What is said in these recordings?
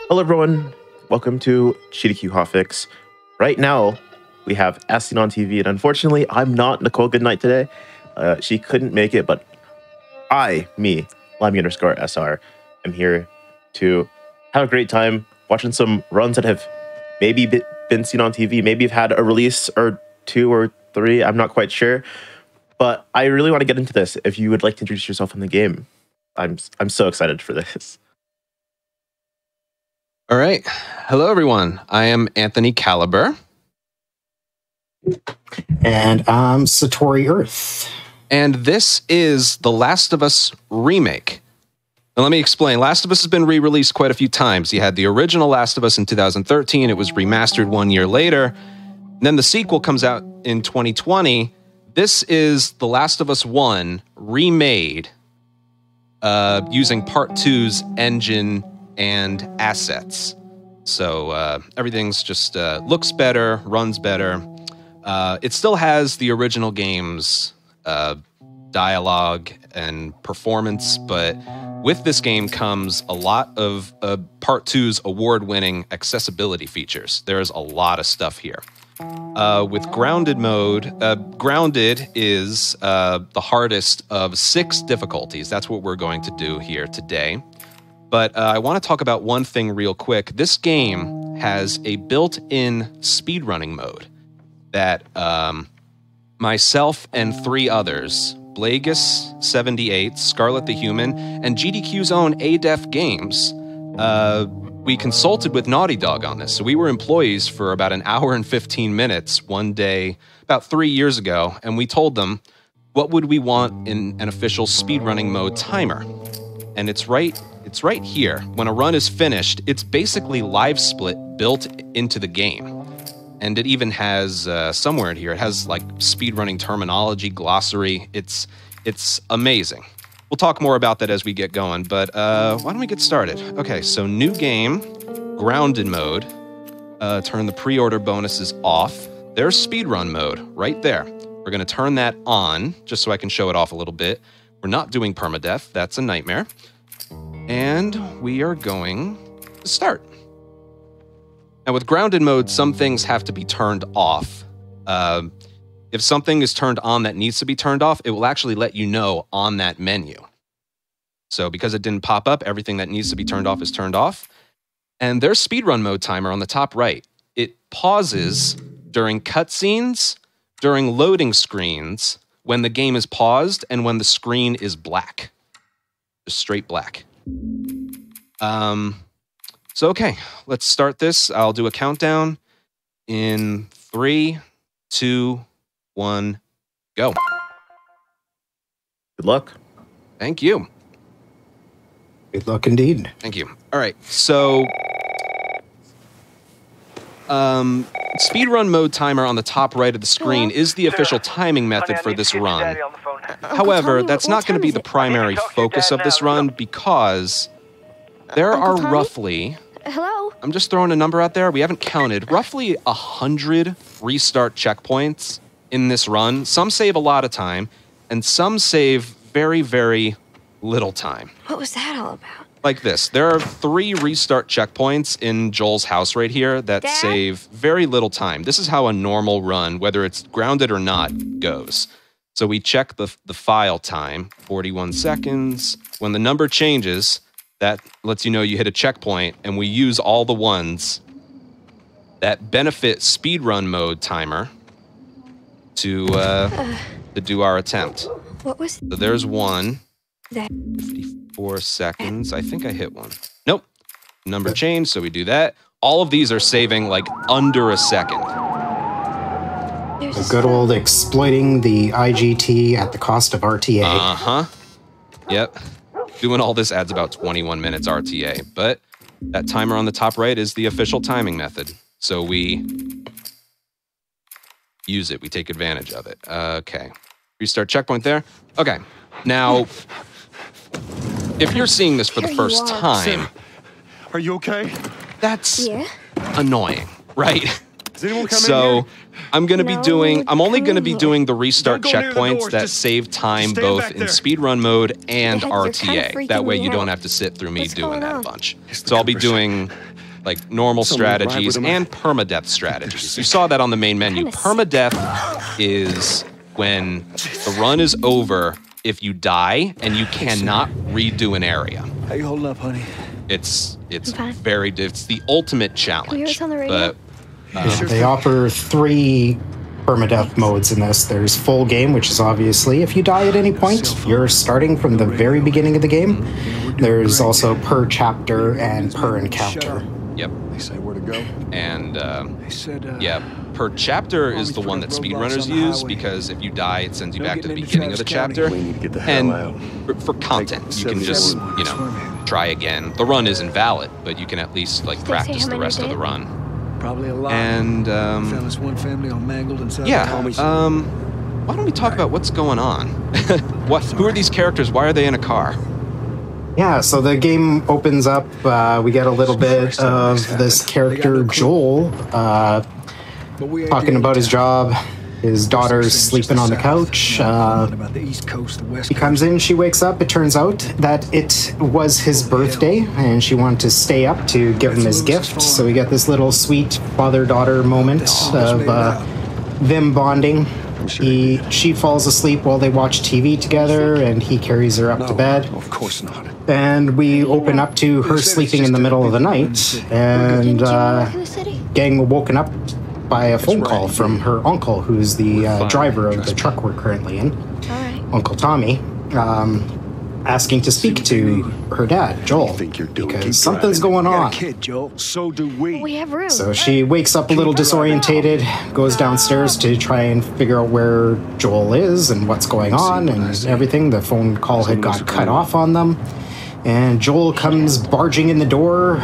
Hello everyone, welcome to GDQ Hotfix. Right now, we have As Seen on TV, and unfortunately, I'm not Nichole Goodnight today. She couldn't make it, but Limey_SR, am here to have a great time watching some runs that have maybe been seen on TV, maybe have had a release or 2 or 3, I'm not quite sure. But I really want to get into this. If you would like to introduce yourself in the game, I'm so excited for this. All right. Hello, everyone. I am Anthony Caliber. And I'm Satori Earth. And this is The Last of Us Remake. Now, let me explain. Last of Us has been re-released quite a few times. You had the original Last of Us in 2013. It was remastered 1 year later. And then the sequel comes out in 2020. This is The Last of Us 1 remade using Part 2's engine and assets. So everything's just looks better, runs better. It still has the original game's dialogue and performance, but with this game comes a lot of Part 2's award-winning accessibility features. There's a lot of stuff here. With Grounded mode, Grounded is the hardest of 6 difficulties. That's what we're going to do here today. But I want to talk about one thing real quick. This game has a built-in speedrunning mode that myself and 3 others, Blagus78, Scarlet the Human, and GDQ's own ADEF Games, we consulted with Naughty Dog on this. So we were employees for about an hour and 15 minutes one day about 3 years ago, and we told them, what would we want in an official speedrunning mode timer? And it's right here. When a run is finished, it's basically live split built into the game. And it even has, somewhere in here, it has like speedrunning terminology, glossary. It's amazing. We'll talk more about that as we get going, but why don't we get started? Okay, so new game, Grounded mode. Turn the pre-order bonuses off. There's speedrun mode right there. We're gonna turn that on, just so I can show it off a little bit. We're not doing permadeath, that's a nightmare. And we are going to start. Now with Grounded mode, some things have to be turned off. If something is turned on that needs to be turned off, it will actually let you know on that menu. So because it didn't pop up, everything that needs to be turned off is turned off. And there's speedrun mode timer on the top right. It pauses during cutscenes, during loading screens, when the game is paused, and when the screen is black. Just straight black. So okay, let's start this. I'll do a countdown in 3, 2, 1, go. Good luck. Thank you. Good luck indeed. Thank you. All right, so speedrun mode timer on the top right of the screen is the official timing method for this run. However, that's not going to be the primary focus of this run because there are roughly, I'm just throwing a number out there, we haven't counted, roughly 100 restart checkpoints in this run. Some save a lot of time, and some save very, very little time. What was that all about? Like this. There are 3 restart checkpoints in Joel's house right here that Dad? save very little time. This is how a normal run, whether it's grounded or not, goes. So we check the file time, 41 seconds. When the number changes, that lets you know you hit a checkpoint, and we use all the ones that benefit speedrun mode timer to do our attempt. What was So there's one. that? 54 seconds. I think I hit one. Nope. Number changed, so we do that. All of these are saving like under a second. There's A good old exploiting the IGT at the cost of RTA. Uh-huh. Yep. Doing all this adds about 21 minutes RTA, but that timer on the top right is the official timing method. So we use it. We take advantage of it. Okay. Restart checkpoint there. Okay. Now, if you're seeing this for the Here first you are. time, Are you okay? that's Yeah? annoying, right? Is anyone coming in So here? I'm going to be No, doing, I'm only going to be come doing the restart Don't go near the checkpoints doors, that just save time stand both back in there. speedrun mode and Yeah, you're kinda RTA. freaking That way me you don't out. have to sit through me What's doing going that a on? bunch. It's the So I'll be Cooper doing like normal strategies and permadeath strategies. You saw that on the main menu. Permadeath is when the run is over if you die and you cannot redo an area. How you holding up, honey? It's the ultimate challenge. On the radio? But They offer 3 permadeath modes in this. There's full game, which is obviously if you die at any point, you're starting from the very beginning of the game. There's also per chapter and per encounter. yep. They say where to go. And They said, yeah, per chapter is the one that speedrunners use because if you die, it sends you back to the beginning of the chapter. We need to get the hell out. And for content, you can just, you know, try again. The run is invalid, but you can at least like practice the rest of the run. Probably a lot. And Found this one family all mangled inside. yeah, why don't we talk about what's going on? Who are these characters? Why are they in a car? Yeah, so the game opens up. We get a little bit of this character, Joel, talking about his job. His daughter's sleeping on the couch. He comes in, she wakes up. It turns out that it was his birthday, and she wanted to stay up to give him his gift. So we get this little sweet father-daughter moment of them bonding. She falls asleep while they watch TV together, and he carries her up to bed. Of course not. And we open up to her sleeping in the middle of the night, and getting woken up by a phone call from her uncle, who's the driver of the truck we're currently in, Uncle Tommy, asking to speak to her dad, Joel, because something's going on. Kid, Joel. So do we. We have room. So she wakes up a little disorientated, goes downstairs to try and figure out where Joel is and what's going on and everything. The phone call had got cut off on them. And Joel comes barging in the door,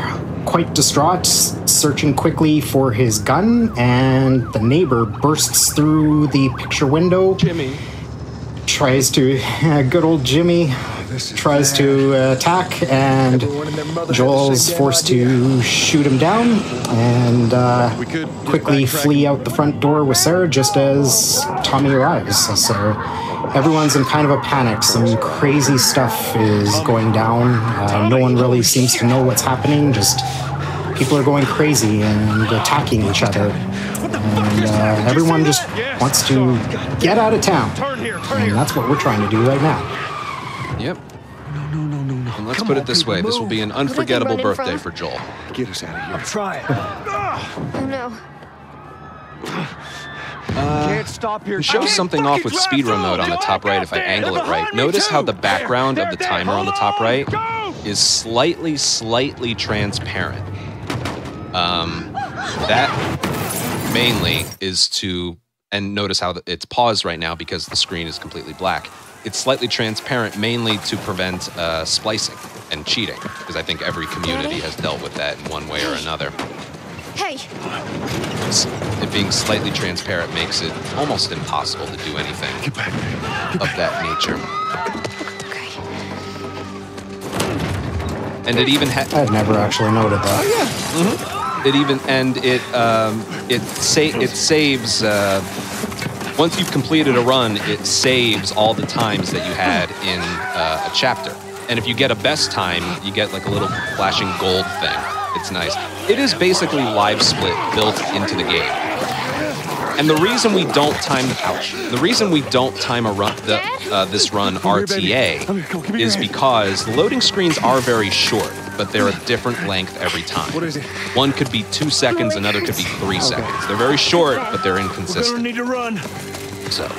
quite distraught, searching quickly for his gun, and the neighbor bursts through the picture window. Jimmy. Tries to, good old Jimmy, tries to attack, and Joel's forced to shoot him down and quickly flee out the front door with Sarah just as Tommy arrives. So everyone's in kind of a panic. Some crazy stuff is going down. No one really seems to know what's happening. Just people are going crazy and attacking each other. And everyone just wants to get out of town. And that's what we're trying to do right now. Yep. No. And let's put it this way. This will be an unforgettable birthday for Joel. Get us out of here. I'm trying. Oh no. Can't stop here. It shows something off with speedrun mode on the top right if I angle it right. Notice how the background of the timer on the top right is slightly transparent. That mainly is to, and notice how it's paused right now because the screen is completely black. It's slightly transparent mainly to prevent splicing and cheating, because I think every community has dealt with that in one way or another. Hey. It being slightly transparent makes it almost impossible to do anything of that nature. And it even I'd never actually noted that. Mm-hmm. It even, and it saves, once you've completed a run, it saves all the times that you had in a chapter. And if you get a best time, you get like a little flashing gold thing. It's nice. It is basically live split built into the game. And the reason we don't time a run, this run RTA is because the loading screens are very short, but they're a different length every time. What is it? One could be 2 seconds, another could be 3 seconds. They're very short, but they're inconsistent. Need to run. So,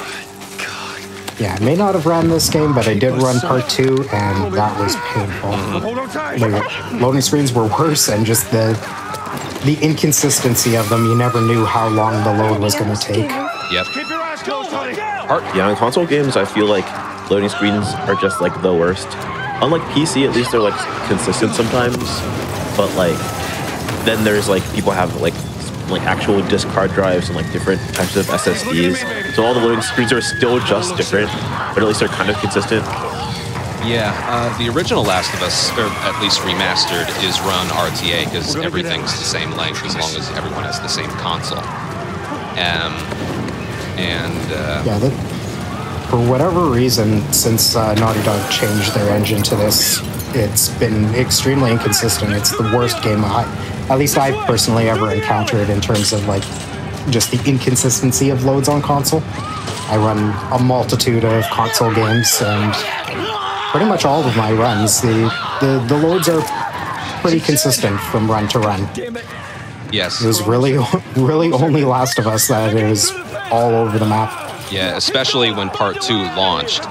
Yeah, I may not have run this game, but I did run part 2, and that was painful. Hold on tight. The loading screens were worse, and just the inconsistency of them. You never knew how long the load was going to take. yep. Keep your eyes closed, honey. Yeah, in console games, I feel like loading screens are just like the worst. Unlike PC, at least they're like consistent sometimes, but like then there's like people have like actual disk hard drives and like different types of SSDs. So all the loading screens are still just different, but at least they're kind of consistent. Yeah, the original Last of Us, or at least remastered, is run RTA because everything's the same length as long as everyone has the same console. For whatever reason, since Naughty Dog changed their engine to this, it's been extremely inconsistent. It's the worst game at least I've personally ever encountered in terms of like just the inconsistency of loads on console. I run a multitude of console games, and pretty much all of my runs, the loads are pretty consistent from run to run. Yes. It was really only Last of Us that it was all over the map. Yeah, especially when Part 2 launched.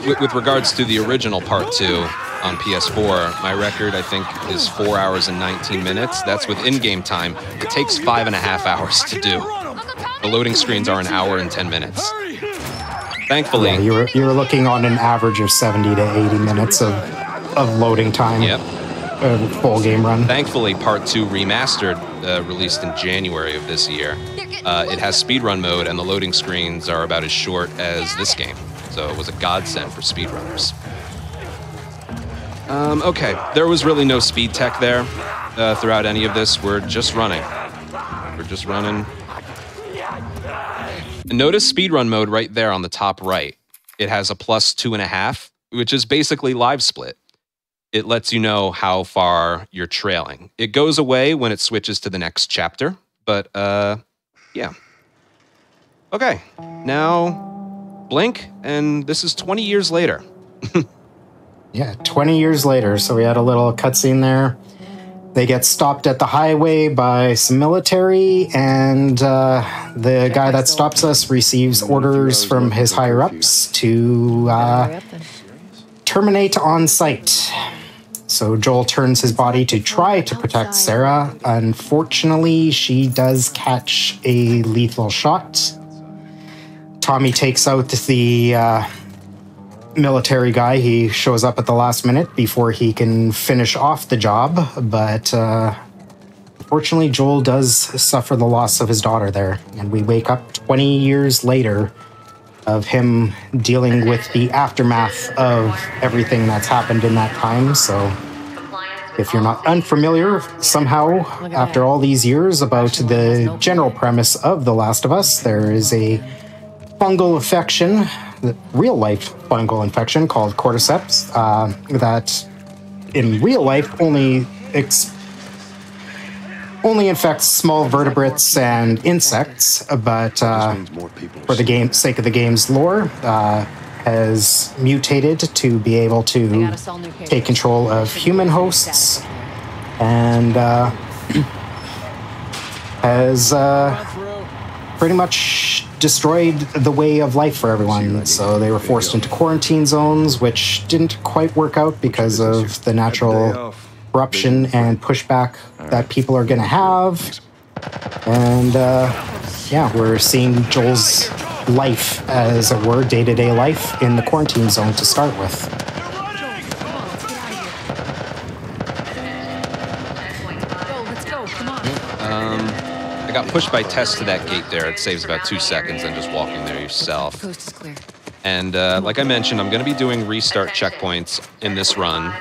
With regards to the original Part 2 on PS4, my record, I think, is 4 hours and 19 minutes. That's with in-game time. It takes 5.5 hours to do. The loading screens are an hour and 10 minutes. Thankfully... Yeah, you're looking on an average of 70 to 80 minutes of loading time. Yep. A full game run. Thankfully, Part 2 Remastered released in January of this year. It has speedrun mode, and the loading screens are about as short as this game. So it was a godsend for speedrunners. Okay, there was really no speed tech there throughout any of this. We're just running. We're just running. And notice speedrun mode right there on the top right. It has a +2.5, which is basically live split. It lets you know how far you're trailing. It goes away when it switches to the next chapter, but yeah. Okay, now blink, and this is 20 years later. Yeah, 20 years later, so we had a little cutscene there. They get stopped at the highway by some military, and the guy that stops us receives orders from his higher-ups to terminate on sight. So Joel turns his body to try to protect Sarah. Unfortunately, she does catch a lethal shot. Tommy takes out the military guy. He shows up at the last minute before he can finish off the job, but unfortunately Joel does suffer the loss of his daughter there, and we wake up 20 years later of him dealing with the aftermath of everything that's happened in that time. So if you're not unfamiliar somehow after all these years about the general premise of The Last of Us, there is a fungal infection, real-life fungal infection called cordyceps that in real life only infects small vertebrates and insects, but for the sake of the game's lore, has mutated to be able to take control of human hosts, and has pretty much destroyed the way of life for everyone. So they were forced into quarantine zones, which didn't quite work out because of the natural corruption and pushback that people are going to have. And yeah, we're seeing Joel's life, as it were, day-to-day life in the quarantine zone to start with. I got pushed by Tess to that gate there. It saves about 2 seconds than just walking there yourself. Coast is clear. And like I mentioned, I'm going to be doing restart checkpoints in this run.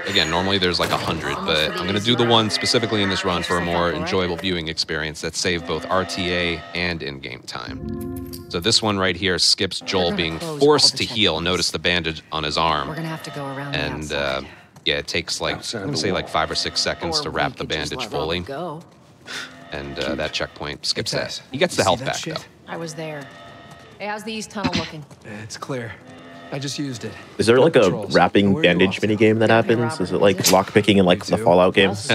Again, normally there's like 100, but I'm going to do the one specifically in this run for a more enjoyable viewing experience that save both RTA and in-game time. So this one right here skips Joel being forced to heal. Notice the bandage on his arm. We're going to have to go around. And yeah, it takes like, I'm going to say like 5 or 6 seconds to wrap the bandage fully. And that checkpoint skips that. He gets the health back though. I was there. Hey, how's the east tunnel looking? It's clear. I just used it. Is there like a wrapping bandage minigame that happens? Is it like lockpicking in like the Fallout games?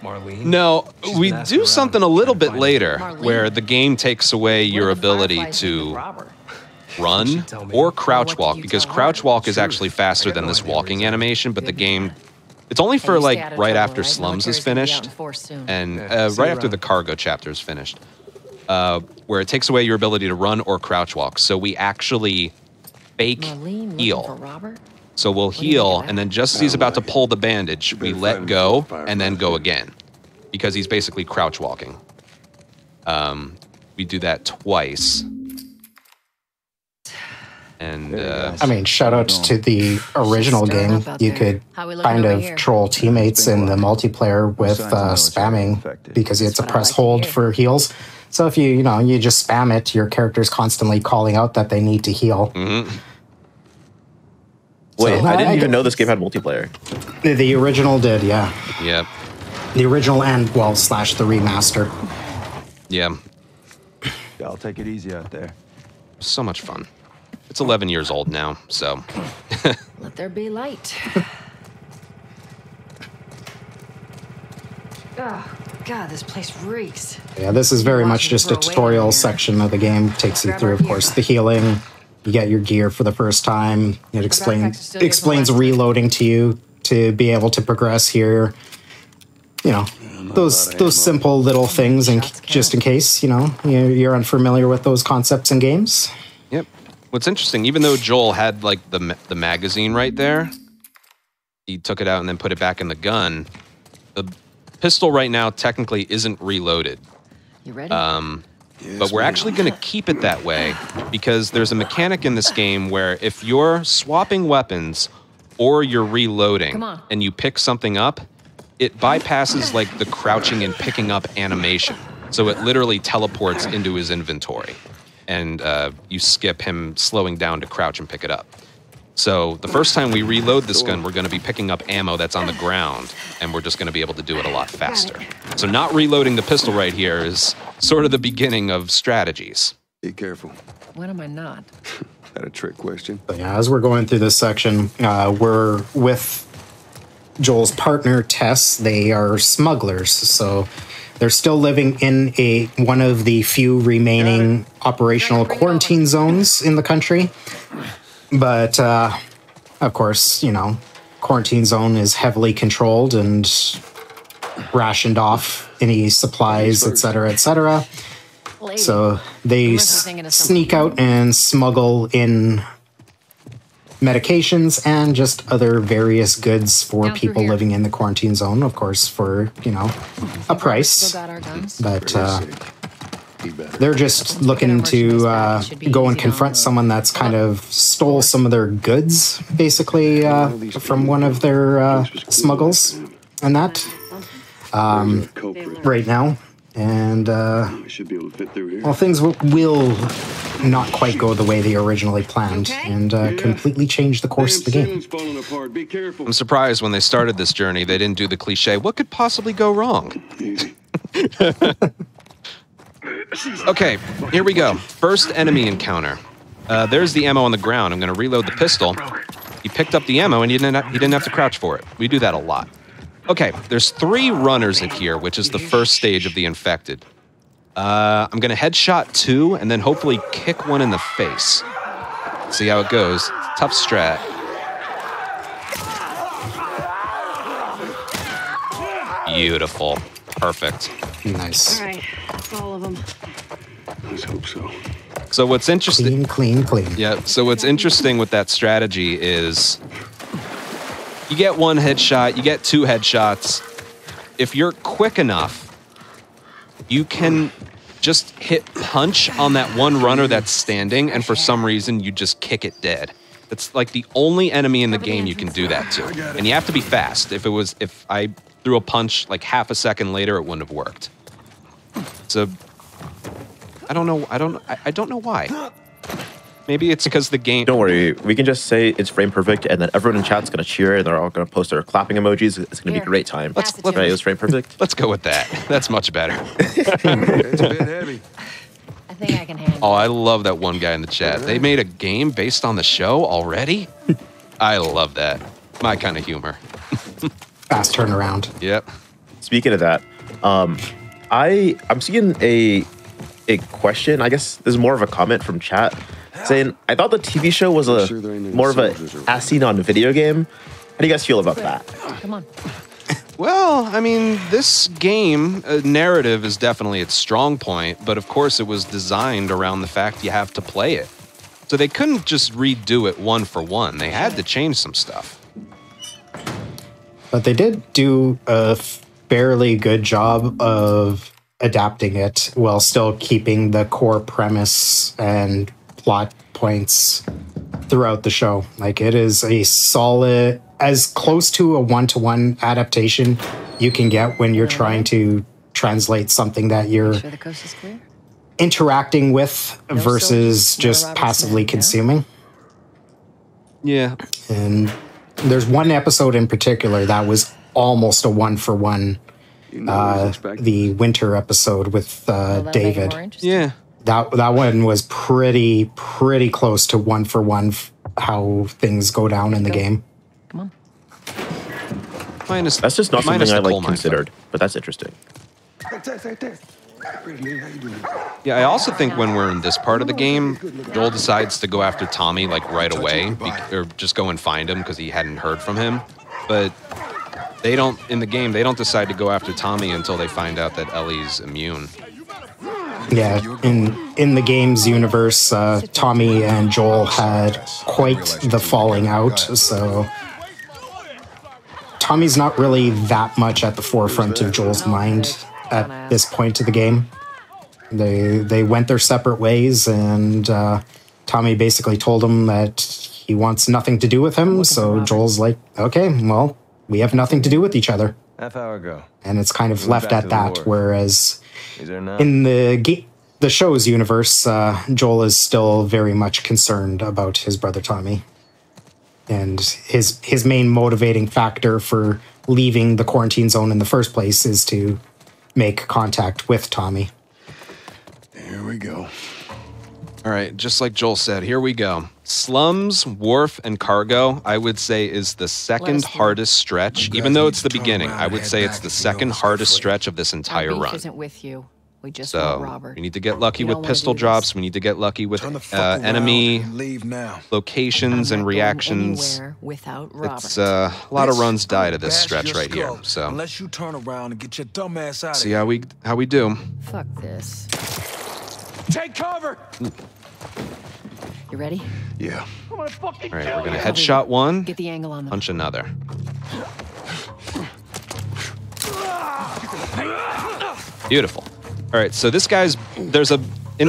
Marlene? No, we do something a little bit later where the game takes away your ability to run or crouch walk, because crouch walk is actually faster than this walking animation, but the game, it's only for like right after Slums is finished and right after the cargo chapter is finished, where it takes away your ability to run or crouch walk. So we actually fake heal. So we'll heal, and then just as he's about to pull the bandage, we let go and then go again, because he's basically crouch walking. We do that twice. And I mean, shout out to the original game. You could kind of troll teammates in the multiplayer with spamming because you had to press hold for heals. So if you just spam it, your character's constantly calling out that they need to heal. Wait, I didn't even know this game had multiplayer. The original did, yeah. Yep. The original and, well, / the remaster. Yeah. I'll take it easy out there. So much fun. It's 11 years old now, so. Let there be light. Oh, God, this place reeks. Yeah, this is very much just a tutorial section of the game. Takes you through, of course, the healing. You get your gear for the first time. It explains reloading to you to be able to progress here. You know, those simple little things, and just in case, you're unfamiliar with those concepts in games. Yep. What's interesting, even though Joel had like the magazine right there, he took it out and then put it back in the gun. The pistol right now technically isn't reloaded. You ready? But we're actually going to keep it that way because there's a mechanic in this game where if you're swapping weapons or you're reloading and you pick something up, it bypasses like the crouching and picking up animation. So it literally teleports into his inventory and you skip him slowing down to crouch and pick it up. So the first time we reload this gun, we're going to be picking up ammo that's on the ground, and we're just going to be able to do it a lot faster. So not reloading the pistol right here is sort of the beginning of strategies. Be careful. When am I not? That a trick question? But yeah, as we're going through this section, we're with Joel's partner, Tess. They are smugglers, so they're still living in one of the few remaining operational quarantine zones in the country. But, of course, quarantine zone is heavily controlled and rationed off any supplies, etc., etc. So they sneak out and smuggle in medications and just other various goods for people living in the quarantine zone, of course, for, a price. But they're just looking to go and confront someone that's kind of stole some of their goods, basically, from one of their smuggles and that right now. And, well, things will not quite go the way they originally planned and completely change the course of the game. I'm surprised when they started this journey, they didn't do the cliche, what could possibly go wrong? Okay, here we go. First enemy encounter. There's the ammo on the ground. I'm going to reload the pistol. He picked up the ammo and he didn't have to crouch for it. We do that a lot. Okay, there's 3 runners in here, which is the first stage of the infected. I'm going to headshot 2 and then hopefully kick one in the face. See how it goes. Tough strat. Beautiful. Perfect. Nice. All right, that's all of them. Let's hope so. So what's interesting... Clean. Yeah, so what's interesting with that strategy is you get 1 headshot, you get 2 headshots. If you're quick enough, you can just hit punch on that one runner that's standing, and for some reason, you just kick it dead. It's like the only enemy in the game you can do that to. And you have to be fast. If I threw a punch like half a second later, it wouldn't have worked. So I don't know why. Maybe it's because the game... Don't worry, we can just say it's frame perfect, and then everyone in chat's going to cheer, and they're all going to post their clapping emojis. It's going to be a great time. Right, it was frame perfect. Let's go with that. That's much better. It's a bit heavy. I think I can handle it. Oh, I love that one guy in the chat. They made a game based on the show already? I love that. My kind of humor. Fast turnaround. Yep. Speaking of that, I'm seeing a question. I guess this is more of a comment from chat saying, I thought the TV show was more of a as-seen on video game. How do you guys feel about that? Come on. Well, I mean, this game narrative is definitely its strong point, but of course it was designed around the fact you have to play it. So they couldn't just redo it 1 for 1. They had to change some stuff. But they did do a fairly good job of adapting it while still keeping the core premise and plot points throughout the show. Like, it is a solid, as close to a one-to-one adaptation you can get when you're trying to translate something that you're Sure the coast is clear? interacting with versus soldiers, no just Robert's passively men, yeah? consuming. Yeah. And there's one episode in particular that was almost a one-for-one, You know what I was expecting. the winter episode with Will that make it David. more interesting? Yeah. That one was pretty close to one-for-one how things go down in the game. Come on. Minus, That's just not minus something I the coal like mine considered, but that's interesting. Right there. Pretty lady, how you doing? Yeah, I also think when we're in this part of the game, Joel decides to go after Tommy like right away, or just go and find him because he hadn't heard from him. But they don't, in the game, they don't decide to go after Tommy until they find out that Ellie's immune. Yeah, in the game's universe, Tommy and Joel had quite the falling out, so Tommy's not really that much at the forefront of Joel's mind at this point of the game. They went their separate ways, and Tommy basically told him that he wants nothing to do with him, so Joel's like, okay, well, we have nothing to do with each other. Half hour ago. And it's kind of Moved left back at to the that, wharf. whereas Is there not? in the show's universe, Joel is still very much concerned about his brother Tommy. And his main motivating factor for leaving the quarantine zone in the first place is to make contact with Tommy. Here we go. All right, just like Joel said, here we go. Slums, Wharf, and Cargo, I would say, is the second hardest stretch. Even though it's the beginning, I would say it's the second hardest stretch of this entire Our beef run. isn't with you. We just want So Robert. we need to get lucky We with don't wanna pistol do this. drops. We need to get lucky with Turn the fuck around enemy and leave now. locations I'm and not going reactions. anywhere without Robert. It's a lot of runs die to this Bash stretch your right here. skull, So unless you turn around and get your dumb ass out see of how we do. Fuck this. Take cover. You ready? Yeah. All right, we're gonna headshot one, Get the angle on them. punch another. Beautiful. All right, so this guy's in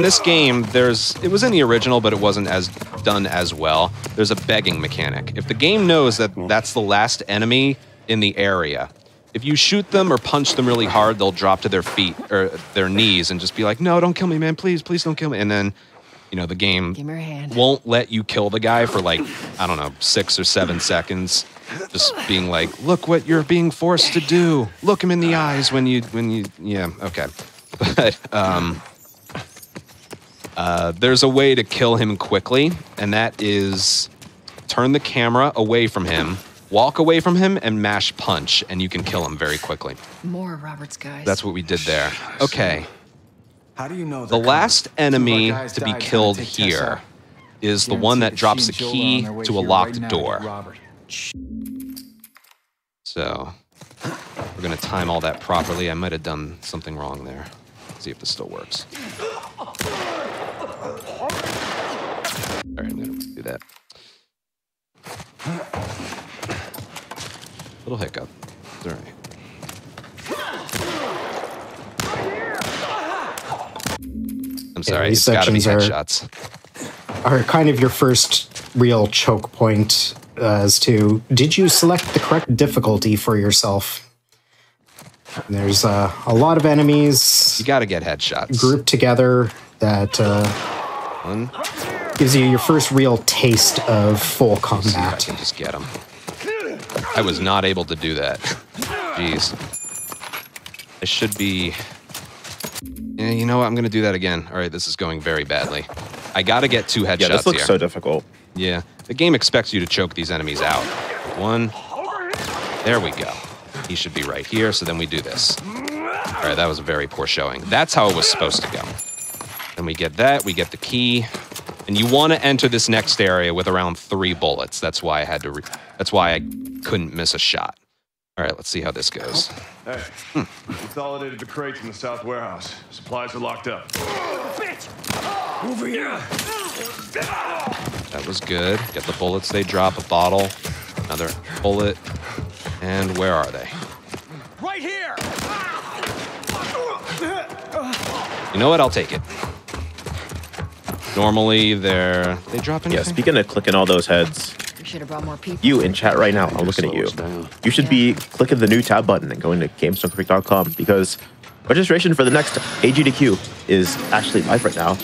this game, it was in the original, but it wasn't as done as well. There's a begging mechanic. If the game knows that that's the last enemy in the area, if you shoot them or punch them really hard, they'll drop to their feet or their knees and just be like, "No, don't kill me, man. Please, please don't kill me." And then, the game Give me your hand. won't let you kill the guy for like, I don't know, 6 or 7 seconds. Just being like, "Look what you're being forced to do. Look him in the eyes when you, yeah, okay." But there's a way to kill him quickly, and that is turn the camera away from him, walk away from him, and mash punch, and you can kill him very quickly. More of Robert's guys. That's what we did there. Okay. How do you know The last enemy to be killed here is the one that drops a key to a locked door. So we're going to time all that properly. I might have done something wrong there. See if this still works. All right, I'm going to do that. Little hiccup. It's all right. I'm sorry, these it's got to be sections headshots. Are kind of your first real choke point as to, did you select the correct difficulty for yourself? There's a lot of enemies You got to get headshots. grouped together that One. gives you your first real taste of full See if I combat. can just get him. I was not able to do that. Jeez. I should be... Yeah, you know what? I'm going to do that again. All right, this is going very badly. I got to get 2 headshots Yeah, this looks here. so difficult. Yeah, the game expects you to choke these enemies out. 1. There we go. He should be right here, so then we do this. All right, that was a very poor showing. That's how it was supposed to go. Then we get that, we get the key, and you want to enter this next area with around 3 bullets. That's why I had to. That's why I couldn't miss a shot. All right, let's see how this goes. Hey, consolidated the crates in the south warehouse. Supplies are locked up. Over here. That was good. Get the bullets they drop, a bottle, another bullet, and where are they? Right here. You know what? I'll take it. Normally, they drop anything? Yeah, speaking of clicking all those heads, We should have brought more people. you in chat right now, I'm looking at you. You should be clicking the new tab button and going to gamestonecreek.com because registration for the next AGDQ is actually live right now.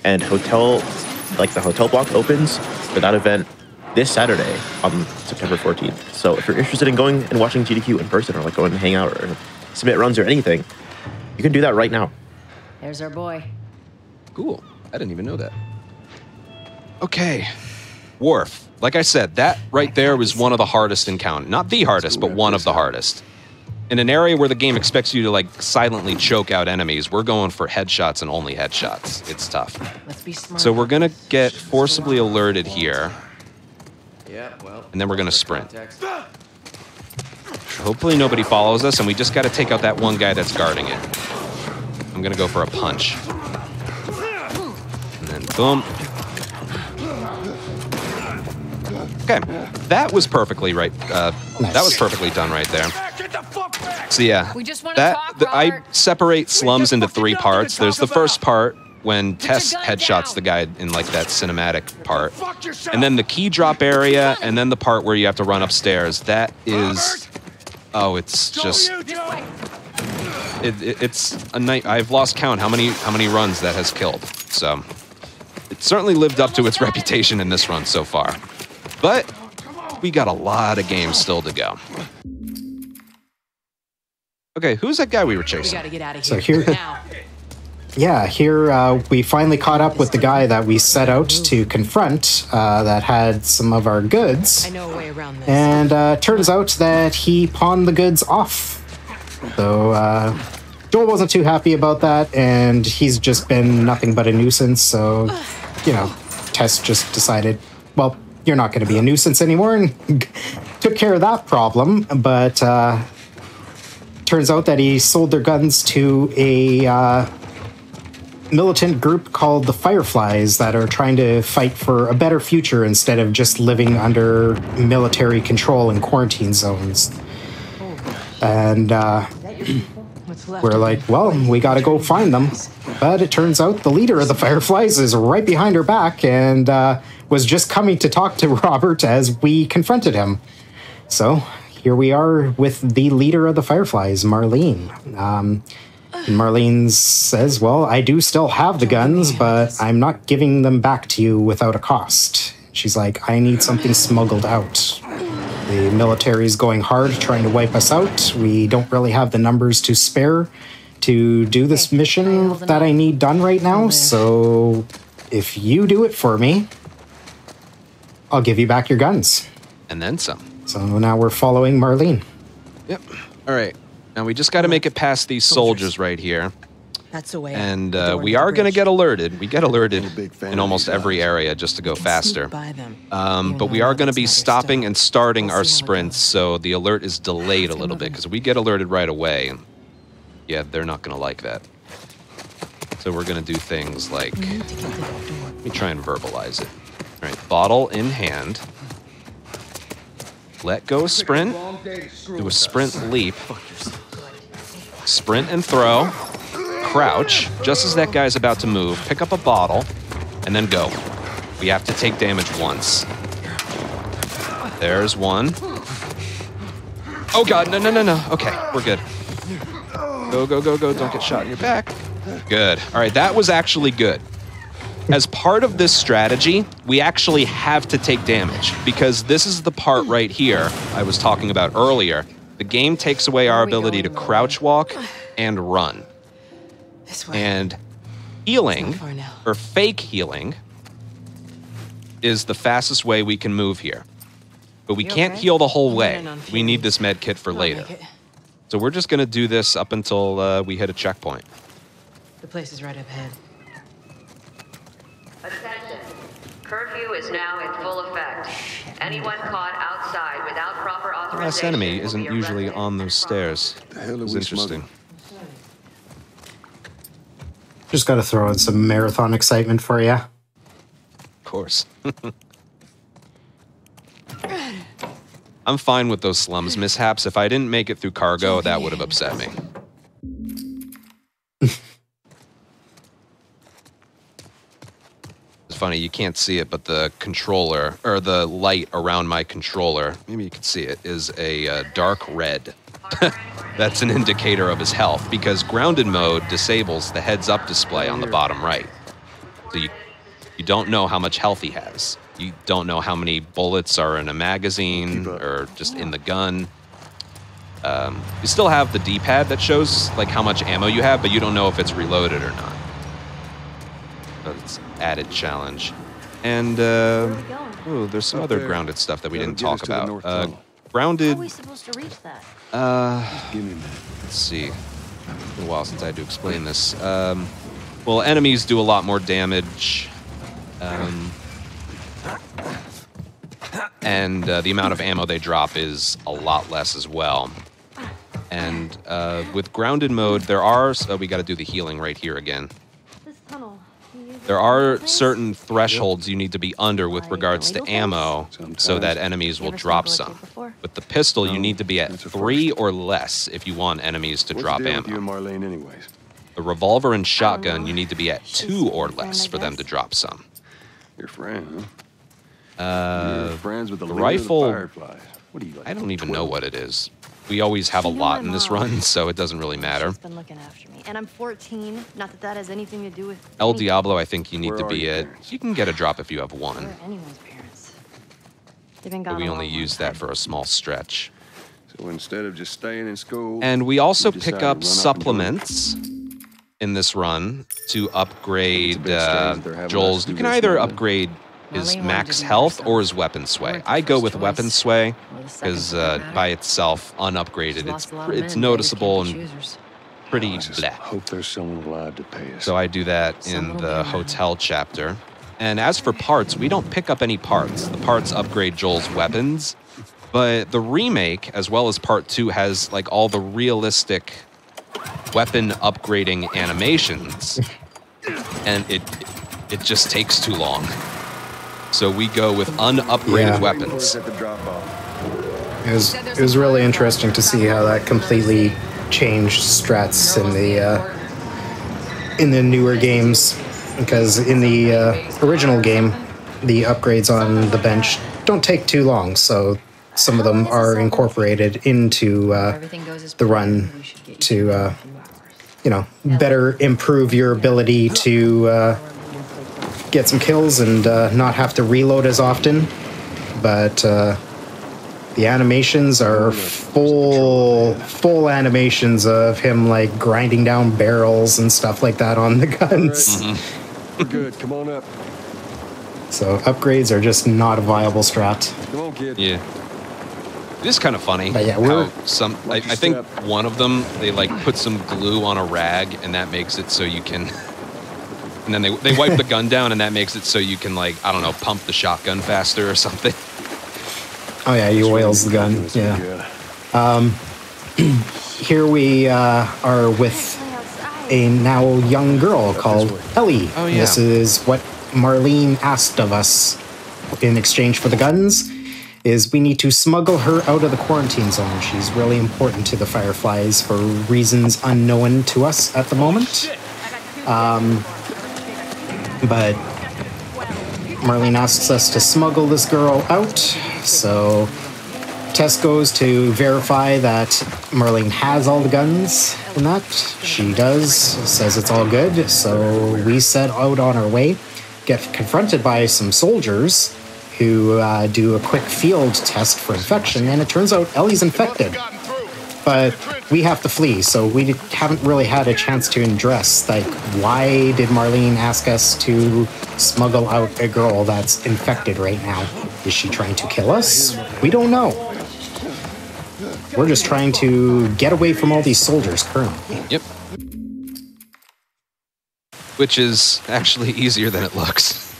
And the hotel block opens for that event this Saturday on September 14th. So if you're interested in going and watching GDQ in person or like going and hang out or submit runs or anything, you can do that right now. There's our boy. Cool. I didn't even know that. Okay. Wharf. Like I said, that right there was one of the hardest encounter. Not the hardest, but one of the hardest. In an area where the game expects you to like silently choke out enemies, we're going for headshots and only headshots. It's tough. Let's be smart. So we're gonna get forcibly alerted here, Yeah, well. and then we're gonna sprint. Hopefully nobody follows us, and we just gotta take out that one guy that's guarding it. I'm gonna go for a punch. And then boom. Okay, that was perfectly right. That was perfectly done right there. So yeah, We just wanna talk, I Robert. separate slums into three parts. There's the first part when Tess headshots the guy in like that cinematic part, and then the key drop area, and then the part where you have to run upstairs. That is, oh, it's just, it's a night. I've lost count how many runs that has killed. So it certainly lived up to its reputation in this run so far. But we got a lot of games still to go. Okay, who's that guy we were We chasing? gotta get out of So here. here- Now. Yeah, here we finally caught up with the guy that we set out to confront that had some of our goods. I know a way around this. And turns out that he pawned the goods off. So Joel wasn't too happy about that, and he's just been nothing but a nuisance. So, you know, Tess just decided, well, you're not going to be a nuisance anymore, and took care of that problem. But turns out that he sold their guns to a militant group called the Fireflies that are trying to fight for a better future instead of just living under military control in quarantine zones. And What's left we're of like, me? well, we got to go find them. But it turns out the leader of the Fireflies is right behind her back and was just coming to talk to Robert as we confronted him. So here we are with the leader of the Fireflies, Marlene. And Marlene says, well, I do still have the guns, but I'm not giving them back to you without a cost. She's like, I need something smuggled out. The military's going hard trying to wipe us out. We don't really have the numbers to spare to do this mission that I need done right now. So if you do it for me, I'll give you back your guns. And then some. So now we're following Marlene. Yep. All right. Now we just got to make it past these soldiers right here. That's the way. And The door we to the are going to bridge. get alerted. We get alerted big fan in of almost these every area just to go faster. By them. But we are going to be stopping and starting our sprints, so the alert is delayed a little bit because we get alerted right away. Yeah, they're not going to like that. So we're going to do things like, We need to get to that door. let me try and verbalize it. All right, bottle in hand. Let go sprint. Do a sprint leap. Sprint and throw. Crouch, just as that guy's about to move. Pick up a bottle, and then go. We have to take damage once. There's one. Oh god, no, no, no, no. Okay, we're good. Go, go, go, go. Don't get shot in your back. Good. All right, that was actually good. As part of this strategy, we actually have to take damage because this is the part right here I was talking about earlier. The game takes away our ability to crouch walk and run. This way. And healing, Not far now. or fake healing, is the fastest way we can move here. But we You can't okay? heal the whole I'm way. running on We fumes. need this med kit for I'll later. make it. So we're just going to do this up until we hit a checkpoint. The place is right up ahead. Attention. Curfew is now in full effect. Anyone caught outside without proper authorization. The last enemy will isn't be usually arrested on those and stairs. The hell are It's we interesting. Just got to throw in some marathon excitement for you. Of course. I'm fine with those slums mishaps. If I didn't make it through cargo, that would have upset me. funny. You can't see it, but the controller, or the light around my controller, maybe you can see it, is a dark red. That's an indicator of his health, because grounded mode disables the heads-up display on the bottom right. So you don't know how much health he has. You don't know how many bullets are in a magazine or just in the gun. You still have the D-pad that shows like how much ammo you have, but you don't know if it's reloaded or not. But it's added challenge. And oh, there's some other grounded stuff that we didn't talk about. Grounded. How are we supposed to reach that? Let's see. It's been a while since I had to explain this. Well, enemies do a lot more damage. And the amount of ammo they drop is a lot less as well. And with grounded mode, there are... So we got to do the healing right here again. This tunnel. There are certain thresholds you need to be under with regards to ammo so that enemies will drop some. With the pistol, you need to be at 3 or less if you want enemies to drop ammo. The revolver and shotgun, you need to be at 2 or less for them to drop some. Your friend, The friends with the rifle, What are you, like, I don't even know what it is. We always have a lot in this run, so it doesn't really matter. She's been looking after me, and I'm 14. Not that that has anything to do with El Diablo, I think you need to Where are be your at... parents? You can get a drop if you have Where 1. are anyone's parents? They've been But gone we a only long, use long that for a small stretch. So instead of just staying in school, And we also you decide pick to up run and supplements in this run to upgrade It's a bit strange that they're having Joel's. us do You can this either now. upgrade his Marlene max wanted to do health more or his weapon sway. I go with weapon sway because by itself, unupgraded, it's noticeable and pretty just bleh. hope there's someone alive to pay us. So I do that in the hotel chapter. And as for parts, we don't pick up any parts. The parts upgrade Joel's weapons. But the remake, as well as part 2, has like all the realistic weapon upgrading animations. And it just takes too long. So we go with unupgraded weapons. At the drop-off. It was really interesting to see how that completely changed strats in the newer games, because in the original game, the upgrades on the bench don't take too long, so some of them are incorporated into the run to better improve your ability to get some kills and not have to reload as often. But the animations are full animations of him like grinding down barrels and stuff like that on the guns. We're good. Come on up. So upgrades are just not a viable strat. Come on, kid. Yeah. It is kind of funny But yeah, how I think one of them, they like put some glue on a rag and that makes it so you can... And then they wipe the gun down and that makes it so you can, like, I don't know, pump the shotgun faster or something. Oh yeah, he oils the gun. Yeah. Here we are with a now young girl called Ellie. Oh, yeah. This is what Marlene asked of us in exchange for the guns, is we need to smuggle her out of the quarantine zone. She's really important to the Fireflies for reasons unknown to us at the moment. But Marlene asks us to smuggle this girl out, so Tess goes to verify that Marlene has all the guns and that. She does, says it's all good, so we set out on our way, get confronted by some soldiers who do a quick field test for infection, and it turns out Ellie's infected. But we have to flee, so we haven't really had a chance to address, like, why did Marlene ask us to smuggle out a girl that's infected right now? Is she trying to kill us? We don't know. We're just trying to get away from all these soldiers currently. Yep. Which is actually easier than it looks.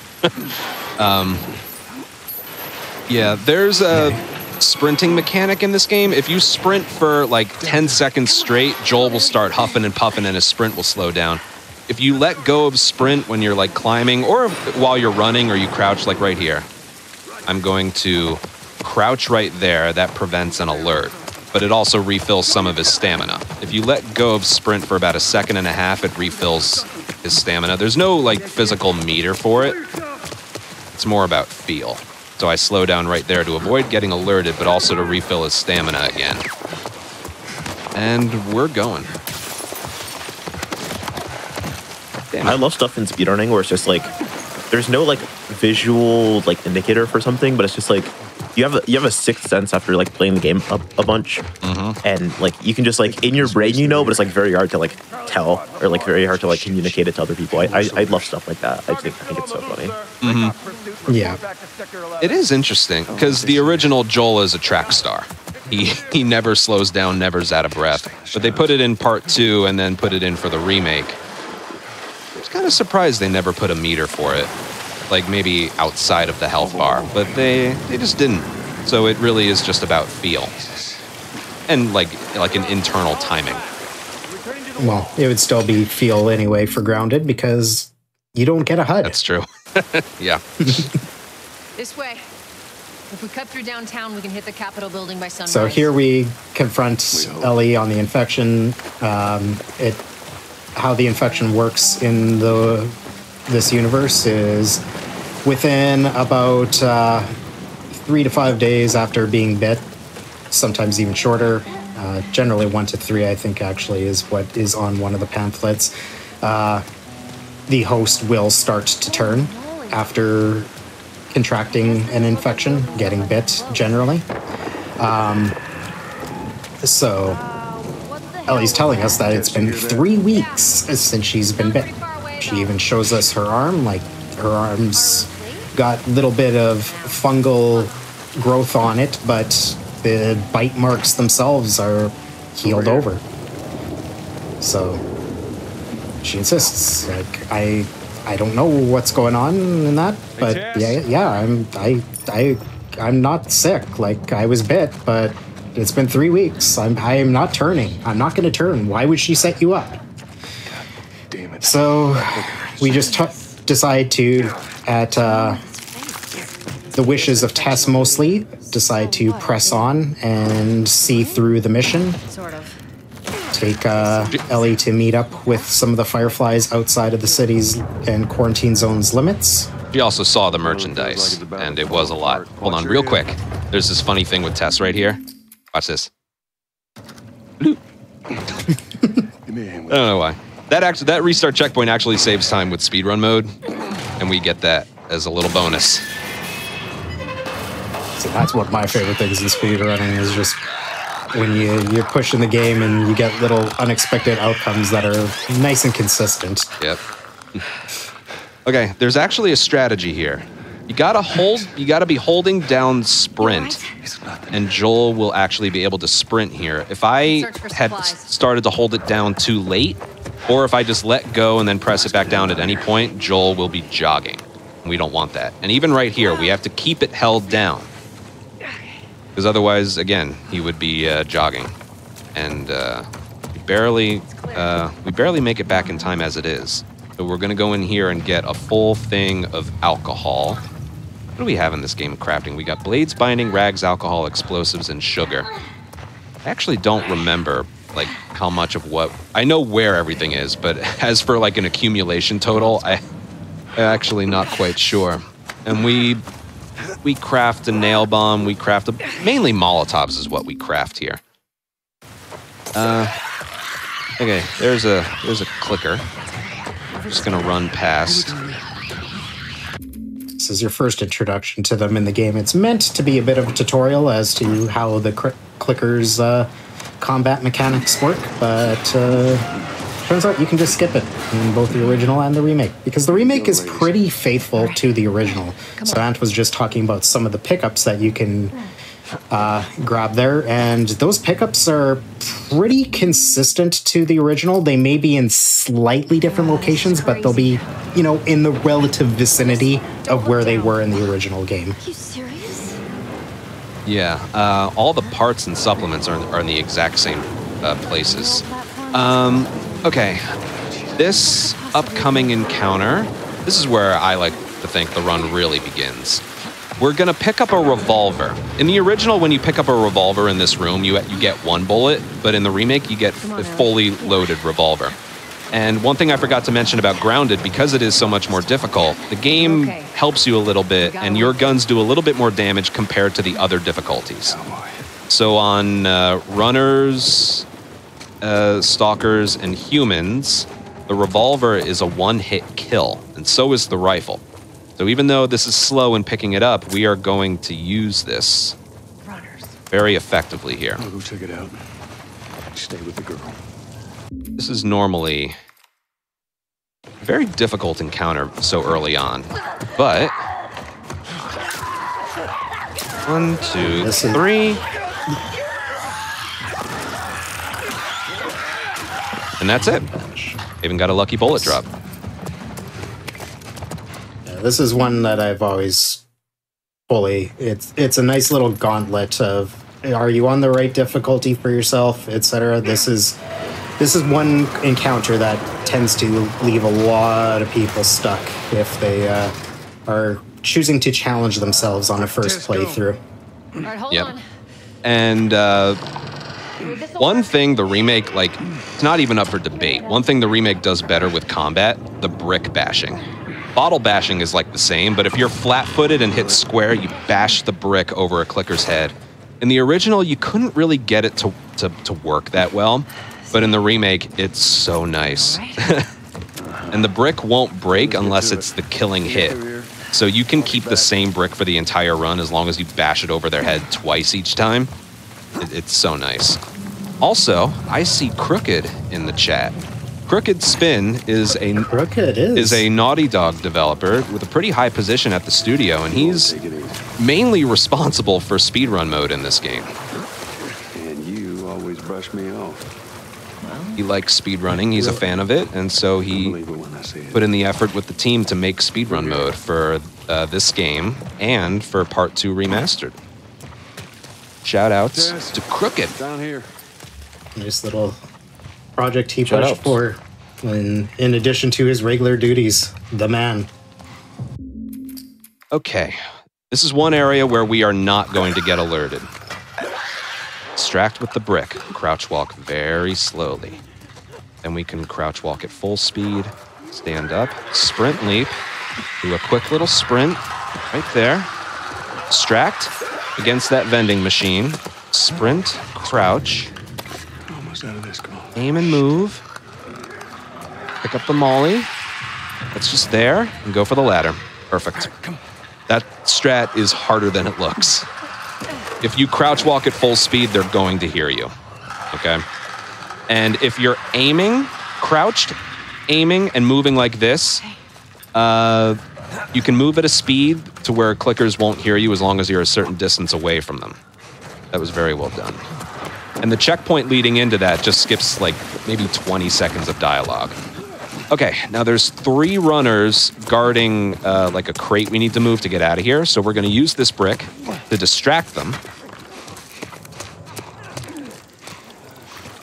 Yeah, there's a sprinting mechanic in this game. If you sprint for like 10 seconds straight, Joel will start huffing and puffing and his sprint will slow down. If you let go of sprint when you're like climbing or while you're running or you crouch like right here, I'm going to crouch right there. That prevents an alert, but it also refills some of his stamina. If you let go of sprint for about 1.5 seconds, it refills his stamina. There's no like physical meter for it, It's more about feel. So I slow down right there to avoid getting alerted, but also to refill his stamina again. And we're going. Damn. I love stuff in speedrunning where it's just like, there's no like visual like indicator for something, but it's just like, you have a sixth sense after like playing the game a bunch, and like you can just like in your brain but it's like very hard to like tell or like very hard to like communicate it to other people. I love stuff like that. I think it's so funny. Yeah, it is interesting because the original Joel is a track star. He never slows down, never's out of breath. But they put it in part 2 and then put it in for the remake. I was kind of surprised they never put a meter for it. Like maybe outside of the health bar, but they just didn't. So it really is just about feel and like an internal timing. well, it would still be feel anyway for grounded because you don't get a HUD. That's true. Yeah. This way. If we cut through downtown, we can hit the Capitol building by sunrise. So here we confront Ellie on the infection. How the infection works in this universe is within about 3 to 5 days after being bit, sometimes even shorter, generally 1 to 3, I think actually is what is on one of the pamphlets. The host will start to turn after contracting an infection, getting bit generally. So Ellie's telling us that it's been 3 weeks since she's been bit. She even shows us her arm, like her arm's got a little bit of fungal growth on it, but the bite marks themselves are healed over. So she insists, like, I don't know what's going on in that, but I'm not sick. Like, I was bit, but it's been 3 weeks. I am not turning. I'm not going to turn. Why would she set you up? Damn it. So we just decide to, at the wishes of Tess mostly, decide to press on and see through the mission. Sort of. Take Ellie to meet up with some of the Fireflies outside of the city's and quarantine zone's limits. She also saw the merchandise, and it was a lot. Hold on, real quick. There's this funny thing with Tess right here. Watch this. I don't know why. That restart checkpoint actually saves time with speedrun mode, and we get that as a little bonus. So that's one of my favorite things in speedrunning is just when you're pushing the game and you get little unexpected outcomes that are nice and consistent. Yep. Okay, there's actually a strategy here. You gotta be holding down sprint, and Joel will actually be able to sprint here. If I had started to hold it down too late, or if I just let go and then press it back down at any point, Joel will be jogging. We don't want that. And even right here, we have to keep it held down. Because otherwise, again, he would be jogging. And we barely make it back in time as it is. So we're going to go in here and get a full thing of alcohol. What do we have in this game of crafting? We got blades, binding, rags, alcohol, explosives, and sugar. I actually don't remember like how much of what... I know where everything is, but as for like an accumulation total, I'm actually not quite sure. And we craft a nail bomb, mainly Molotovs is what we craft here. Okay, there's a clicker. I'm just gonna run past. This is your first introduction to them in the game. It's meant to be a bit of a tutorial as to how the clickers combat mechanics work, but turns out you can just skip it in both the original and the remake, because the remake is pretty faithful to the original. So Ant was just talking about some of the pickups that you can grab there, and those pickups are pretty consistent to the original. They may be in slightly different locations, but they'll be, you know, in the relative vicinity of where they were in the original game. Are you serious? Yeah, all the parts and supplements are in the exact same places. Okay, this upcoming encounter, this is where I like to think the run really begins. We're gonna pick up a revolver. In the original, when you pick up a revolver in this room, you get 1 bullet, but in the remake, you get a fully loaded revolver. And one thing I forgot to mention about Grounded, because it is so much more difficult, the game helps you a little bit, and your guns do a little bit more damage compared to the other difficulties. So on runners, stalkers, and humans, the revolver is a one-hit kill, and so is the rifle. So even though this is slow in picking it up, we are going to use this very effectively here. I'll go check it out. Stay with the girl. This is normally a very difficult encounter so early on, but 1, 2, 3. And that's it. Even got a lucky bullet drop. Yeah, this is one that I've always fully... It's a nice little gauntlet of, are you on the right difficulty for yourself, etc. This is one encounter that tends to leave a lot of people stuck if they are choosing to challenge themselves on a first playthrough. All right, hold Yep. on. And one thing the remake, like, it's not even up for debate. One thing the remake does better with combat, the brick bashing. Bottle bashing is like the same, but if you're flat-footed and hit square, you bash the brick over a clicker's head. In the original, you couldn't really get it to work that well, but in the remake, it's so nice. And the brick won't break unless it's the killing hit. So you can keep the same brick for the entire run as long as you bash it over their head twice each time. It's so nice. Also, I see Crooked in the chat. Crooked Spin is a Naughty Dog developer with a pretty high position at the studio, and he's mainly responsible for speedrun mode in this game. And you always brush me off. He likes speedrunning, he's a fan of it, and so he put in the effort with the team to make speedrun mode for this game and for Part 2 Remastered. Shout outs to Crooked. Down here. Nice little project he pushed for, in addition to his regular duties. The man. Okay, this is one area where we are not going to get alerted. Distract with the brick. Crouch walk very slowly. Then we can crouch walk at full speed. Stand up. Sprint leap. Do a quick little sprint. Right there. Distract against that vending machine. Sprint. Crouch. Almost out of this call. Aim and move. Pick up the molly. That's just there. And go for the ladder. Perfect. That strat is harder than it looks. If you crouch walk at full speed, they're going to hear you, okay? And if you're aiming, crouched, aiming, and moving like this, you can move at a speed to where clickers won't hear you as long as you're a certain distance away from them. That was very well done. And the checkpoint leading into that just skips like maybe 20 seconds of dialogue. Okay, now there's 3 runners guarding like a crate we need to move to get out of here. So we're going to use this brick to distract them.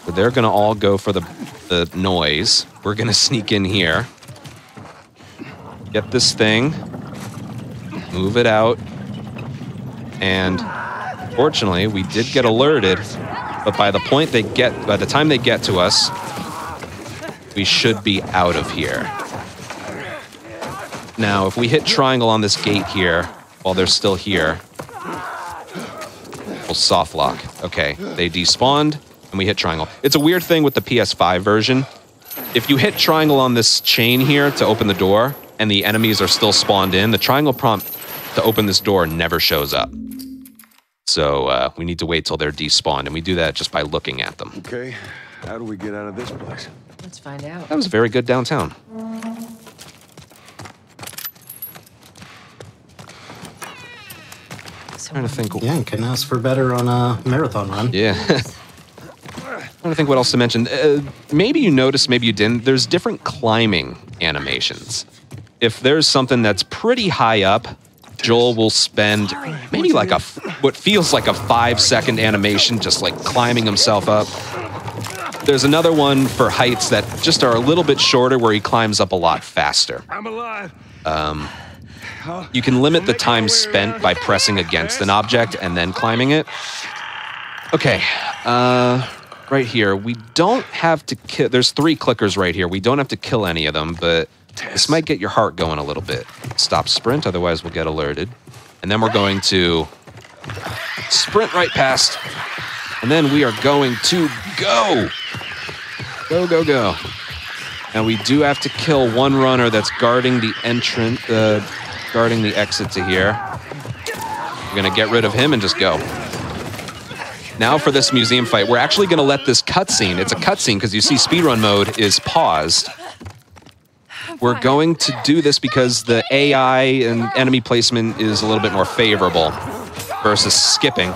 So they're going to all go for the noise. We're going to sneak in here. Get this thing. Move it out. And fortunately, we did get alerted. But by the time they get to us, we should be out of here. Now, if we hit triangle on this gate here, while they're still here, we'll soft lock. Okay, they despawned, and we hit triangle. It's a weird thing with the PS5 version. If you hit triangle on this chain here to open the door, and the enemies are still spawned in, the triangle prompt to open this door never shows up. So we need to wait till they're despawned, and we do that just by looking at them. Okay, how do we get out of this place? Let's find out. That was very good downtown. Trying to think. Yeah, couldn't ask for better on a marathon run. Yeah. Trying to think what else to mention. Maybe you noticed, maybe you didn't. There's different climbing animations. If there's something that's pretty high up, Joel will spend maybe like what feels like a 5-second animation just like climbing himself up. There's another one for heights that just are a little bit shorter where he climbs up a lot faster. I'm alive. You can limit the time spent by pressing against an object and then climbing it. Okay, right here, we don't have to kill... There's 3 clickers right here. We don't have to kill any of them, but This might get your heart going a little bit. Stop sprint, otherwise we'll get alerted. And then we're going to sprint right past. And then we are going to go. Go, go, go. And we do have to kill one runner that's guarding the entrance, guarding the exit to here. We're gonna get rid of him and just go. Now for this museum fight, we're actually gonna let this cutscene, it's a cutscene because you see speedrun mode is paused. We're going to do this because the AI and enemy placement is a little bit more favorable versus skipping.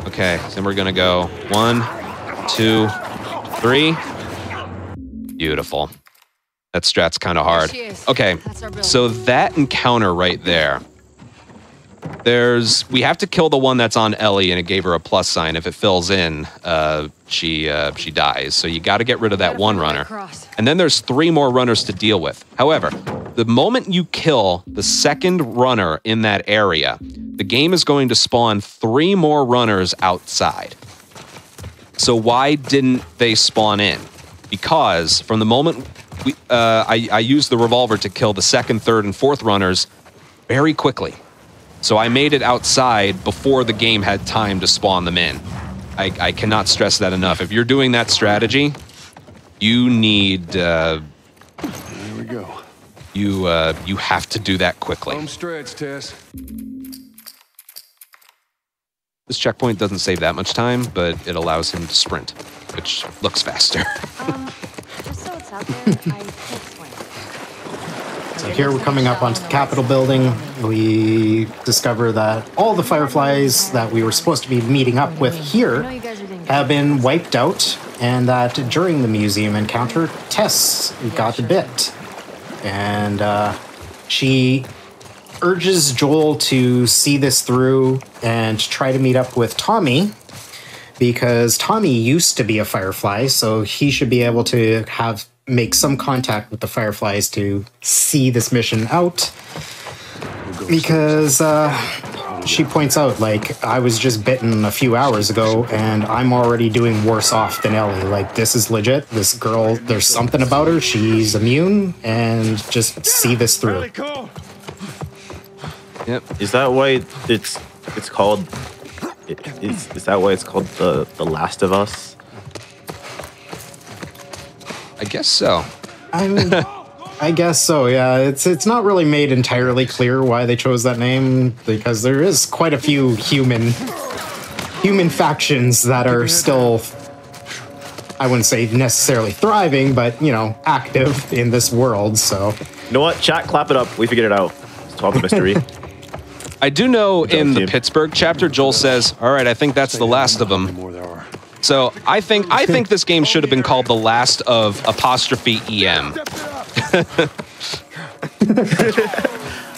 Okay, then we're gonna go 1, 2, 3. Beautiful. That strat's kind of hard. Okay, so that encounter right there. We have to kill the one that's on Ellie, and it gave her a plus sign. If it fills in, she dies. So you got to get rid of that one runner. And then there's 3 more runners to deal with. However, the moment you kill the second runner in that area, the game is going to spawn 3 more runners outside. So why didn't they spawn in? Because from the moment I used the revolver to kill the 2nd, 3rd, and 4th runners very quickly. So I made it outside before the game had time to spawn them in. I cannot stress that enough. If you're doing that strategy, you need... Here we go. You have to do that quickly. Home stretch, Tess. This checkpoint doesn't save that much time, but it allows him to sprint, which looks faster. Just so it's out there, I can't swim. So here we're coming up onto the Capitol building. We discover that all the Fireflies that we were supposed to be meeting up with here have been wiped out, and that during the museum encounter, Tess got bit. And she urges Joel to see this through and try to meet up with Tommy, because Tommy used to be a Firefly, so he should be able to make some contact with the Fireflies to see this mission out. Because she points out, like, I was just bitten a few hours ago and I'm already doing worse off than Ellie. Like, this is legit. This girl, there's something about her. She's immune, and just see this through. Yep. Is that why it's called? Is that why it's called the Last of Us? I guess so. I guess so. Yeah, it's not really made entirely clear why they chose that name, because there is quite a few human factions that are still, I wouldn't say necessarily thriving, but active in this world. So you know what? Chat, clap it up. We figured it out. Solve the mystery. I do know in the Pittsburgh chapter, Joel says, "All right, I think that's the last of them." So I think this game should have been called The Last of 'EM.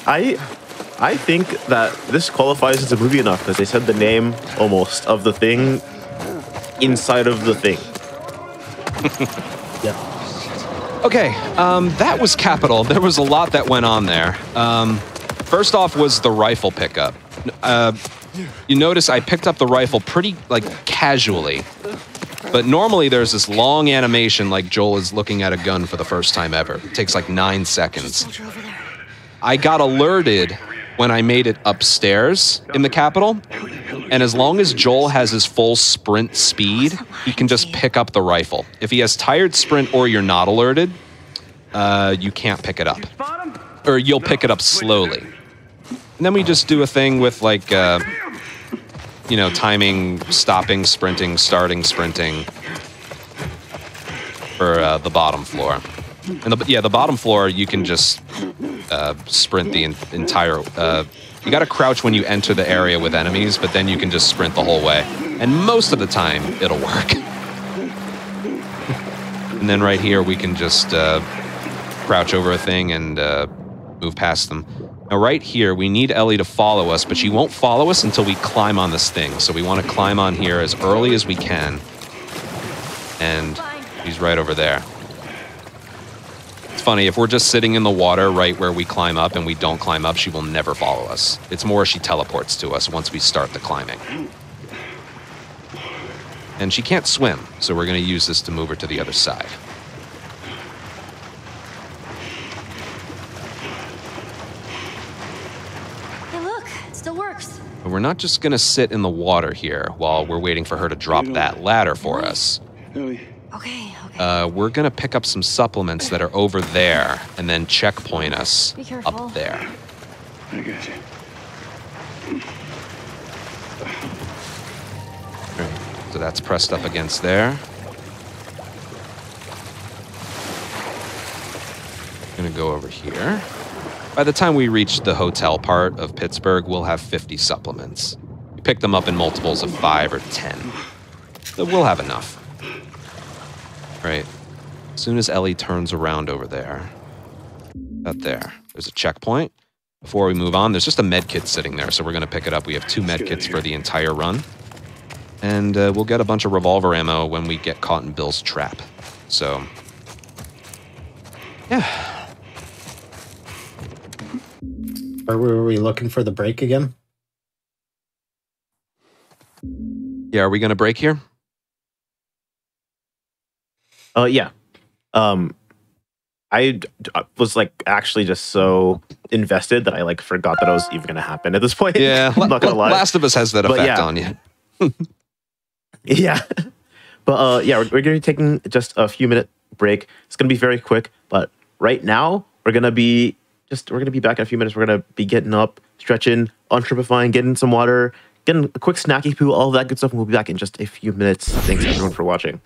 I think that this qualifies as a movie enough because they said the name almost of the thing inside of the thing. Yeah. Okay, that was Capitol. There was a lot that went on there. First off was the rifle pickup. You notice I picked up the rifle pretty, casually. But normally there's this long animation like Joel is looking at a gun for the first time ever. It takes 9 seconds. I got alerted when I made it upstairs in the Capitol. And as long as Joel has his full sprint speed, he can just pick up the rifle. If he has tired sprint or you're not alerted, you can't pick it up. Or you'll pick it up slowly. And then we just do a thing with timing, stopping, sprinting, starting, sprinting for the bottom floor. And the bottom floor, you can just sprint the entire... you got to crouch when you enter the area with enemies, but then you can just sprint the whole way. And most of the time, it'll work. And then right here, we can just crouch over a thing and move past them. Now right here, we need Ellie to follow us, but she won't follow us until we climb on this thing. So we want to climb on here as early as we can. And she's right over there. It's funny, if we're just sitting in the water right where we climb up and we don't climb up, she will never follow us. It's more she teleports to us once we start the climbing. And she can't swim, so we're going to use this to move her to the other side. still works. But we're not just gonna sit in the water here while we're waiting for her to drop that ladder for us. Okay. We're gonna pick up some supplements that are over there and then checkpoint us Be careful. up there. I got you. Right. So that's pressed up against there. Gonna go over here. By the time we reach the hotel part of Pittsburgh, we'll have 50 supplements. We pick them up in multiples of 5 or 10. So we'll have enough. Right. As soon as Ellie turns around over there, up there, there's a checkpoint. Before we move on, there's just a med kit sitting there, so we're gonna pick it up. We have 2 med kits for the entire run. And we'll get a bunch of revolver ammo when we get caught in Bill's trap. So, yeah. Or were we looking for the break again? Yeah, are we going to break here? Yeah. I was like actually just so invested that I like forgot that I was even going to happen at this point. Yeah, I'm not gonna lie. Last of Us has that effect on you. Yeah. But yeah, we're going to be taking just a few minute break. It's going to be very quick, but right now we're going to be back in a few minutes. We're going to be getting up, stretching, untripifying, getting some water, getting a quick snacky poo, all of that good stuff, and we'll be back in just a few minutes. Thanks everyone for watching.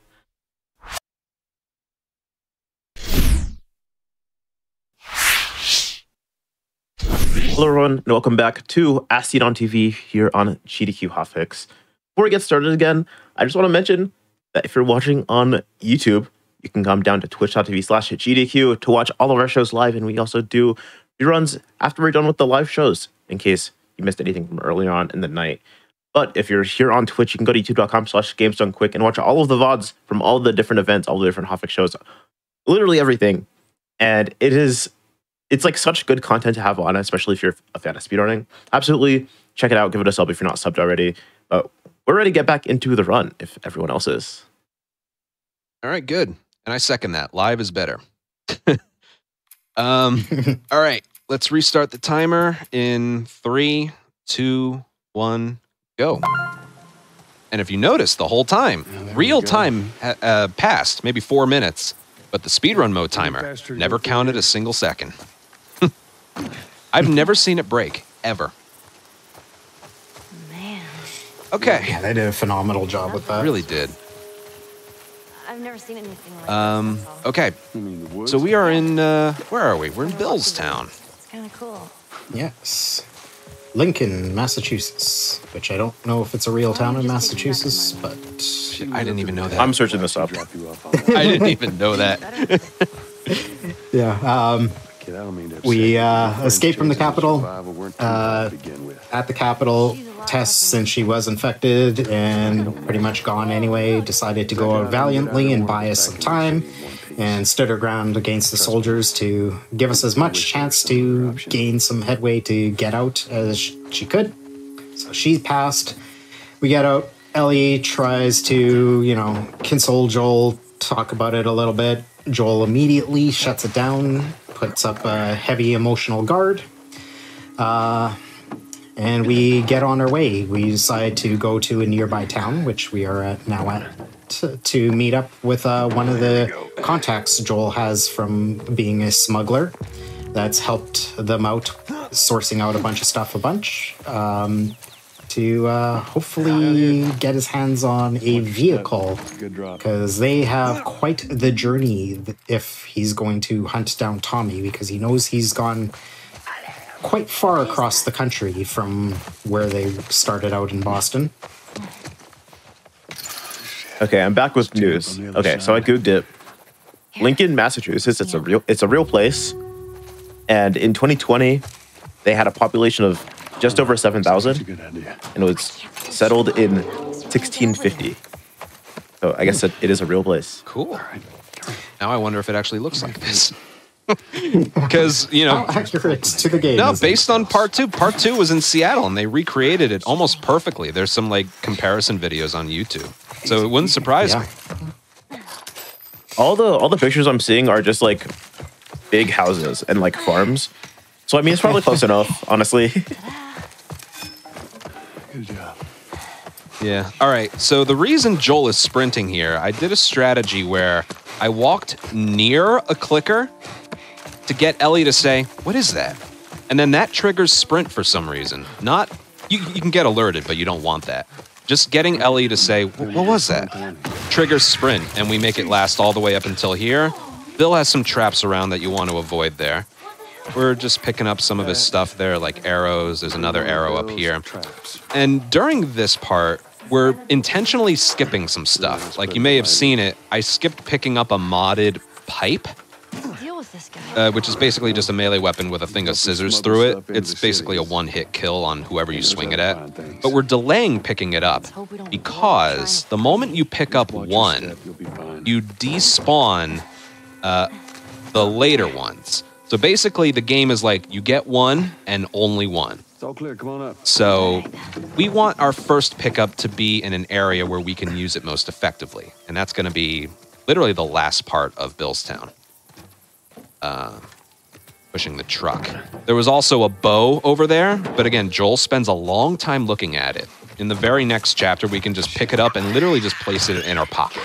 Hello everyone, and welcome back to As Seen on TV here on GDQ Hotfix. Before we get started again, I just want to mention that if you're watching on YouTube, you can come down to twitch.tv/GDQ to watch all of our shows live, and we also do reruns after we're done with the live shows, in case you missed anything from earlier on in the night. But if you're here on Twitch, you can go to youtube.com/GamesDoneQuick and watch all of the VODs from all the different events, all the different Hotfix shows, literally everything. And it's like such good content to have on, especially if you're a fan of speedrunning. Absolutely check it out, give it a sub if you're not subbed already. But we're ready to get back into the run if everyone else is. All right, good. And I second that. Live is better. All right, let's restart the timer in 3, 2, 1, go. And if you notice, the whole time, real time passed, maybe 4 minutes, but the speedrun mode timer never counted a single second. I've never seen it break, ever. Man. Okay. Yeah, they did a phenomenal job with that. Really did. I've never seen anything like this. Okay. So we are in, where are we? We're in Billstown. It's kind of cool. Yes. Lincoln, Massachusetts, which I don't know if it's a real town in Massachusetts, but... Shit, I didn't even know that. I'm searching this up. I didn't even know that. Yeah, we escaped from the Capitol. At the Capitol, Tess, since she was infected and pretty much gone anyway, decided to go out valiantly and buy us some time and stood her ground against the soldiers to give us as much chance to gain some headway to get out as she could. So she passed. We get out. Ellie tries to, console Joel, talk about it a little bit. Joel immediately shuts it down, puts up a heavy emotional guard. And we get on our way. We decide to go to a nearby town, which we are now at, to meet up with one of the contacts Joel has from being a smuggler. That's helped them out, sourcing out a bunch of stuff, to hopefully get his hands on a vehicle, because they have quite the journey if he's going to hunt down Tommy, because he knows he's gone quite far across the country from where they started out in Boston. Okay, I'm back with news. Okay, so I googled it. Lincoln, Massachusetts, it's a real place. And in 2020, they had a population of just over 7,000, and it was settled in 1650. So I guess it is a real place. Cool. Now I wonder if it actually looks like this. Because, How accurate to the game. No, based on part 2. Part 2 was in Seattle, and they recreated it almost perfectly. There's some, comparison videos on YouTube. So it wouldn't surprise me. All the pictures I'm seeing are just, big houses and, farms. So, I mean, it's probably close enough, honestly. Good job. Yeah. All right. So the reason Joel is sprinting here, I did a strategy where I walked near a clicker to get Ellie to say, "What is that?" And then that triggers sprint for some reason. Not, you can get alerted, but you don't want that. Just getting Ellie to say, "What was that?" triggers sprint, and we make it last all the way up until here. Bill has some traps around that you want to avoid there. We're just picking up some of his stuff there, like arrows. There's another arrow up here. And during this part, we're intentionally skipping some stuff. Like you may have seen it, I skipped picking up a modded pipe, Deal with this guy. which is basically just a melee weapon with a thing of scissors through it. It's basically a one-hit kill on whoever you swing it at. But we're delaying picking it up because the moment you pick up one, you despawn the later ones. So basically, the game is like, you get one and only one. It's all clear. Come on up. So we want our first pickup to be in an area where we can use it most effectively. And that's going to be literally the last part of Billstown. Pushing the truck. There was also a bow over there, but again, Joel spends a long time looking at it. In the very next chapter, we can just pick it up and literally just place it in our pocket.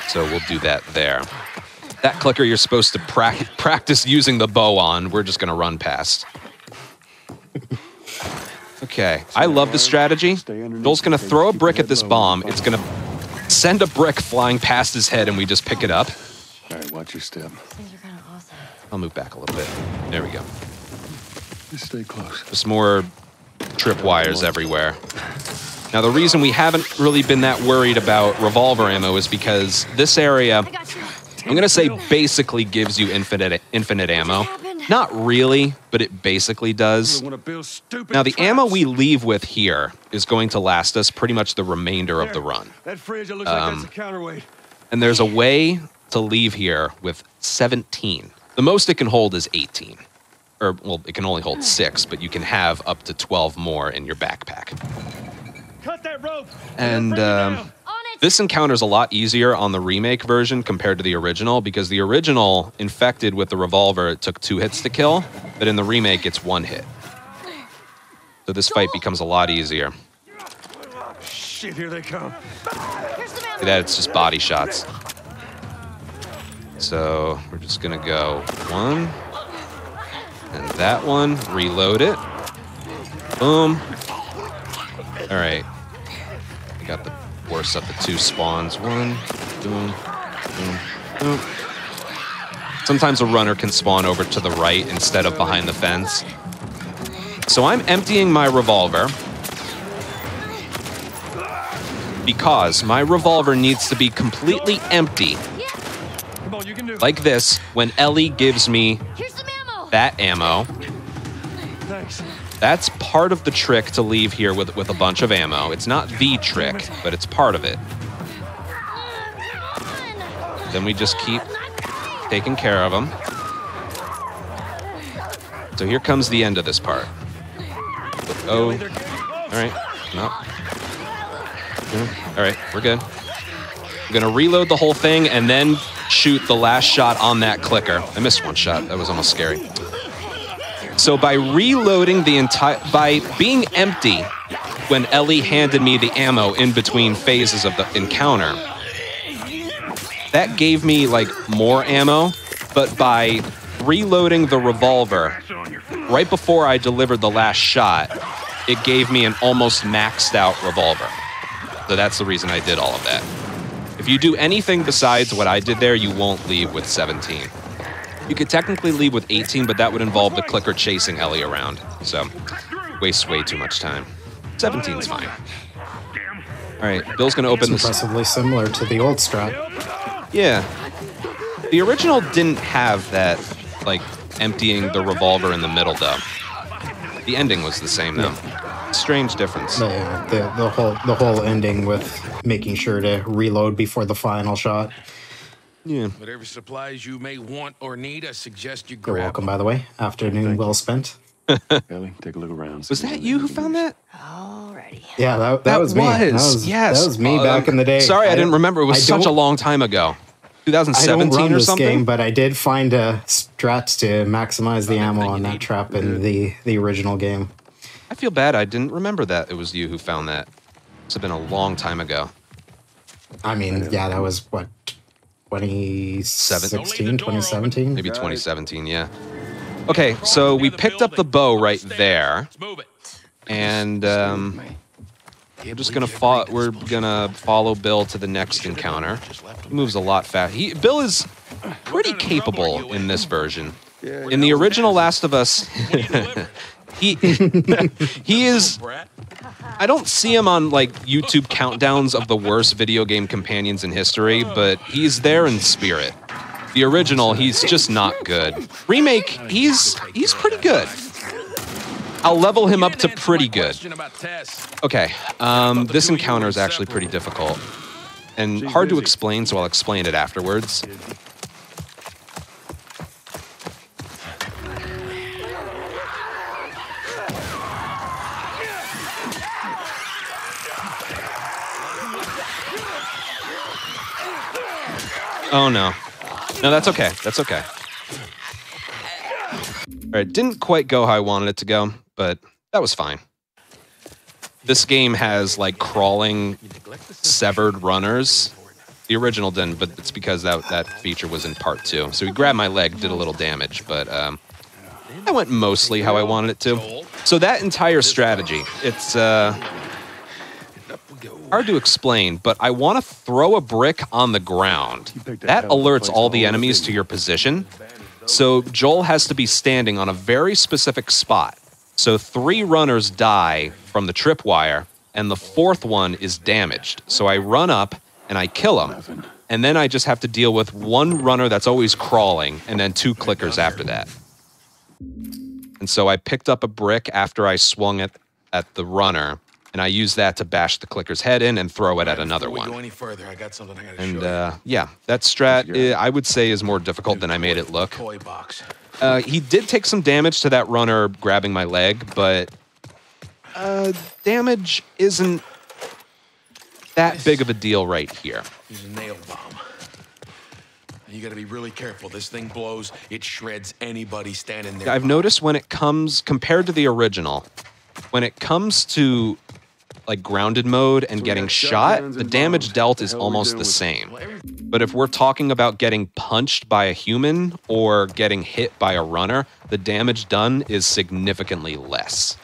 So we'll do that there. That clicker you're supposed to practice using the bow on, we're just going to run past. Okay, I love this strategy. Joel's going to throw a brick at this bomb. It's going to send a brick flying past his head, and we just pick it up. All right, watch your step. Things are kind of awesome. I'll move back a little bit. There we go. Just stay close. Just more tripwires everywhere. Now, the reason we haven't really been that worried about revolver ammo is because this area, I'm going to say, basically gives you infinite ammo. Not really, but it basically does. Now, the ammo we leave with here is going to last us pretty much the remainder of the run. That fridge, it looks like that's a counterweight. And there's a way to leave here with 17. The most it can hold is 18. Or, well, it can only hold 6, but you can have up to 12 more in your backpack. Cut that rope. And this encounter's a lot easier on the remake version compared to the original, because the original, infected with the revolver, it took 2 hits to kill, but in the remake, it's 1 hit. So this fight becomes a lot easier. Shit, here they come. See that? It's just body shots. So we're just gonna go 1, and that one, reload it. Boom. All right. I got the worst of the 2 spawns. 1, boom, boom, boom. Sometimes a runner can spawn over to the right instead of behind the fence. So I'm emptying my revolver because my revolver needs to be completely empty. Like this, when Ellie gives me that ammo. That's part of the trick to leave here with a bunch of ammo. It's not the trick, but it's part of it. Then we just keep taking care of them. So here comes the end of this part. Oh, all right, no. All right, we're good. I'm gonna reload the whole thing and then shoot the last shot on that clicker. I missed 1 shot, that was almost scary. So by reloading the by being empty when Ellie handed me the ammo in between phases of the encounter, that gave me like more ammo, but by reloading the revolver right before I delivered the last shot, it gave me an almost maxed out revolver. So that's the reason I did all of that. If you do anything besides what I did there, you won't leave with 17. You could technically leave with 18, but that would involve the clicker chasing Ellie around. So, wastes way too much time. 17's fine. All right, Bill's gonna open this. Impressively similar to the old strat. Yeah. The original didn't have that, like, emptying the revolver in the middle, though. The ending was the same, though. Strange difference. The whole ending with making sure to reload before the final shot. Yeah. Whatever supplies you may want or need, I suggest you You're grab. welcome, by the way. Afternoon well spent. Ellie, take a look around. Was that you who found that? Alrighty. Yeah, that was me. Yes. That was me back in the day. Sorry, I didn't remember. It was such a long time ago. 2017 I don't run or this something? game, but I did find a strat to maximize the ammo on that trap in the original game. I feel bad. I didn't remember that it was you who found that. It's been a long time ago. I mean, yeah, that was what, 2016, 2017? Maybe 2017, yeah. Okay, so we picked up the bow right there. And we're just gonna follow Bill to the next encounter. He moves a lot fast. Bill is pretty capable in this version. In the original Last of Us, he is. I don't see him on like YouTube countdowns of the worst video game companions in history, but he's there in spirit. The original, he's just not good. Remake, he's pretty good. I'll level him up to pretty good. Okay, this encounter is actually pretty difficult and hard to explain, so I'll explain it afterwards. Oh no. No, that's okay. That's okay. All right, didn't quite go how I wanted it to go, but that was fine. This game has like crawling, severed runners. The original didn't, but it's because that feature was in part 2. So he grabbed my leg, did a little damage, but that went mostly how I wanted it to. So that entire strategy, it's hard to explain, but I want to throw a brick on the ground. That alerts all the enemies to your position. So Joel has to be standing on a very specific spot. So 3 runners die from the tripwire, and the 4th one is damaged. So I run up, and I kill him. And then I just have to deal with 1 runner that's always crawling, and then 2 clickers after that. And so I picked up a brick after I swung it at the runner, and I used that to bash the clicker's head in and throw it at another one. And yeah, that strat, I would say, is more difficult than I made it look. He did take some damage to that runner grabbing my leg, but damage isn't that big of a deal right here. He's a nail bomb. You gotta be really careful. This thing blows, it shreds anybody standing there. I've noticed when it comes, compared to the original, when it comes to like grounded mode and getting shot, the damage dealt is almost the same. But if we're talking about getting punched by a human or getting hit by a runner, the damage done is significantly less.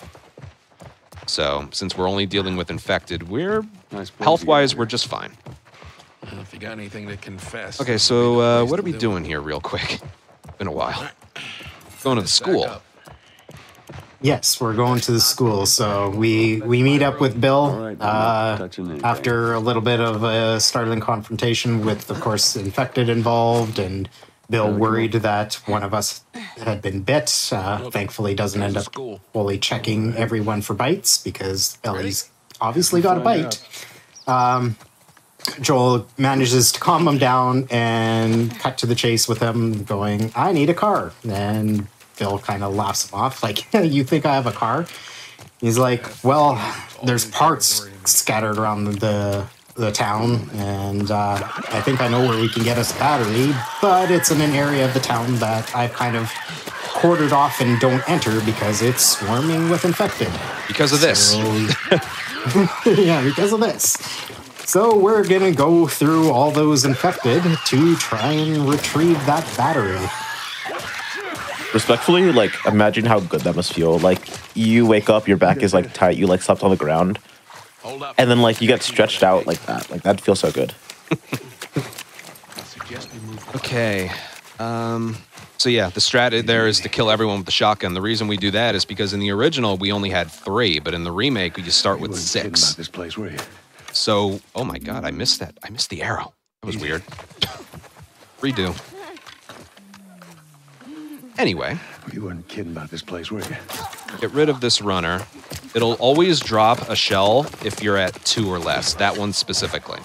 So since we're only dealing with infected, health-wise, we're just fine. If you got anything to confess. Okay, so what are we doing here real quick? Been a while. Going to the school. Yes, we're going to the school. So we meet up with Bill after a little bit of a startling confrontation with, of course, infected involved, and Bill worried that one of us had been bit. Thankfully, doesn't end up fully checking everyone for bites because Ellie's obviously got a bite. Joel manages to calm him down and cut to the chase with him going, "I need a car." And Bill kind of laughs him off, like, "You think I have a car?" He's like, "Well, there's parts scattered around the town, and I think I know where we can get us a battery, but it's in an area of the town that I've kind of quartered off and don't enter because it's swarming with infected." Because of this. Yeah, because of this. So we're going to go through all those infected to try and retrieve that battery. Respectfully, like, imagine how good that must feel. Like, you wake up, your back is, like, tight, you, like, slept on the ground, and then, like, you get stretched out like that. Like, that'd feel so good. Okay. So, yeah, the strat there is to kill everyone with the shotgun. The reason we do that is because in the original, we only had 3, but in the remake, we just start with 6. This place, were you? So, oh my god, I missed that. I missed the arrow. That was weird. Redo. Anyway. You weren't kidding about this place, were you? Get rid of this runner. It'll always drop a shell if you're at 2 or less. That one specifically.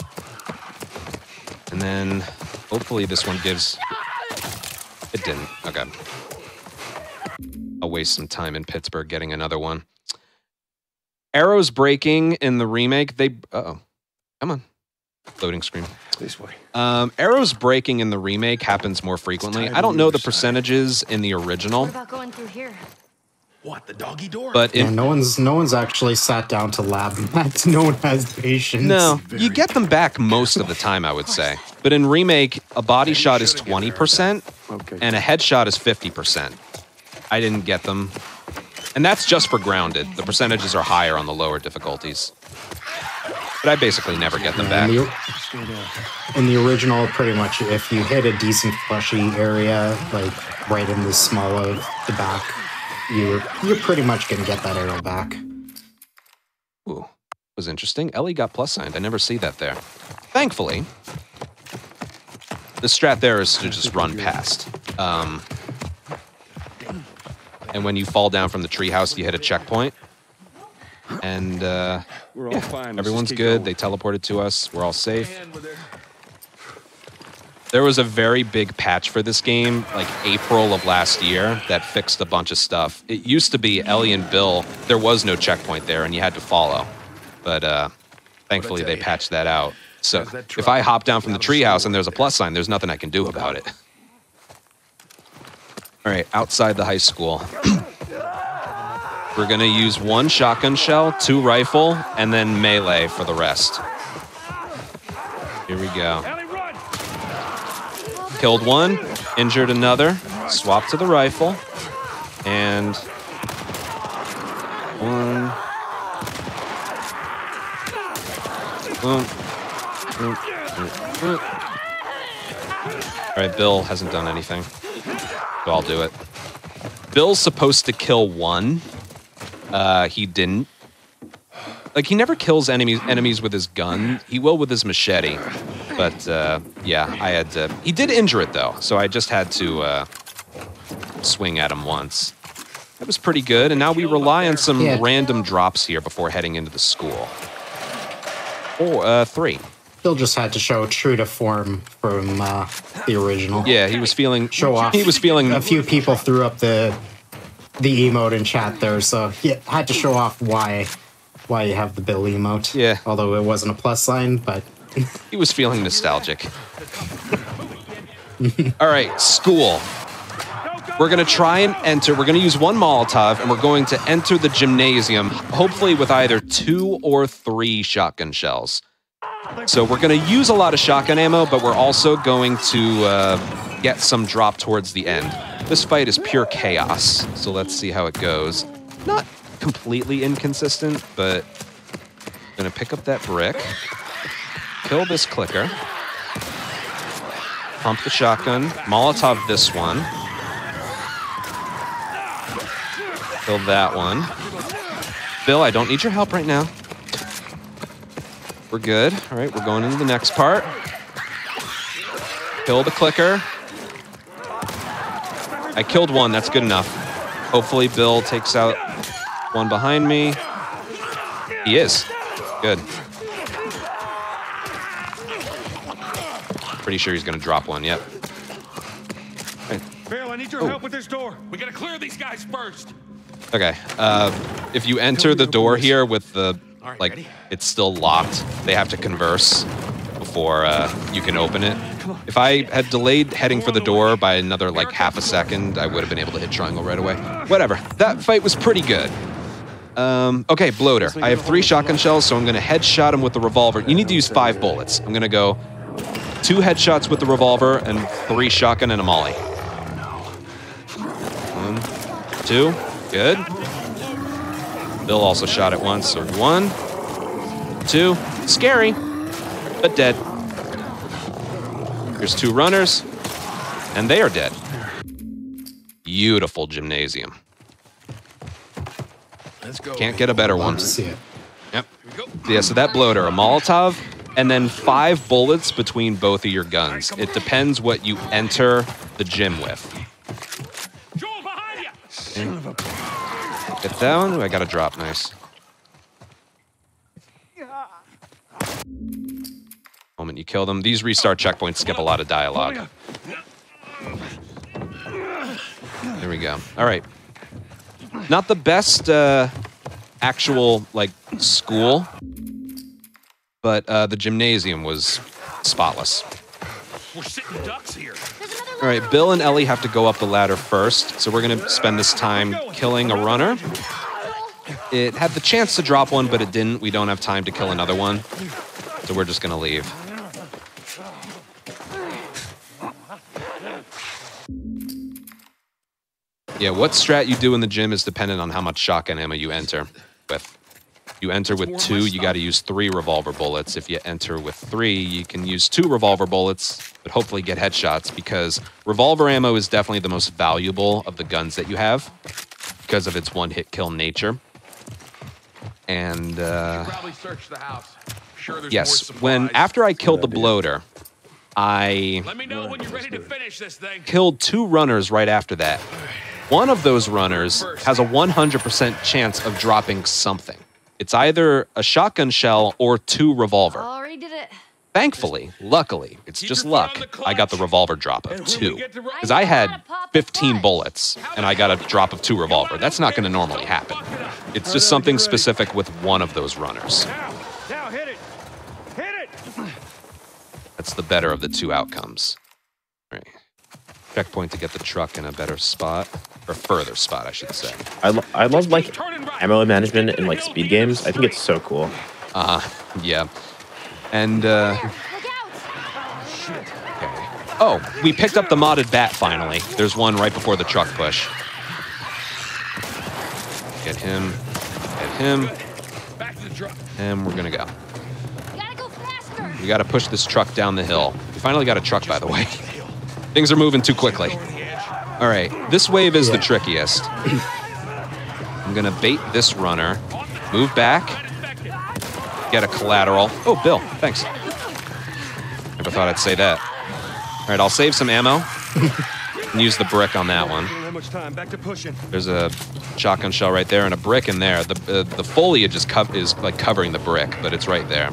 And then, hopefully this one gives... It didn't. Okay. I'll waste some time in Pittsburgh getting another one. Arrows breaking in the remake, uh-oh. Come on. Loading screen. This way. Arrows breaking in the remake happens more frequently. I don't know the percentages in the original. What about going through here? What, the doggy door? But Yeah, no one's actually sat down to lab that. No one has patience. No, you get them back most of the time, I would say. But in Remake, a body shot is 20% and a headshot is 50%. I didn't get them. And that's just for grounded. The percentages are higher on the lower difficulties. But I basically never get them back. In the original, pretty much, if you hit a decent fleshy area, like right in the small of the back, you're pretty much going to get that arrow back. Ooh, was interesting. Ellie got plus signed. I never see that there. Thankfully, the strat there is to just run past. And when you fall down from the treehouse, you hit a checkpoint. And yeah, everyone's good. They teleported to us. We're all safe. There was a very big patch for this game, like April of last year, that fixed a bunch of stuff. It used to be Ellie and Bill, there was no checkpoint there and you had to follow. But thankfully they patched that out. So if I hop down from the treehouse and there's a plus sign, there's nothing I can do about it. All right, outside the high school. We're gonna use 1 shotgun shell, 2 rifle, and then melee for the rest. Here we go. Killed 1, injured another, swap to the rifle, and 1. All right, Bill hasn't done anything, so I'll do it. Bill's supposed to kill 1. He didn't. Like, he never kills enemies with his gun. He will with his machete. But, yeah, I had to... He did injure it, though, so I just had to swing at him once. That was pretty good, and now we rely on some random drops here before heading into the school. 3. Bill just had to show true to form from the original. Yeah, he was feeling... Show off. He was feeling... A few people threw up the emote in chat there, so he had to show off why you have the Bill emote. Yeah. Although it wasn't a plus sign, but... He was feeling nostalgic. All right, school. We're going to try and enter. We're going to use 1 Molotov, and we're going to enter the gymnasium, hopefully with either 2 or 3 shotgun shells. So we're going to use a lot of shotgun ammo, but we're also going to get some drop towards the end. This fight is pure chaos, so let's see how it goes. Not completely inconsistent, but I'm going to pick up that brick. Kill this clicker. Pump the shotgun. Molotov this one. Kill that one. Bill, I don't need your help right now. We're good. All right, we're going into the next part. Kill the clicker. I killed 1. That's good enough. Hopefully Bill takes out 1 behind me. He is. Good. Pretty sure he's going to drop 1, yep. Right. Bill, I need your help with this door. We gotta clear these guys first. Okay, if you enter the door here with the, like, it's still locked, they have to converse before you can open it. If I had delayed heading for the door by another, like, half a second, I would have been able to hit triangle right away. Whatever, that fight was pretty good. Okay, bloater. I have 3 shotgun shells, so I'm going to headshot him with the revolver. You need to use 5 bullets. I'm going to go 2 headshots with the revolver and 3 shotgun and a molly. 1, 2, good. Bill also shot it once, so 1, 2, scary, but dead. Here's 2 runners, and they are dead. Beautiful gymnasium. Let's go. Can't get a better one. Love to see it. Yep. Yeah, so that bloater, a Molotov, and then 5 bullets between both of your guns. It depends what you enter the gym with. Joel, behind you! Okay. Get down. Ooh, I got a drop. Nice. Moment you kill them. These restart checkpoints skip a lot of dialogue. There we go. All right. Not the best actual, like, school, but the gymnasium was spotless. We're sitting ducks here. All right, Bill and Ellie have to go up the ladder first, so we're going to spend this time killing a runner. It had the chance to drop one, but it didn't. We don't have time to kill another one, so we're just going to leave. Yeah, what strat you do in the gym is dependent on how much shotgun ammo you enter with. If you enter with 2, you got to use 3 revolver bullets. If you enter with 3, you can use 2 revolver bullets, but hopefully get headshots, because revolver ammo is definitely the most valuable of the guns that you have because of its one-hit kill nature. And yes, after I killed the bloater, I killed 2 runners right after that. One of those runners has a 100% chance of dropping something. It's either a shotgun shell or 2 revolver. Already did it. Thankfully, luckily, it's just luck, I got the revolver drop of 2. Because I had 15 bullets, and I got a drop of 2 revolver. That's not going to normally happen. It's just something specific with one of those runners. Now hit it. Hit it. That's the better of the 2 outcomes. All right. Checkpoint to get the truck in a better spot. Or further spot, I should say. I love, like, ammo management in, like, speed games. I think it's so cool. Yeah. And, okay. Oh, we picked up the modded bat, finally. There's one right before the truck push. Get him. Get him. And we're gonna go. We gotta push this truck down the hill. We finally got a truck, by the way. Things are moving too quickly. All right, this wave is the trickiest. I'm gonna bait this runner, move back, get a collateral. Oh, Bill, thanks. Never thought I'd say that. All right, I'll save some ammo and use the brick on that one. There's a shotgun shell right there and a brick in there. The foliage is like covering the brick, but it's right there.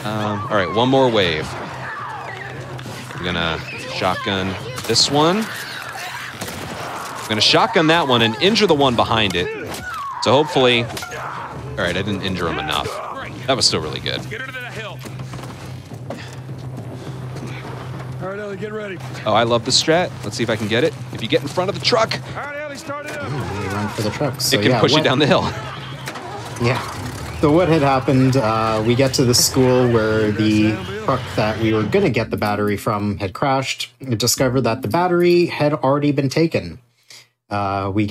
All right, one more wave. I'm gonna shotgun this one. I'm gonna shotgun that one and injure the one behind it. So hopefully, all right, I didn't injure him enough. That was still really good. All right, Ellie, get ready. Oh, I love the strat. Let's see if I can get it. If you get in front of the truck, All right, Ellie, start it up. You run for the truck. So, it can push you down the hill. Yeah. So what had happened, we get to the school where the truck that we were going to get the battery from had crashed. We discovered that the battery had already been taken. We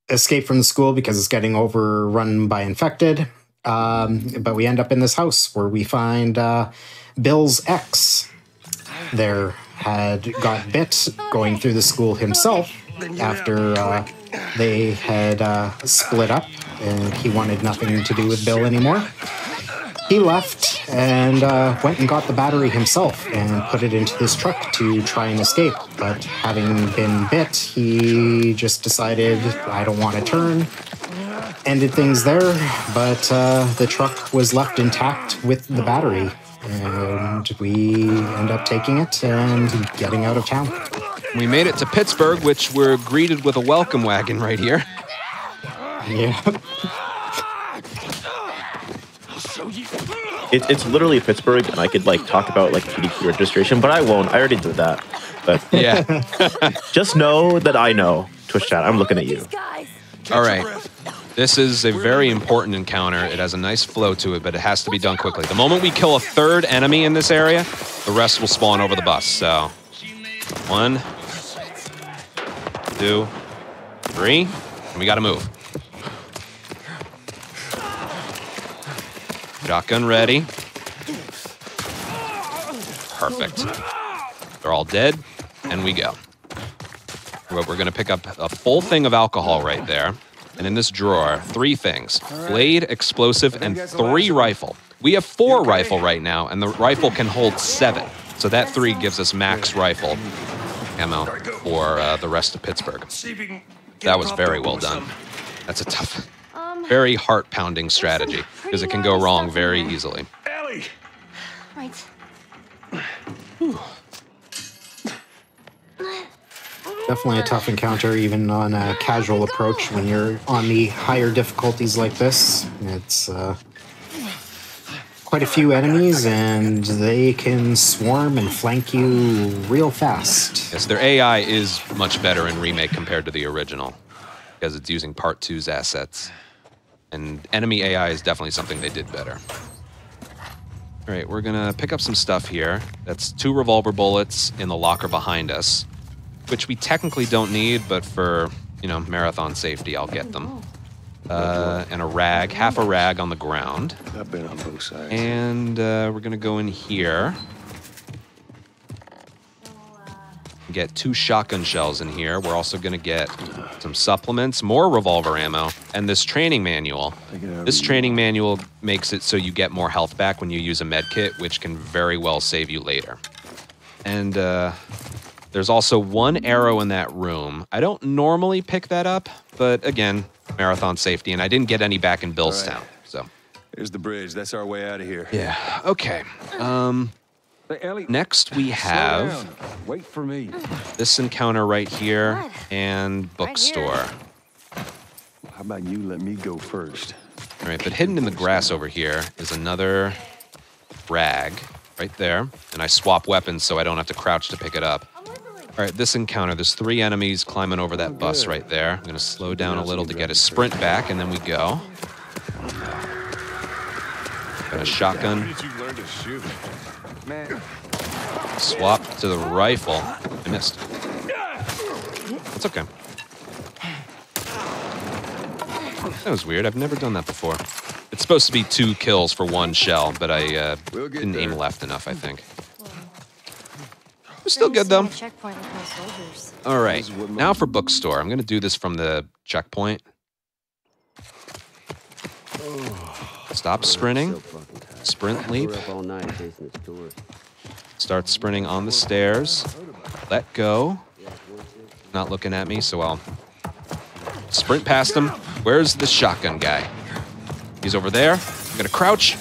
escape from the school because it's getting overrun by infected. But we end up in this house where we find Bill's ex. There had got bit going through the school himself after they had split up. And he wanted nothing to do with Bill anymore. He left and went and got the battery himself and put it into this truck to try and escape. But having been bit, he just decided, I don't want to turn. Ended things there, but the truck was left intact with the battery. And we end up taking it and getting out of town. We made it to Pittsburgh, which we're greeted with a welcome wagon right here. Yeah. It's literally Pittsburgh, and I could like talk about like GDQ registration, but I won't. I already did that. But yeah, just know that I know. Twitch chat, I'm looking at you. All right. This is a very important encounter. It has a nice flow to it, but it has to be done quickly. The moment we kill a 3rd enemy in this area, the rest will spawn over the bus. So, 1, 2, 3, and we got to move. Shotgun ready. Perfect. They're all dead, and we go. We're going to pick up a full thing of alcohol right there. And in this drawer, 3 things. Blade, explosive, and 3 rifle. We have 4 rifle right now, and the rifle can hold 7. So that 3 gives us max rifle ammo for the rest of Pittsburgh. That was very well done. That's a tough, very heart-pounding strategy, because it can go wrong very easily. Ellie! Right. Definitely a tough encounter, even on a casual approach. When you're on the higher difficulties like this, it's quite a few enemies, and they can swarm and flank you real fast. Yes, their AI is much better in Remake compared to the original, because it's using Part 2's assets. And enemy AI is definitely something they did better. All right, we're gonna pick up some stuff here. That's 2 revolver bullets in the locker behind us, which we technically don't need, but for, you know, marathon safety, I'll get them. And a rag, half a rag on the ground. I've been on both sides. And we're gonna go in here. Get 2 shotgun shells in here. We're also gonna get some supplements, more revolver ammo, and this training manual. This training manual makes it so you get more health back when you use a med kit, which can very well save you later. And there's also 1 arrow in that room. I don't normally pick that up, but again, marathon safety, and I didn't get any back in Billstown, so. Here's the bridge. That's our way out of here. Yeah, okay. Next we have Wait for me. this encounter right here and bookstore. How about you let me go first? All right, but hidden in the grass over here is another rag right there, and I swap weapons so I don't have to crouch to pick it up. All right, this encounter, there's 3 enemies climbing over that bus right there. I'm gonna slow down a little to get his sprint back, and then we go. Got a shotgun. When did you learn to shoot? Man. Swap to the rifle. I missed. It's okay. That was weird. I've never done that before. It's supposed to be 2 kills for 1 shell, but I didn't aim left enough, I think. We're still good, though. All right, now for bookstore. I'm going to do this from the checkpoint. Stop sprinting. Sprint leap. Start sprinting on the stairs. Let go. Not looking at me, so I'll sprint past him. Where's the shotgun guy? He's over there. I'm going to crouch.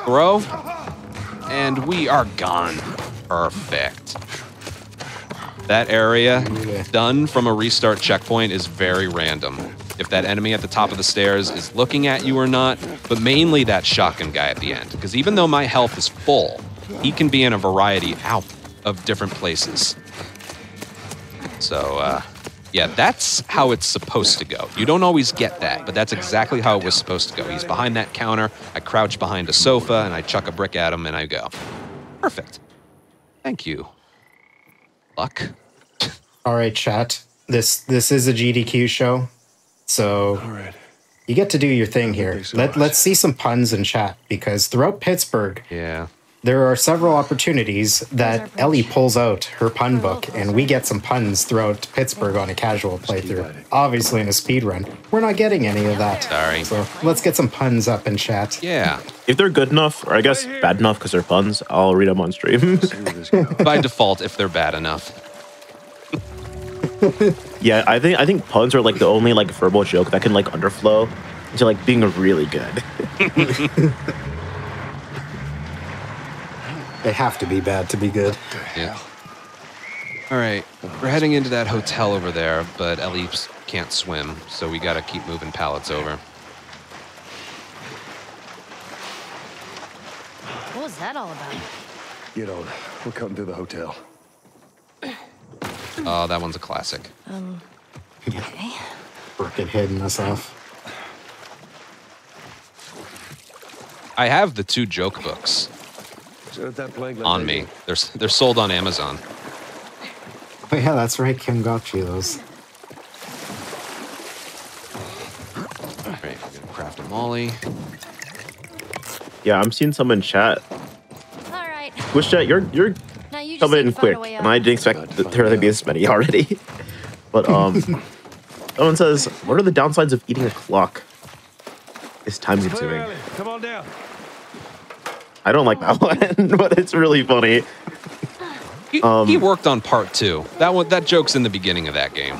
Throw. And we are gone. Perfect. That area, done from a restart checkpoint, is very random. If that enemy at the top of the stairs is looking at you or not, but mainly that shotgun guy at the end. Because even though my health is full, he can be in a variety of different places. So, yeah, that's how it's supposed to go. You don't always get that, but that's exactly how it was supposed to go. He's behind that counter, I crouch behind a sofa, and I chuck a brick at him, and I go. Perfect. Thank you. Luck. All right, chat. This is a GDQ show, so you get to do your thing here. Let's see some puns in chat, because throughout Pittsburgh, there are several opportunities that Ellie pulls out her pun book, and we get some puns throughout Pittsburgh on a casual playthrough. Obviously, in a speedrun, we're not getting any of that. Sorry. So let's get some puns up in chat. Yeah. If they're good enough, or I guess bad enough because they're puns, I'll read them on stream. By default, if they're bad enough. Yeah, I think puns are like the only like verbal joke that can like underflow into like being really good. They have to be bad to be good. Yeah. All right, we're heading into that hotel over there, but Ellie can't swim, so we gotta keep moving pallets over. What was that all about? Get on. We're coming to the hotel. Oh, that one's a classic. Okay. Frickin' hitting us off. I have the 2 joke books on me. They're sold on Amazon. Oh yeah, that's right. Kim got you those. All right, we're gonna craft a molly. Yeah, I'm seeing some in chat. All right. Wish chat, you're coming in quick, and I didn't expect there to be this many already. But someone says, "What are the downsides of eating a clock? It's time consuming." Come on down. I don't like that one, but it's really funny. He worked on part 2. That joke's in the beginning of that game.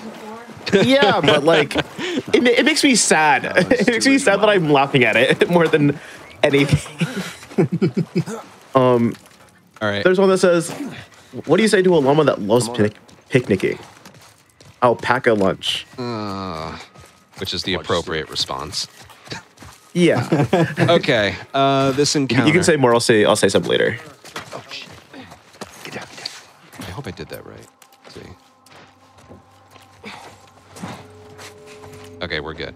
Yeah, but like, it makes me sad. It makes me sad that I'm laughing at it more than anything. All right. There's one that says, "What do you say to a llama that loves picnicking?" "I'll pack a lunch." Which is the appropriate response. Yeah. Okay. This encounter. You can say more. I'll say some later. Oh shit! Get down. I hope I did that right. Let's see. Okay, we're good.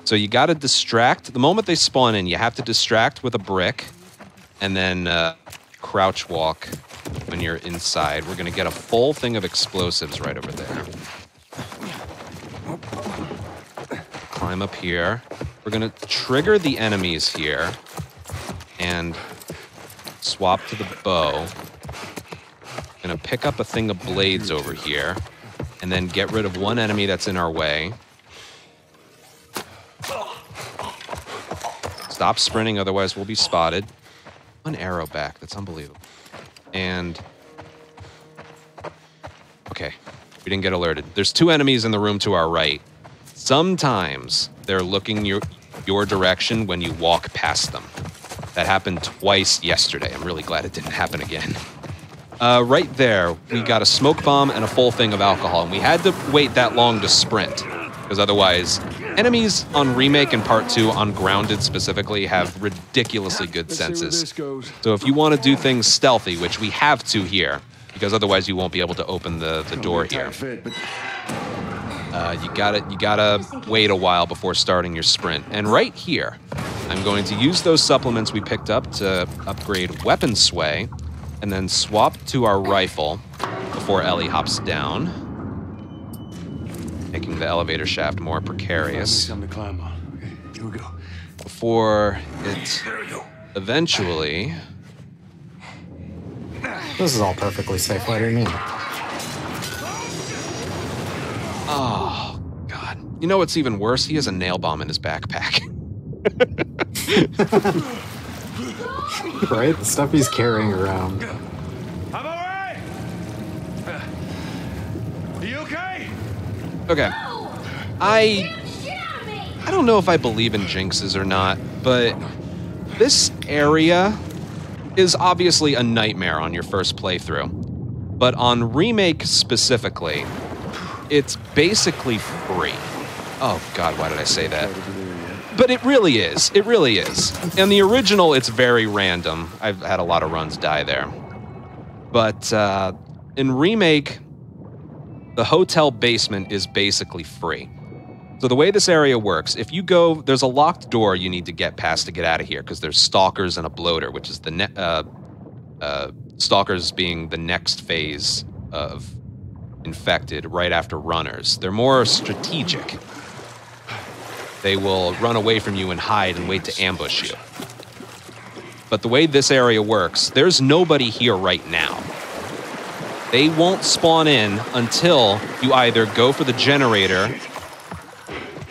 So you got to distract. The moment they spawn in, you have to distract with a brick, and then crouch walk when you're inside. We're gonna get a full thing of explosives right over there. Climb up here. We're gonna trigger the enemies here and swap to the bow. Gonna pick up a thing of blades over here and then get rid of one enemy that's in our way. Stop sprinting, otherwise we'll be spotted. One arrow back, that's unbelievable. And, okay, we didn't get alerted. There's 2 enemies in the room to our right. Sometimes they're looking your direction when you walk past them. That happened twice yesterday. I'm really glad it didn't happen again. Right there, we got a smoke bomb and a full thing of alcohol, and we had to wait that long to sprint, because otherwise, enemies on Remake and Part 2, on Grounded specifically, have ridiculously good senses. So if you want to do things stealthy, which we have to here, because otherwise you won't be able to open the door here. You gotta wait a while before starting your sprint. And right here, I'm going to use those supplements we picked up to upgrade weapon sway, and then swap to our rifle before Ellie hops down, making the elevator shaft more precarious. Something to climb on. Okay, here we go. Before it eventually... This is all perfectly safe. What do you mean? Oh, God. You know what's even worse? He has a nail bomb in his backpack. Right? The stuff he's carrying around. I'm all right. Are you okay? Okay. I don't know if I believe in jinxes or not, but this area is obviously a nightmare on your first playthrough. But on Remake specifically, it's basically free. Oh God, why did I say that? But it really is. It really is. In the original, it's very random. I've had a lot of runs die there. But in Remake, the hotel basement is basically free. So the way this area works, if you go, there's a locked door you need to get past to get out of here, because there's stalkers and a bloater, which is the stalkers being the next phase of infected right after runners. They're more strategic. They will run away from you and hide and wait to ambush you. But the way this area works, there's nobody here right now. They won't spawn in until you either go for the generator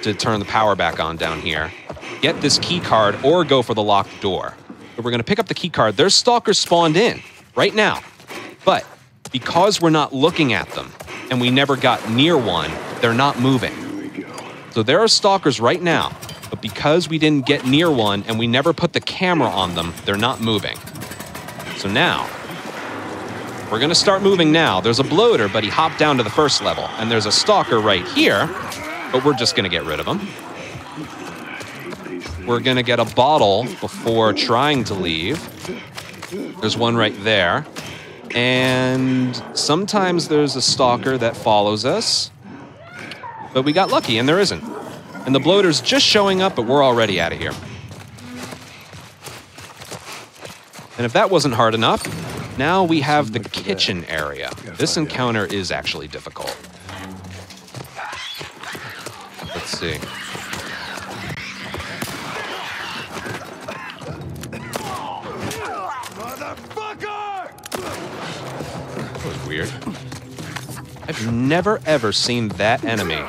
to turn the power back on down here, get this key card, or go for the locked door. So we're gonna pick up the key card. There's stalkers spawned in right now. But because we're not looking at them and we never got near one, they're not moving. So there are stalkers right now, but because we didn't get near one and we never put the camera on them, they're not moving. So now, we're gonna start moving now. There's a bloater, but he hopped down to the first level, and there's a stalker right here, but we're just gonna get rid of him. We're gonna get a bottle before trying to leave. There's one right there. And sometimes there's a stalker that follows us, but we got lucky and there isn't. And the bloater's just showing up, but we're already out of here. And if that wasn't hard enough, now we have the kitchen area. This encounter is actually difficult. Let's see. That was weird. I've never ever seen that enemy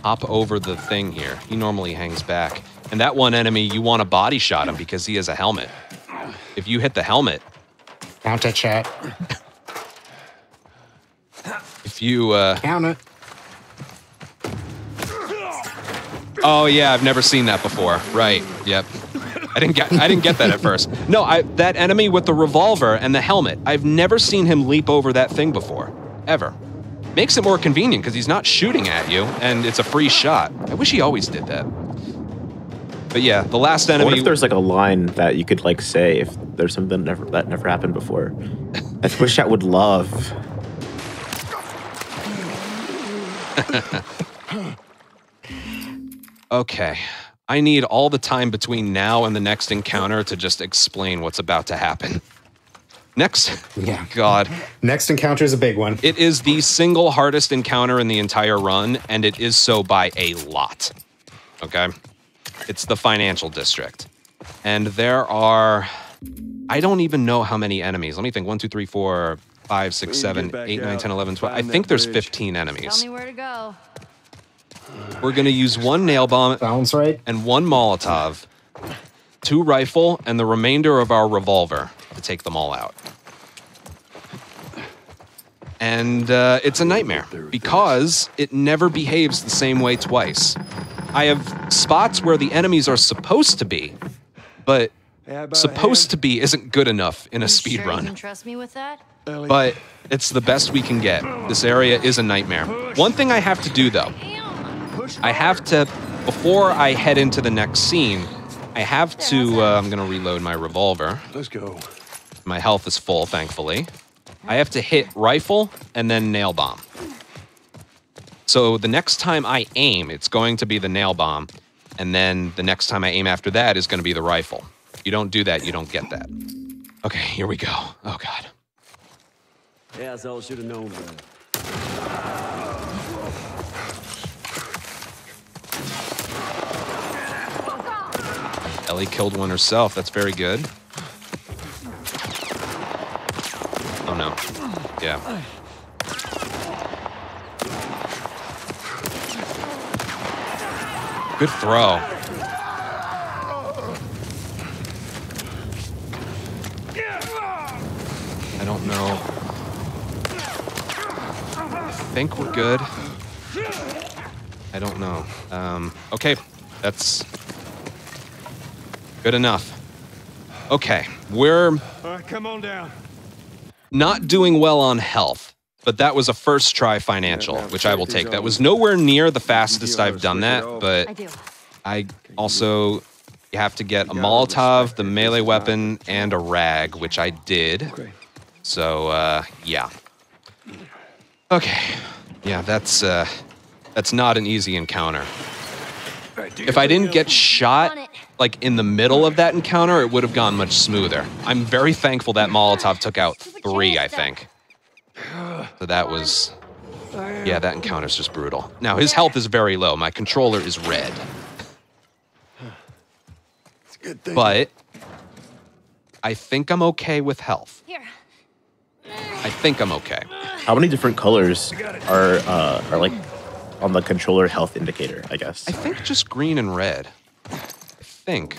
hop over the thing here. He normally hangs back. And that one enemy, you want to body shot him because he has a helmet. If you hit the helmet... Count it, chat. If you... Count it. Oh yeah, I've never seen that before. Right, yep. I didn't get that at first. No, that enemy with the revolver and the helmet, I've never seen him leap over that thing before. Ever. Makes it more convenient because he's not shooting at you and it's a free shot. I wish he always did that. But yeah, the last What enemy. if there's like a line that you could like say if there's something that never happened before? I wish that would love. Okay. I need all the time between now and the next encounter to just explain what's about to happen. Next. Yeah. God. Next encounter is a big one. It is the single hardest encounter in the entire run, and it is so by a lot. Okay? It's the financial district. And there are... I don't even know how many enemies. Let me think. 1, 2, 3, 4, 5, 6, 7, 8, 9, 10, 11, 12. I think there's 15 enemies. Tell me where to go. We're going to use 1 nail bomb Sounds right. and 1 Molotov, 2 rifle, and the remainder of our revolver to take them all out. And it's a nightmare because it never behaves the same way twice. I have spots where the enemies are supposed to be, but supposed to be isn't good enough in a speed Sure run. you can trust me with that? But it's the best we can get. This area is a nightmare. One thing I have to do, though, I have to, before I head into the next scene, I have to, I'm going to reload my revolver. Let's go. My health is full, thankfully. I have to hit rifle and then nail bomb. So the next time I aim, it's going to be the nail bomb. And then the next time I aim after that is going to be the rifle. If you don't do that, you don't get that. Okay, here we go. Oh, God. Yeah, so I should have known better. Ellie killed one herself. That's very good. Oh, no. Yeah. Good throw. I don't know. I think we're good. I don't know. Okay, that's good enough. Okay, we're All right, come on down. not doing well on health, but that was a first try financial, which I will take. That was nowhere near the fastest I've done that, but I also, you have to get a Molotov, the melee weapon, and a rag, which I did. So, yeah. Okay. Yeah, that's not an easy encounter. If I didn't get shot, like, in the middle of that encounter, it would have gone much smoother. I'm very thankful that Molotov took out 3, I think. So that was... Yeah, that encounter's just brutal. Now, his health is very low. My controller is red. But I think I'm okay with health. I think I'm okay. How many different colors are like on the controller health indicator, I guess? I think just green and red. I think.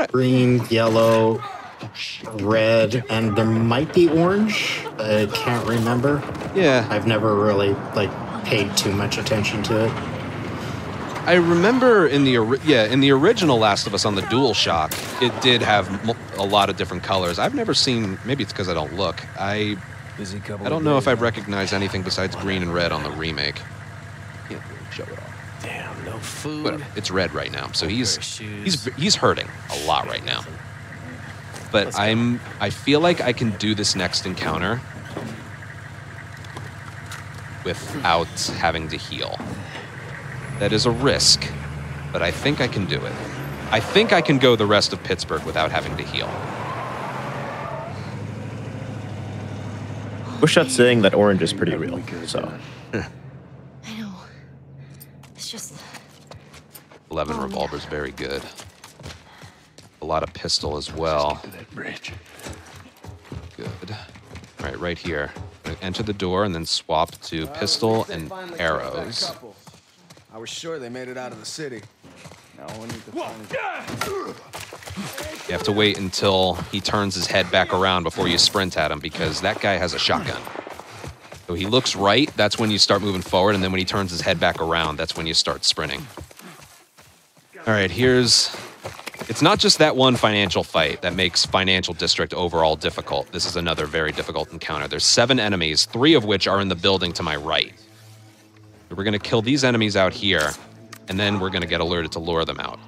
Green, yellow, red, and there might be orange. I can't remember. Yeah. I've never really paid too much attention to it. I remember in the original Last of Us on the DualShock, it did have a lot of different colors. I've never seen, maybe it's because I don't look. I don't know if I've recognized anything besides green and red on the remake. Can't really show it off. Damn, no food. But it's red right now, so he's hurting a lot right now. But I feel like I can do this next encounter without having to heal. That is a risk, but I think I can do it. I think I can go the rest of Pittsburgh without having to heal. Bushshot's saying that orange is pretty real, so. I know. It's just... 11 revolver's very good. A lot of pistol as well. Good. All right, right here. Enter the door and then swap to pistol and arrows. I was sure they made it out of the city. Now I need to You have to wait until he turns his head back around before you sprint at him, because that guy has a shotgun. So he looks right, that's when you start moving forward, and then when he turns his head back around, that's when you start sprinting. All right, it's not just that one financial fight that makes Financial District overall difficult. This is another very difficult encounter. There's 7 enemies, 3 of which are in the building to my right. We're going to kill these enemies out here, and then we're going to get alerted to lure them out.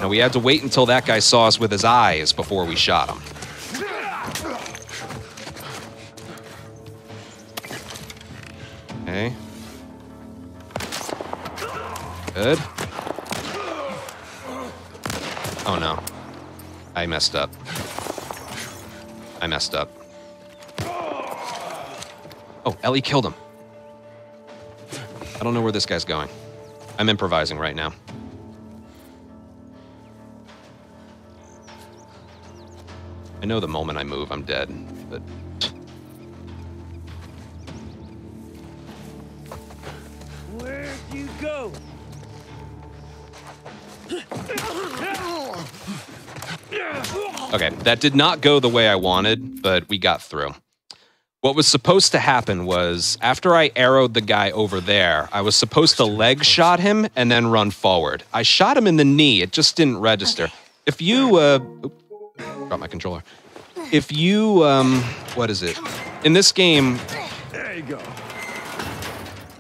Now, we had to wait until that guy saw us with his eyes before we shot him. Okay. Good. Oh, no. I messed up. I messed up. Oh, Ellie killed him. I don't know where this guy's going. I'm improvising right now. I know the moment I move, I'm dead, but... Where'd you go? Okay, that did not go the way I wanted, but we got through. What was supposed to happen was, after I arrowed the guy over there, I was supposed to leg shot him and then run forward. I shot him in the knee, it just didn't register. Okay. If you, drop my controller. If you, what is it? In this game... There you go.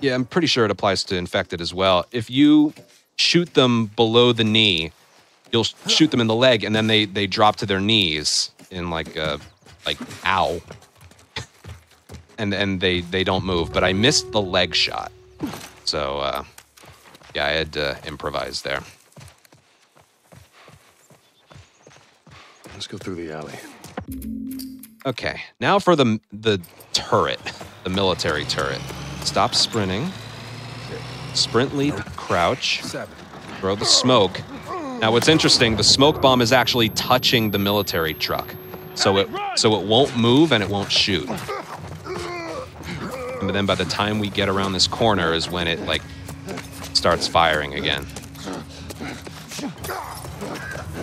Yeah, I'm pretty sure it applies to infected as well. If you shoot them below the knee, you'll shoot them in the leg, and then they drop to their knees in like ow. And they don't move, but I missed the leg shot. So, yeah, I had to improvise there. Let's go through the alley. Okay, now for the turret, the military turret. Stop sprinting. Sprint, leap, crouch. Throw the smoke. Now, what's interesting, the smoke bomb is actually touching the military truck. So it won't move and it won't shoot. But then by the time we get around this corner is when it, like, starts firing again.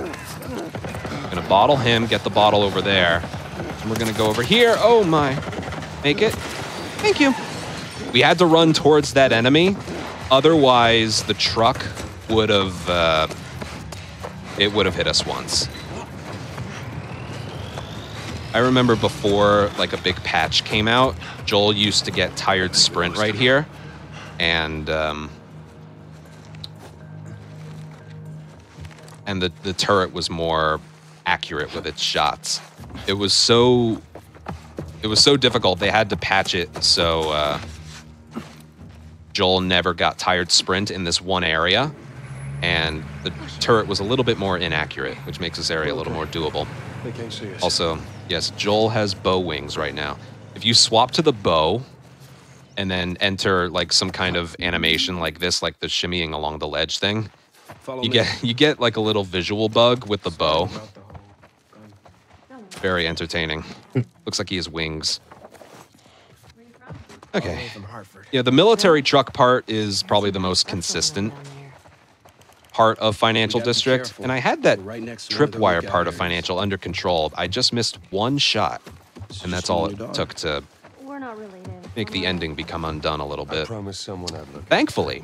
I'm gonna bottle him, get the bottle over there. And we're gonna go over here. Oh my. Make it. Thank you. We had to run towards that enemy. Otherwise, the truck would have, it would have hit us once. I remember before, like, a big patch came out, Joel used to get tired sprint right here, and the turret was more accurate with its shots. It was so difficult. They had to patch it so Joel never got tired sprint in this one area, and the turret was a little bit more inaccurate, which makes this area a little more doable. They can't see us. Also, yes, Joel has bow wings right now. If you swap to the bow and then enter like some kind of animation like this, like the shimmying along the ledge thing, you get like a little visual bug with the bow. Very entertaining. Looks like he has wings. Okay. Yeah, the military truck part is probably the most consistent part of Financial District, and I had that tripwire part of Financial under control. I just missed one shot, and that's all it took to make the ending become undone a little bit. Thankfully,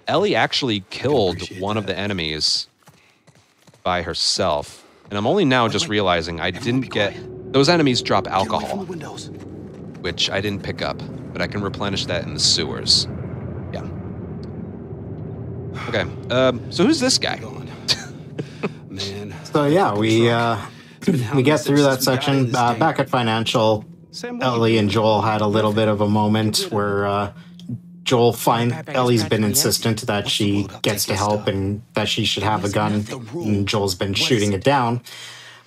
Ellie actually killed one of the enemies by herself, and I'm only now just realizing I didn't get... Those enemies drop alcohol, which I didn't pick up, but I can replenish that in the sewers. Yeah. Okay, so who's this guy? So yeah, we get through that section. Back at Financial, Ellie and Joel had a little bit of a moment where Ellie's been insistent that she gets to help and that she should have a gun, and Joel's been shooting it down.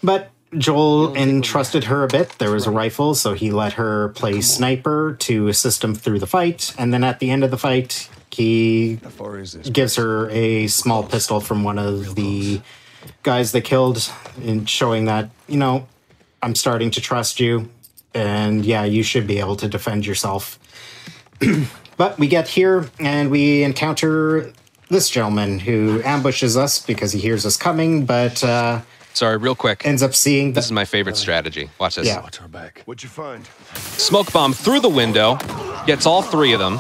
But Joel entrusted her a bit. There was a rifle, so he let her play sniper to assist him through the fight, and then at the end of the fight, he gives her a small pistol from one of the guys they killed, and showing that, you know, I'm starting to trust you, and yeah, you should be able to defend yourself. But we get here, and we encounter this gentleman who ambushes us because he hears us coming, but... Sorry, real quick. Ends up seeing... This is my favorite strategy. Watch this. Yeah. What'd you find? Smoke bomb through the window, gets all three of them.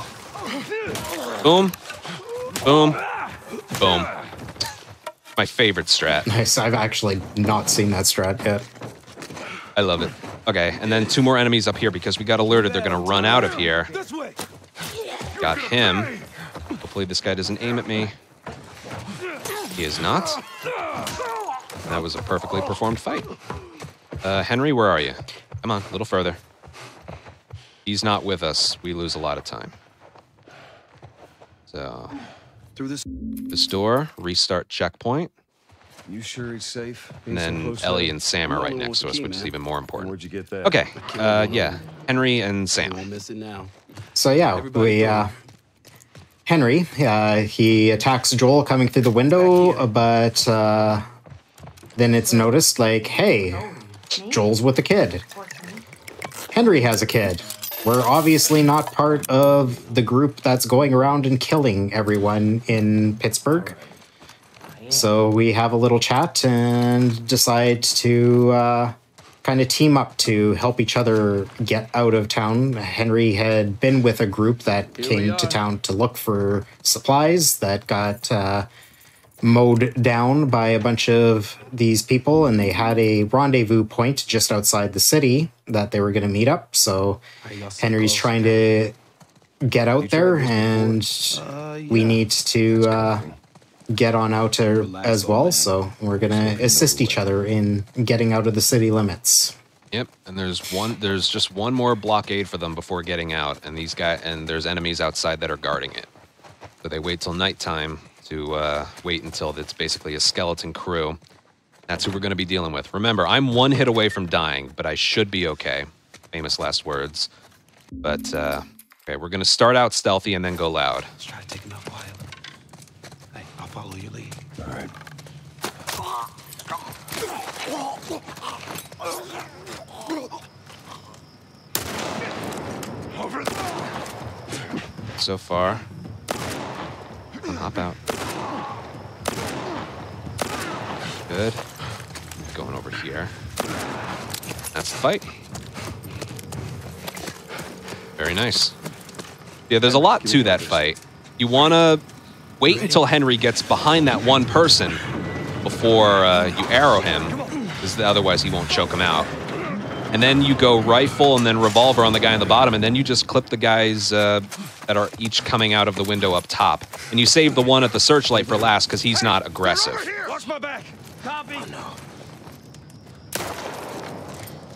Boom, boom, boom. My favorite strat. Nice, I've actually not seen that strat yet. I love it. Okay, and then two more enemies up here because we got alerted they're gonna run out of here. Got him. Hopefully this guy doesn't aim at me. He is not. That was a perfectly performed fight. Henry, where are you? Come on, a little further. He's not with us. We lose a lot of time. So, through this door, restart checkpoint. You sure he's safe? And then Ellie and Sam are right next to us, which is even more important. Where'd you get that? Okay, yeah, Henry and Sam. I miss it now. So yeah, Henry, he attacks Joel coming through the window, but then it's noticed like, hey, Joel's with a kid. Henry has a kid. We're obviously not part of the group that's going around and killing everyone in Pittsburgh. So we have a little chat and decide to kind of team up to help each other get out of town. Henry had been with a group that came to town to look for supplies that got mowed down by a bunch of these people, and they had a rendezvous point just outside the city that they were going to meet up. So Henry's trying to get out there, and we need to get on out as well. So we're going to assist each other in getting out of the city limits. Yep, and there's just one more blockade for them before getting out, and there's enemies outside that are guarding it. So they wait till nighttime to wait until it's basically a skeleton crew. That's who we're going to be dealing with. Remember, I'm one hit away from dying, but I should be okay. Famous last words. But, okay, we're going to start out stealthy and then go loud. Let's try to take him out quietly. Hey, I'll follow your lead. All right. So far. Come on, hop out. Good. Going over here. That's the fight. Very nice. Yeah, there's a lot to that fight. You want to wait until Henry gets behind that one person before you arrow him, because otherwise he won't choke him out. And then you go rifle and then revolver on the guy on the bottom, and then you just clip the guys that are each coming out of the window up top. And you save the one at the searchlight for last because he's not aggressive. Watch my back. Copy. Oh, no.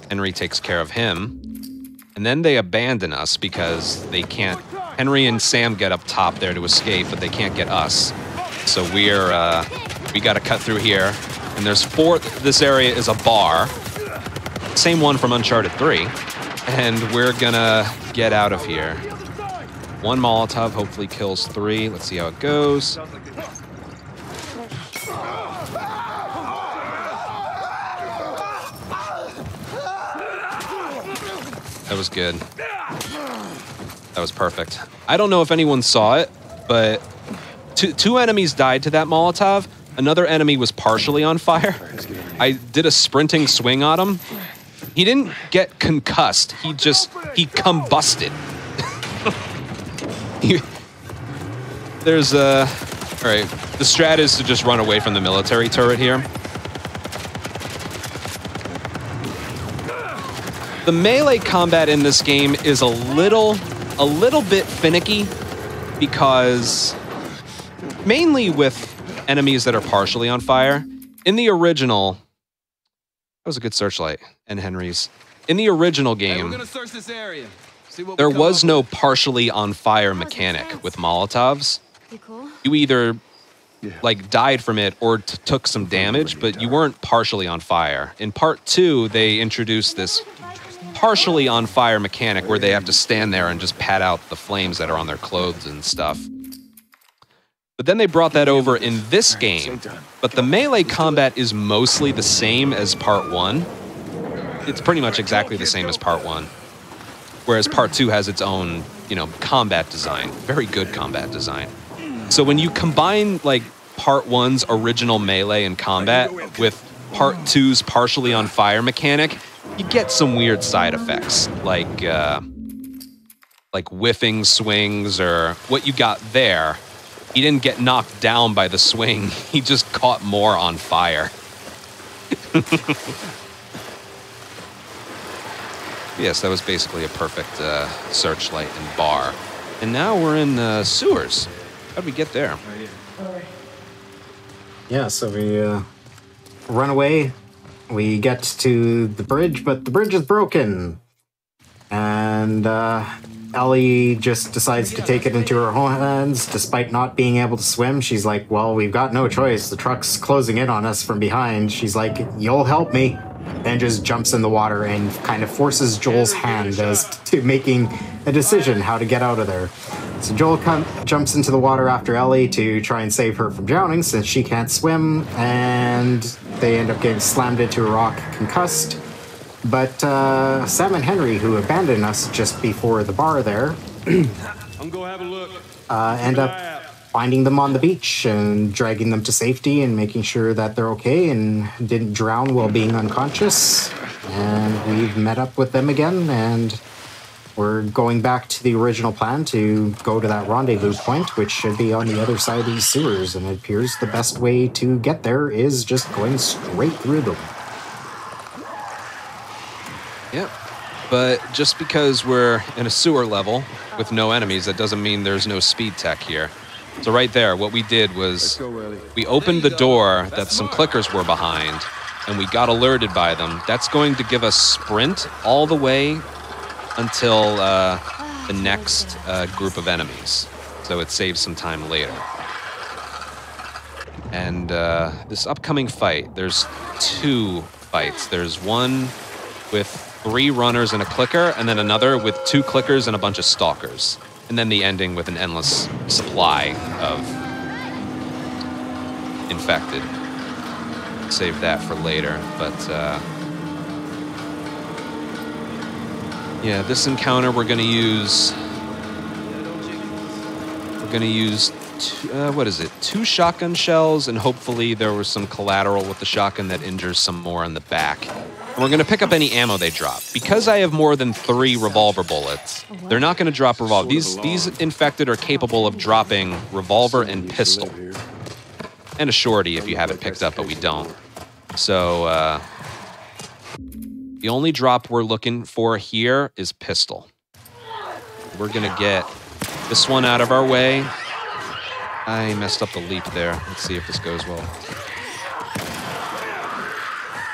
Henry takes care of him. And then they abandon us because they can't... Henry and Sam get up top there to escape, but they can't get us. So we got to cut through here. And there's this area is a bar. Same one from Uncharted 3. And we're gonna get out of here. One Molotov hopefully kills 3. Let's see how it goes. That was good. That was perfect. I don't know if anyone saw it, but two enemies died to that Molotov. Another enemy was partially on fire. I did a sprinting swing on him. He didn't get concussed. He combusted. All right, the strat is to just run away from the military turret here. The melee combat in this game is a little bit finicky because mainly with enemies that are partially on fire. In the original, that was a good searchlight, and Henry's. In the original game, We're gonna search this area. there was no partially on fire mechanic with Molotovs. You either like died from it or took some damage, but you weren't partially on fire. In part 2, they introduced this partially on fire mechanic where they have to stand there and just pat out the flames that are on their clothes and stuff. But then they brought that over in this game, but the melee combat is mostly the same as part 1. It's pretty much exactly the same as part 1. Whereas part 2 has its own, combat design. Very good combat design. So when you combine, like, part 1's original melee and combat with part 2's partially on fire mechanic, you get some weird side effects, like whiffing swings, or what you got there. He didn't get knocked down by the swing. He just caught more on fire. Yes, that was basically a perfect searchlight and bar. And now we're in sewers. How'd we get there? Yeah, so we run away. We get to the bridge, but the bridge is broken. And Ellie just decides to take it into her own hands. Despite not being able to swim, she's like, well, we've got no choice. The truck's closing in on us from behind. She's like, you'll help me. And just jumps in the water and kind of forces Joel's hand as to making a decision how to get out of there. So Joel jumps into the water after Ellie to try and save her from drowning since she can't swim, and they end up getting slammed into a rock, concussed. But Sam and Henry, who abandoned us just before the bar there, I'm gonna have a look. end up finding them on the beach and dragging them to safety and making sure that they're okay and didn't drown while being unconscious. And we've met up with them again, and we're going back to the original plan to go to that rendezvous point, which should be on the other side of these sewers. And it appears the best way to get there is just going straight through them. Yep. But just because we're in a sewer level with no enemies, that doesn't mean there's no speed tech here. So right there, what we did was we opened the door that some clickers were behind, and we got alerted by them. That's going to give us sprint all the way until the next group of enemies. So it saves some time later. And this upcoming fight, there's 2 fights. There's one with 3 runners and a clicker, and then another with 2 clickers and a bunch of stalkers. And then the ending with an endless supply of infected. Save that for later, but yeah, this encounter we're gonna use what is it? 2 shotgun shells, and hopefully there was some collateral with the shotgun that injures some more on the back. And we're gonna pick up any ammo they drop. Because I have more than 3 revolver bullets, they're not gonna drop revolver. These infected are capable of dropping revolver and pistol. And a shorty if you have it picked up, but we don't. So, the only drop we're looking for here is pistol. We're gonna get this one out of our way. I messed up the leap there. Let's see if this goes well.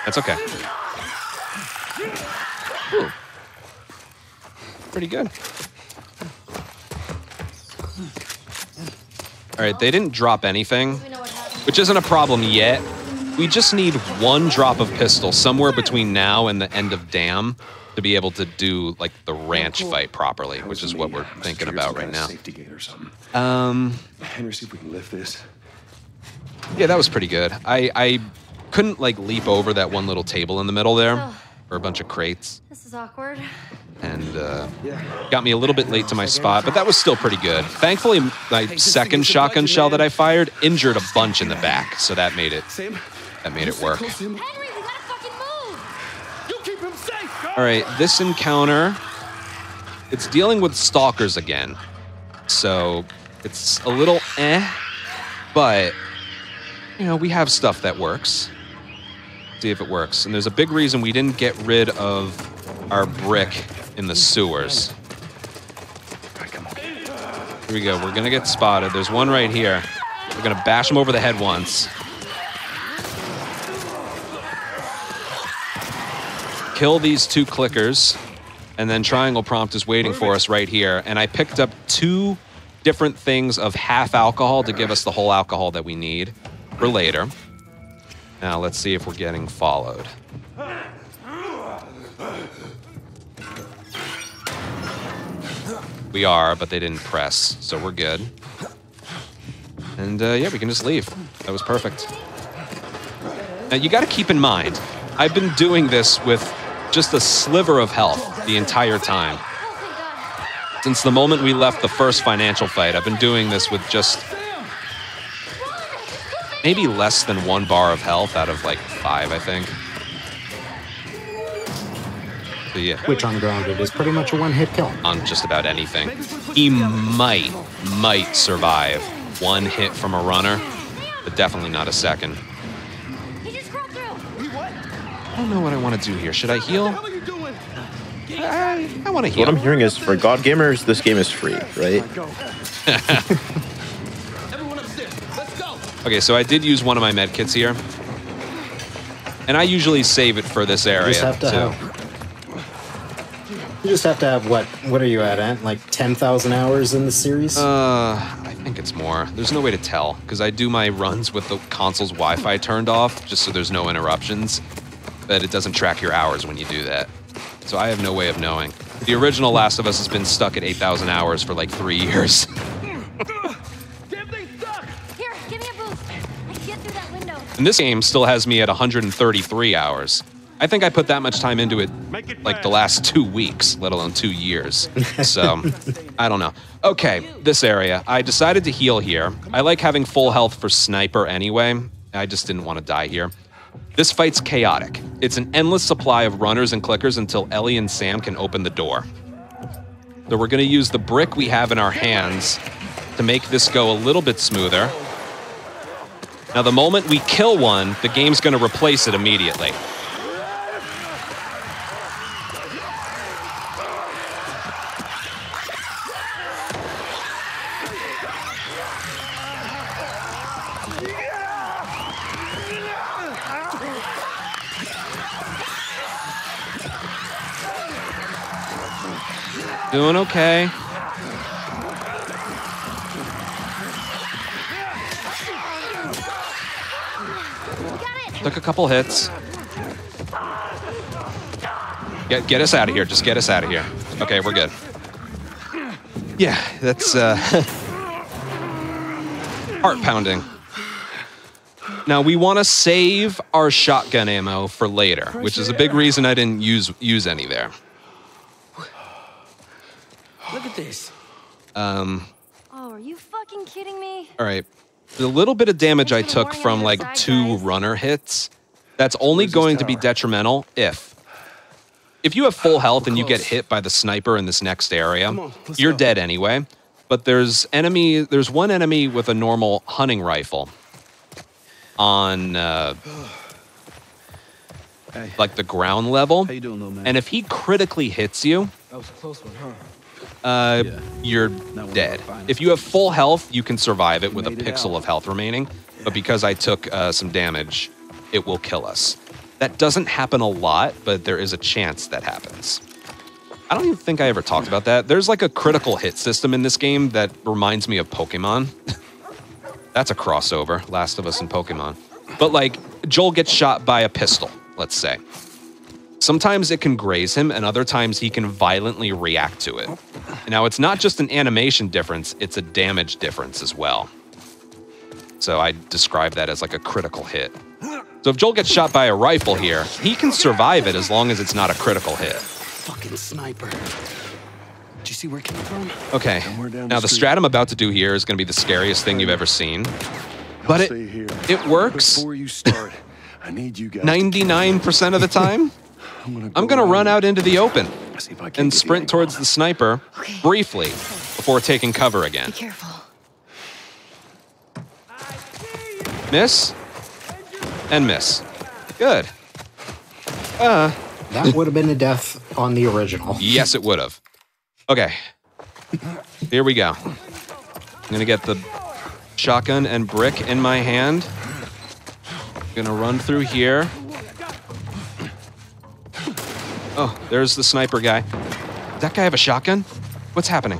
That's okay. Ooh. Pretty good. All right, they didn't drop anything, which isn't a problem yet. We just need 1 drop of pistol somewhere between now and the end of Dam to be able to do like the ranch fight properly, which is what we're thinking about right now. Henry, see if we can lift this. Yeah, that was pretty good. I couldn't like leap over that one little table in the middle there, or a bunch of crates. This is awkward. And got me a little bit late to my spot, but that was still pretty good. Thankfully, my second shotgun shell that I fired injured a bunch in the back, so that made it work. Henry, we gotta fucking move! You keep him safe! All right, this encounter, it's dealing with stalkers again. So it's a little but, you know, we have stuff that works. See if it works. And there's a big reason we didn't get rid of our brick in the sewers. Here we go. We're going to get spotted. There's one right here. We're going to bash him over the head once. Kill these 2 clickers. And then triangle prompt is waiting for us right here. And I picked up 2 different things of half alcohol to give us the whole alcohol that we need for later. Now let's see if we're getting followed. We are, but they didn't press, so we're good. And yeah, we can just leave. That was perfect. Now you gotta keep in mind, I've been doing this with just a sliver of health the entire time. Since the moment we left the first financial fight, I've been doing this with just maybe less than 1 bar of health out of like 5, I think. So yeah. Which on grounded is pretty much a 1-hit kill. On just about anything. He might survive 1 hit from a runner, but definitely not a second. I don't know what I want to do here. Should I heal? I want to heal. What I'm hearing is, for God gamers, this game is free, right? Okay, so I did use one of my med kits here. And I usually save it for this area, too. You just have to have, what are you at? Like 10,000 hours in the series? I think it's more. There's no way to tell, because I do my runs with the console's Wi-Fi turned off, just so there's no interruptions. But it doesn't track your hours when you do that. So I have no way of knowing. The original Last of Us has been stuck at 8,000 hours for like 3 years. Here, give me a boost. I can get through that window. And this game still has me at 133 hours. I think I put that much time into it like the last 2 weeks, let alone 2 years. So, I don't know. Okay, this area. I decided to heal here. I like having full health for sniper anyway. I just didn't want to die here. This fight's chaotic. It's an endless supply of runners and clickers until Ellie and Sam can open the door. So we're going to use the brick we have in our hands to make this go a little bit smoother. Now, the moment we kill one, the game's going to replace it immediately. Doing okay. Took a couple hits. Get us out of here. Just get us out of here. Okay, we're good. Yeah, that's heart pounding. Now we want to save our shotgun ammo for later, which is a big reason I didn't use any there. Look at this. Oh, are you fucking kidding me? All right. The little bit of damage I took from like 2 runner hits, that's only going to be detrimental if you have full health and you get hit by the sniper in this next area, you're dead anyway. But there's one enemy with a normal hunting rifle on like the ground level. How you doing, little man? And if he critically hits you, That was a close one, huh? you're dead. If you have full health, you can survive it with a pixel of health remaining. But because I took some damage, it will kill us. That doesn't happen a lot, but there is a chance that happens. I don't even think I ever talked about that. There's like a critical hit system in this game that reminds me of Pokemon. That's a crossover, Last of Us and Pokemon. But like, Joel gets shot by a pistol, let's say. Sometimes it can graze him, and other times he can violently react to it. Now, it's not just an animation difference, it's a damage difference as well. So I describe that as like a critical hit. So if Joel gets shot by a rifle here, he can survive it as long as it's not a critical hit. Fucking sniper. Did you see where it came from? Okay, now the strat I'm about to do here is going to be the scariest thing you've ever seen. But it works Before you start, I need you guys 99% of the time. I'm going to run out into the open and sprint towards the sniper briefly before taking cover again. Be careful. Miss and miss. Good. That would have been a death on the original. Yes, it would have. Okay. Here we go. I'm going to get the shotgun and brick in my hand. I'm going to run through here. Oh, there's the sniper guy. Does that guy have a shotgun? What's happening?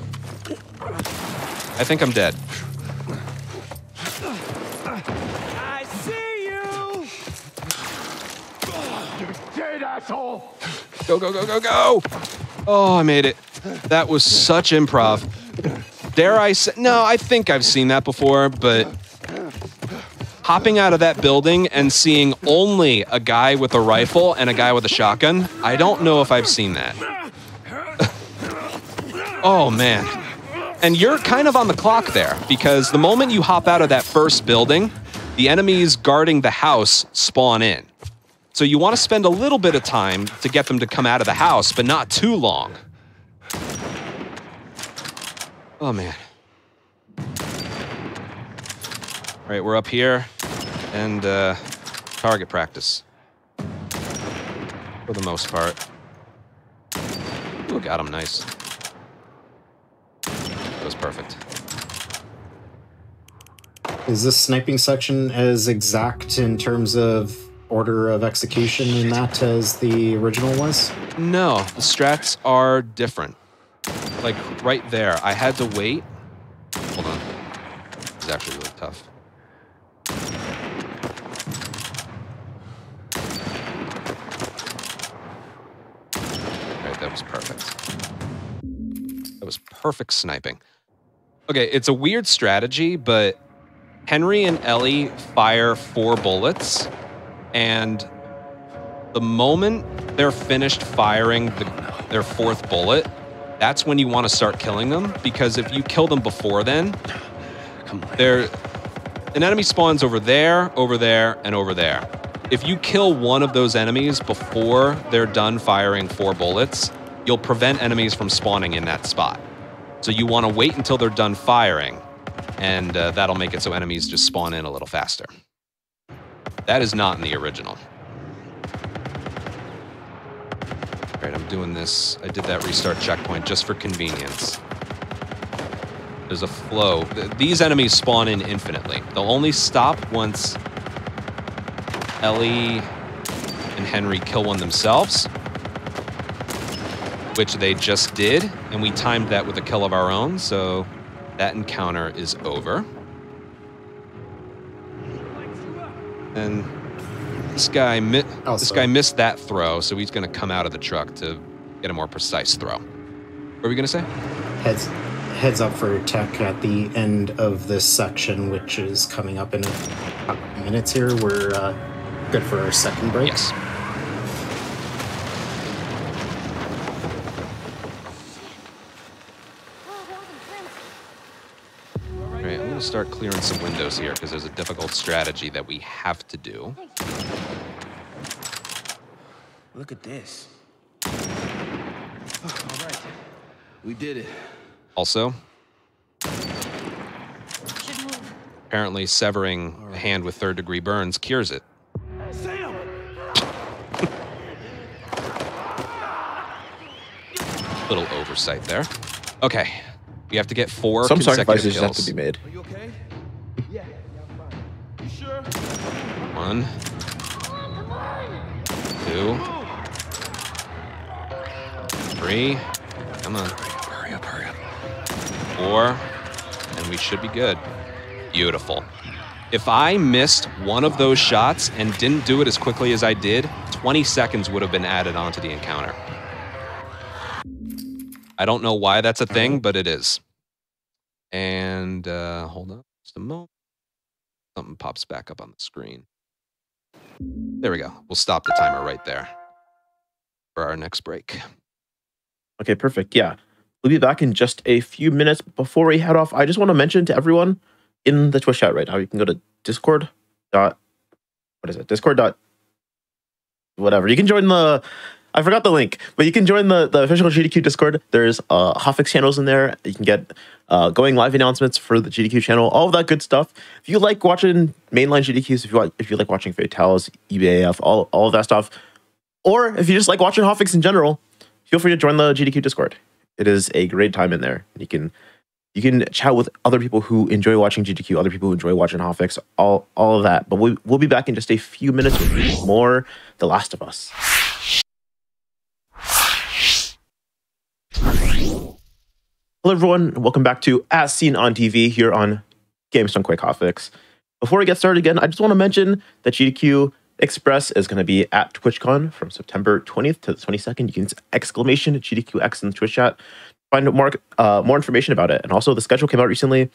I think I'm dead. I see you! Dead asshole! Go, go, go, go, go! Oh, I made it. That was such improv. Dare I say? No, I think I've seen that before, but hopping out of that building and seeing only a guy with a rifle and a guy with a shotgun, I don't know if I've seen that. Oh, man. And you're kind of on the clock there, because the moment you hop out of that first building, the enemies guarding the house spawn in. So you want to spend a little bit of time to get them to come out of the house, but not too long. Oh, man. All right, we're up here, and target practice. For the most part. Ooh, got him, nice. That was perfect. Is this sniping section as exact in terms of order of execution in that as the original was? No, the strats are different. Like right there, I had to wait. Hold on. It's actually really tough. Right, that was perfect. That was perfect sniping. Okay, it's a weird strategy, but Henry and Ellie fire 4 bullets, and the moment they're finished firing their 4th bullet, that's when you want to start killing them, because if you kill them before then, an enemy spawns over there, and over there. If you kill one of those enemies before they're done firing 4 bullets, you'll prevent enemies from spawning in that spot. So you want to wait until they're done firing, and that'll make it so enemies just spawn in a little faster. That is not in the original. All right, I'm doing this. I did that restart checkpoint just for convenience. There's a flow. These enemies spawn in infinitely. They'll only stop once Ellie and Henry kill one themselves, which they just did, and we timed that with a kill of our own, so that encounter is over. And this guy missed that throw, so he's going to come out of the truck to get a more precise throw. What were we going to say? Heads up for tech at the end of this section, which is coming up in a couple minutes here. We're good for our second break. Yes. All right, I'm going to start clearing some windows here because there's a difficult strategy that we have to do. Look at this. Oh, all right. We did it. Also, apparently severing a hand with 3rd-degree burns cures it. Sam! Little oversight there. Okay, we have to get 4 Some consecutive sacrifices kills. just have to be made. Are you okay? Yeah, I'm fine. You sure? 1, 2, 3. Come on. Hurry up. 4, and we should be good. Beautiful. If I missed one of those shots and didn't do it as quickly as I did, 20 seconds would have been added onto the encounter. I don't know why that's a thing, but it is. And hold on just a moment. Something pops back up on the screen. There we go. We'll stop the timer right there for our next break. Okay, perfect. Yeah. We'll be back in just a few minutes. Before we head off, I just want to mention to everyone in the Twitch chat right now, you can go to Discord. Discord. Whatever. You can join the... I forgot the link, but you can join the official GDQ Discord. There's Hotfix channels in there. You can get going live announcements for the GDQ channel, all of that good stuff. If you like watching mainline GDQs, if you like watching Fatales, EBAF, all of that stuff, or if you just like watching Hotfix in general, feel free to join the GDQ Discord. It is a great time in there. You can chat with other people who enjoy watching GDQ, other people who enjoy watching Hotfix, all of that. But we'll be back in just a few minutes with more The Last of Us. Hello everyone, and welcome back to As Seen on TV here on GameStone Hotfix. Before we get started again, I just want to mention that GDQ Express is going to be at TwitchCon from September 20th to the 22nd. You can use exclamation GDQX in the Twitch chat to find more information about it. And also the schedule came out recently.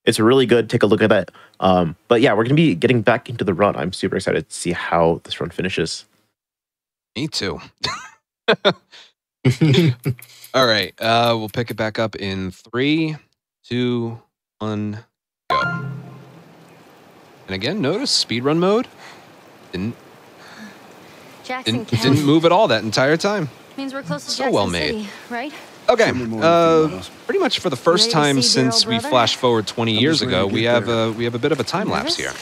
It's really good. Take a look at that. But yeah, we're going to be getting back into the run. I'm super excited to see how this run finishes. Me too. All right, we'll pick it back up in 3, 2, 1, go. And again, notice speedrun mode didn't move at all that entire time. Means we're close to So Jackson well made. City, right? Okay, pretty much for the first time since we flashed forward 20 years ago, we have a bit of a time lapse here.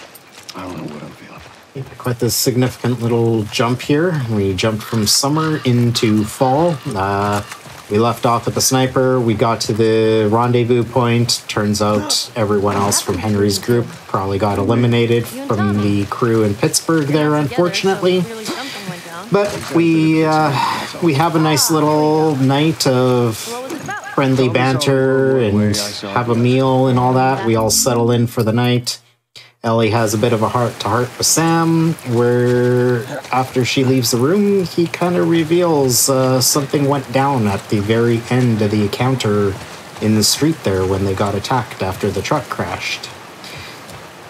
I don't know what I'm feeling. Quite the significant little jump here. We jumped from summer into fall. We left off with the sniper. We got to the rendezvous point. Turns out everyone else from Henry's group probably got eliminated from the crew in Pittsburgh there, unfortunately. But we have a nice little night of friendly banter and have a meal and all that. We all settle in for the night. Ellie has a bit of a heart-to-heart with Sam, where after she leaves the room, he kind of reveals something went down at the very end of the encounter in the street there when they got attacked after the truck crashed.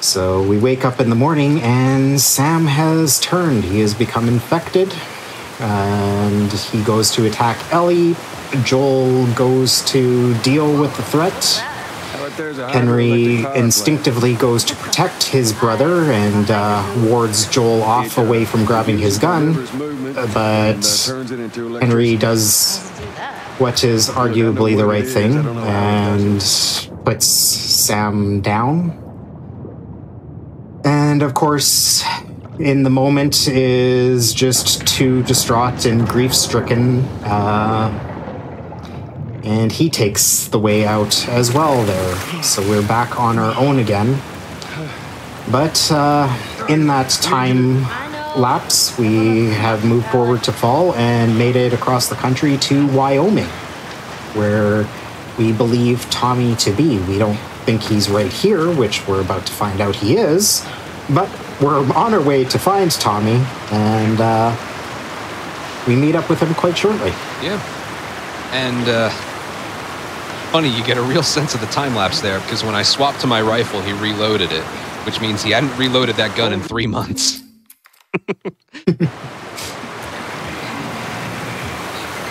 So we wake up in the morning and Sam has turned. He has become infected and he goes to attack Ellie. Joel goes to deal with the threat. Henry instinctively goes to protect his brother and wards Joel off away from grabbing his gun, but Henry does what is arguably the right thing and puts Sam down. And of course, in the moment is just too distraught and grief-stricken, and he takes the way out as well there. So we're back on our own again. But in that time lapse, we have moved forward to fall and made it across the country to Wyoming, where we believe Tommy to be. We don't think he's right here, which we're about to find out he is, but we're on our way to find Tommy, and we meet up with him quite shortly. Yeah. And funny, you get a real sense of the time lapse there, because when I swapped to my rifle, he reloaded it, which means he hadn't reloaded that gun in 3 months.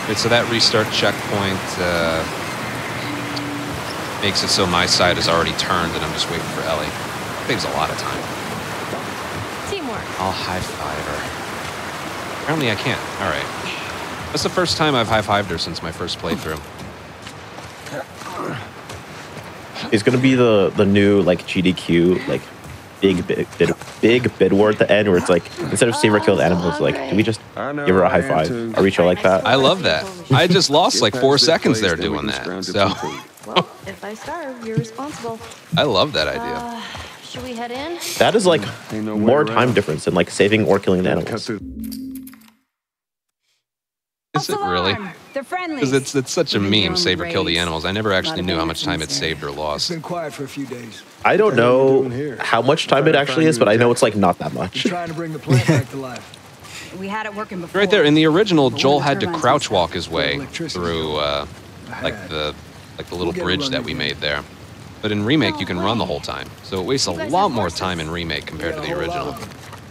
Right, so that restart checkpoint makes it so my side is already turned and I'm just waiting for Ellie. Saves a lot of time. Teamwork. I'll high-five her. Apparently I can't. All right. That's the first time I've high-fived her since my first playthrough. It's gonna be the new like GDQ like big bid war at the end where it's like instead of save or kill the animals, like do we just give her a high five? Are we chill like that? I love that. I just lost like 4 seconds there doing that. So Well, if I starve, you're responsible. I love that idea. Should we head in? That is like more time difference than like saving or killing the animals. Is it really? They're friendly. Because it's such a meme, save or kill the animals. I never actually knew how much time it saved or lost. It's been quiet for a few days. I don't know how much time it actually is, but I know it's like not that much. Trying to bring the plant back to life. We had it working before. Right there, in the original, Joel had to crouch walk his way through like the little bridge that we made there. But in Remake, you can run the whole time. So it wastes a lot more time in Remake compared to the original.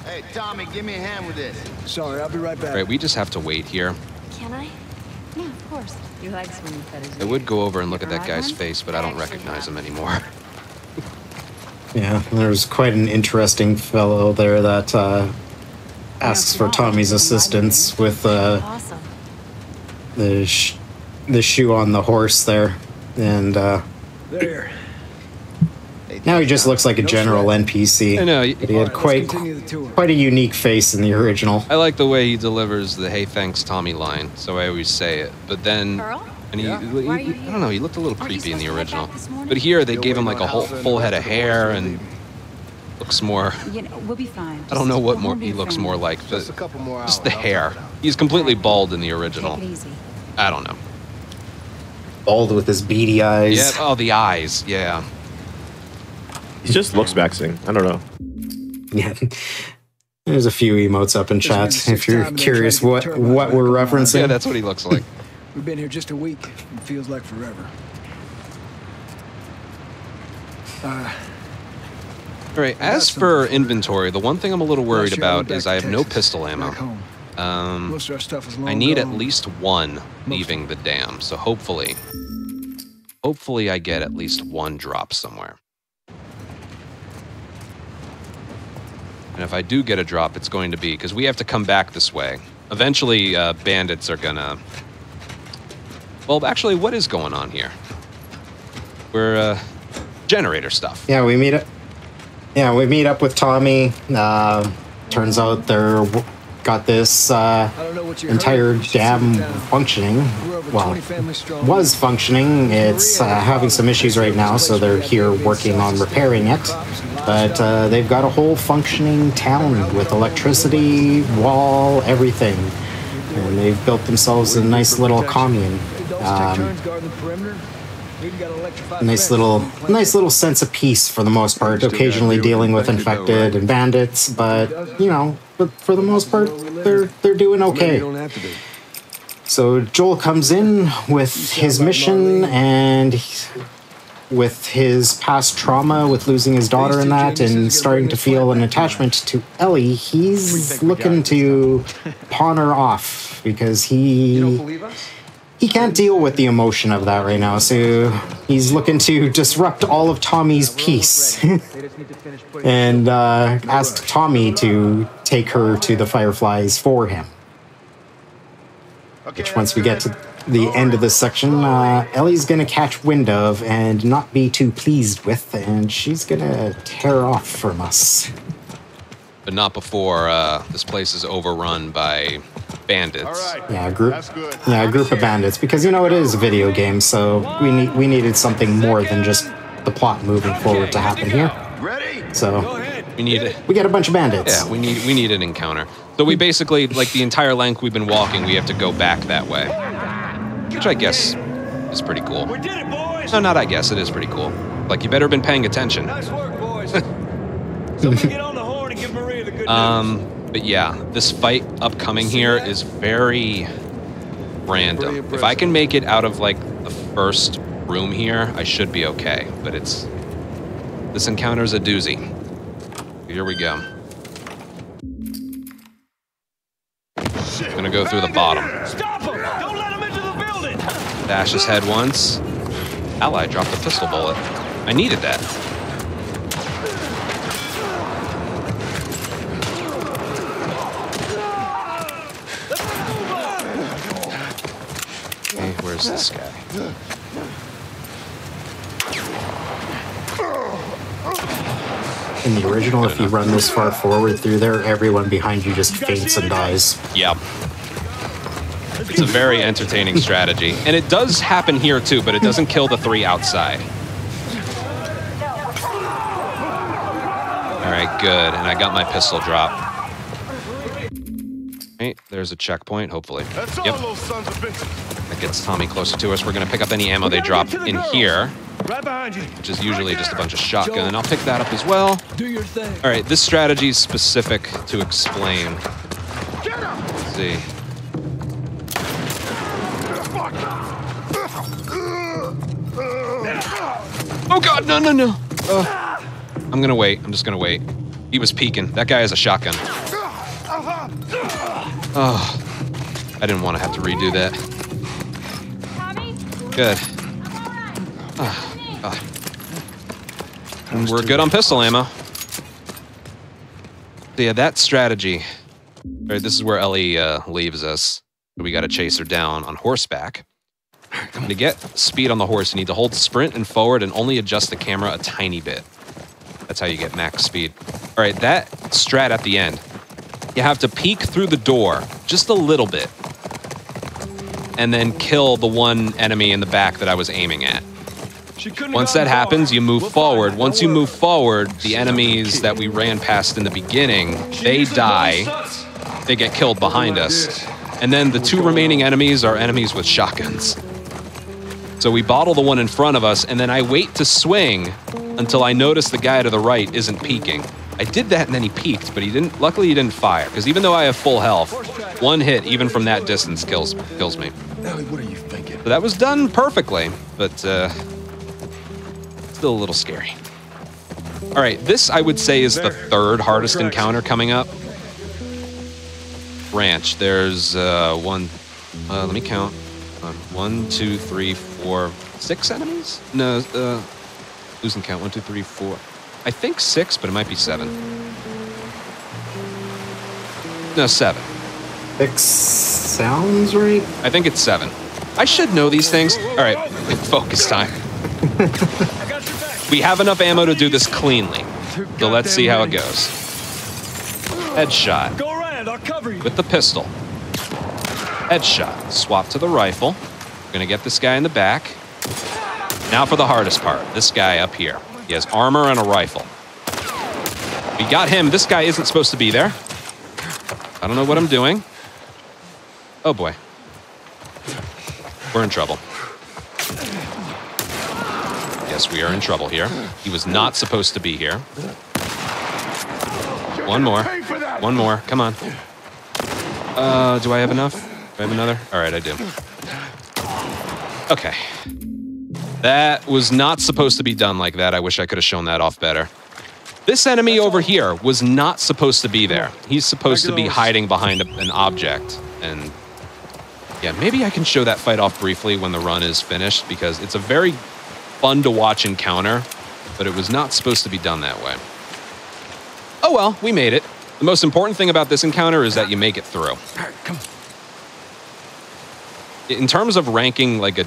Hey, Tommy, give me a hand with this. Sorry, I'll be right back. Right, we just have to wait here. Can I? Yeah, of course. You like swimming feathers. I would go over and look at that guy's face, but I don't recognize him anymore. Yeah, there's quite an interesting fellow there that asks for Tommy's assistance with the shoe on the horse there, and there. now he just looks like a general NPC. I know. But he had quite a unique face in the original. I like the way he delivers the "Hey, thanks, Tommy" line, so I always say it. But then, and I don't know, he looked a little creepy in the original. But here they gave him like a whole full head of hair and looks more. You know, we'll be fine. I don't know what more he looks more like, but just the hair. He's completely bald in the original. Take it easy. I don't know. Bald with his beady eyes. Yeah. Oh, the eyes. Yeah. He just looks maxing. I don't know. Yeah. There's a few emotes up in chat if you're curious what we're referencing. Yeah, that's what he looks like. We've been here just a week. It feels like forever. All right, as for inventory, the one thing I'm a little worried about is I have no pistol ammo. I need at least one leaving the dam, so hopefully I get at least one drop somewhere. And if I do get a drop, it's going to be, because we have to come back this way. Eventually, bandits are gonna... Well, actually, what is going on here? We're, generator stuff. Yeah, we meet up with Tommy. Turns out they're got this entire dam functioning. Well, was functioning. It's having some issues right now, so they're here working on repairing it. But they've got a whole functioning town with electricity, wall, everything. And they've built themselves a nice little commune. Nice little sense of peace for the most part. Occasionally dealing with infected and bandits, but but for the most part, they're doing okay. So Joel comes in with his mission and with his past trauma with losing his daughter and that, and starting to feel an attachment to Ellie. He's looking to pawn her off because he can't deal with the emotion of that right now, so he's looking to disrupt all of Tommy's peace and ask Tommy to take her to the Fireflies for him. Which, once we get to the end of this section, Ellie's going to catch wind of and not be too pleased with, and she's going to tear off from us. But not before this place is overrun by bandits. Yeah, a group of bandits, because it is a video game, so we needed something more than just the plot moving forward to happen here. So we get a bunch of bandits. Yeah, we need an encounter. So we basically, like, the entire length we've been walking, we have to go back that way, which I guess is pretty cool. We did it, boys. No, not I guess, it is pretty cool. Like, you better have been paying attention. Nice work, boys. Somebody get on the horn and give Maria the good news. But yeah, this fight upcoming here is very random. If I can make it out of, like, the first room here, I should be okay. But this encounter's a doozy. Here we go. I'm gonna go through the bottom. Stop him! Don't let him into the building! Dash his head once. Ally dropped a pistol bullet. I needed that. Okay, where's this guy? In the original, if you run this far forward through there, everyone behind you just faints and dies. Yep. It's a very entertaining strategy. And it does happen here too, but it doesn't kill the 3 outside. Alright, good. And I got my pistol drop. Right, there's a checkpoint, hopefully. Yep. That gets Tommy closer to us. We're going to pick up any ammo they drop in here. Right behind you. Which is usually just a bunch of shotgun, and I'll pick that up as well. Do your thing. All right, this strategy is specific to explain. Let's see. Oh God, no. I'm gonna wait. I'm just gonna wait. He was peeking. That guy has a shotgun. Oh, I didn't want to have to redo that. Good. And we're good on pistol ammo. So yeah, that strategy. All right, this is where Ellie leaves us. We got to chase her down on horseback. To get speed on the horse, you need to hold sprint and forward and only adjust the camera a tiny bit. That's how you get max speed. All right, that strat at the end. You have to peek through the door just a little bit and then kill the one enemy in the back that I was aiming at. Once that happens, you move forward. Once you move forward, the enemies that we ran past in the beginning, they die. They get killed behind us. And then the 2 remaining enemies are enemies with shotguns. So we bottle the one in front of us, and then I wait to swing until I notice the guy to the right isn't peeking. I did that, and then he peeked, but luckily he didn't fire, because even though I have full health, 1 hit, even from that distance, kills me. Ellie, what are you thinking? So that was done perfectly, but still a little scary. All right, this I would say is the 3rd hardest encounter coming up. Ranch, there's let me count. 1, 2, 3, 4, 6 enemies? No, losing count. 1, 2, 3, 4. I think 6, but it might be 7. No, 7. 6 sounds right? I think it's 7. I should know these things. All right, focus time. We have enough ammo to do this cleanly. So let's see how it goes. Headshot. cover you. with the pistol. Headshot. Swap to the rifle. We're gonna get this guy in the back. Now for the hardest part. This guy up here. He has armor and a rifle. We got him. This guy isn't supposed to be there. I don't know what I'm doing. Oh boy. We're in trouble. Yes, we are in trouble here. He was not supposed to be here. One more. One more. Come on. Do I have enough? Do I have another? All right, I do. Okay. That was not supposed to be done like that. I wish I could have shown that off better. This enemy over here was not supposed to be there. He's supposed to be hiding behind an object. And yeah, maybe I can show that fight off briefly when the run is finished, because it's a very fun to watch encounter, but it was not supposed to be done that way. Oh well, we made it. The most important thing about this encounter is that you make it through. In terms of ranking like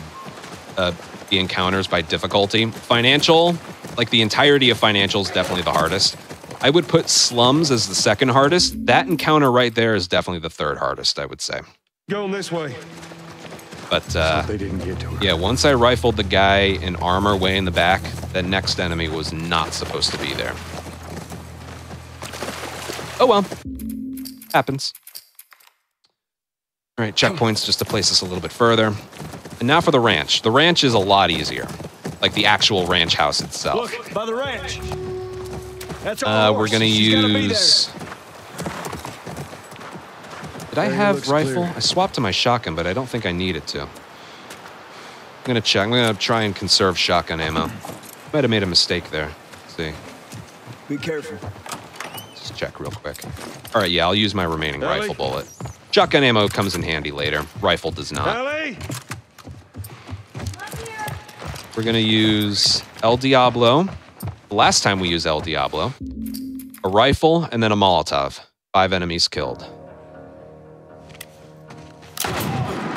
the encounters by difficulty, financial, like the entirety of financial is definitely the hardest. I would put slums as the second hardest. That encounter right there is definitely the third hardest, I would say. Going this way. But yeah, once I rifled the guy in armor way in the back, that next enemy was not supposed to be there. Oh well, happens. All right, checkpoints just to place us a little bit further. And now for the ranch. The ranch is a lot easier, like the actual ranch house itself. Look, by the ranch. That's our we're gonna use. Did I have rifle? I swapped to my shotgun, but I don't think I needed to. I'm gonna check. I'm gonna try and conserve shotgun ammo. Might have made a mistake there. Let's see. Be careful. Just check real quick. All right, yeah, I'll use my remaining rifle bullet. Shotgun ammo comes in handy later. Rifle does not. We're gonna use El Diablo. The last time we used El Diablo. A rifle and then a Molotov. 5 enemies killed.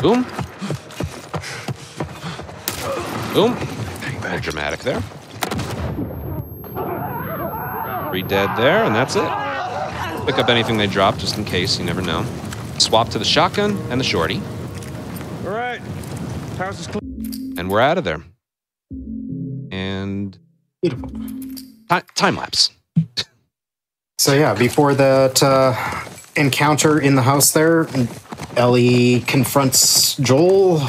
Boom. Boom. A little dramatic there. 3 dead there, and that's it. Pick up anything they drop just in case, you never know. Swap to the shotgun and the shorty. All right. House is clear. And we're out of there. And beautiful. Time lapse. So yeah, before that encounter in the house there, Ellie confronts Joel,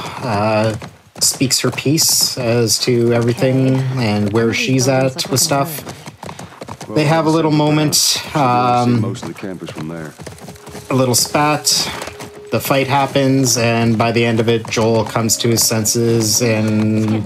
speaks her piece as to everything and where she's at with stuff. They have a little moment. Most of the campers from there. A little spat. The fight happens, and by the end of it, Joel comes to his senses and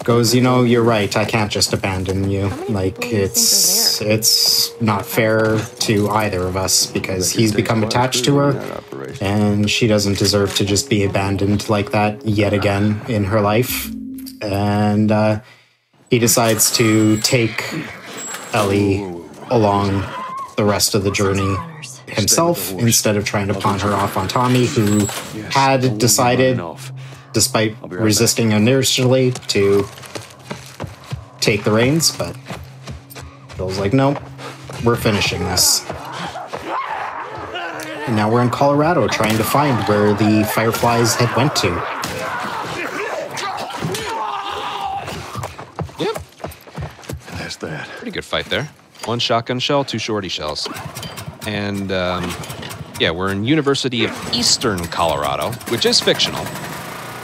goes, "You know, you're right. I can't just abandon you. Like, it's not fair to either of us, because he's become attached to her, and she doesn't deserve to just be abandoned like that yet again in her life." And he decides to take Ellie along the rest of the journey himself, instead of trying to pawn her off on Tommy, who had decided, despite resisting initially, to take the reins, but Joel's like, "No, we're finishing this." And now we're in Colorado trying to find where the Fireflies had went to. Yep. That's that. Pretty good fight there. 1 shotgun shell, 2 shorty shells. And yeah, we're in University of Eastern Colorado, which is fictional.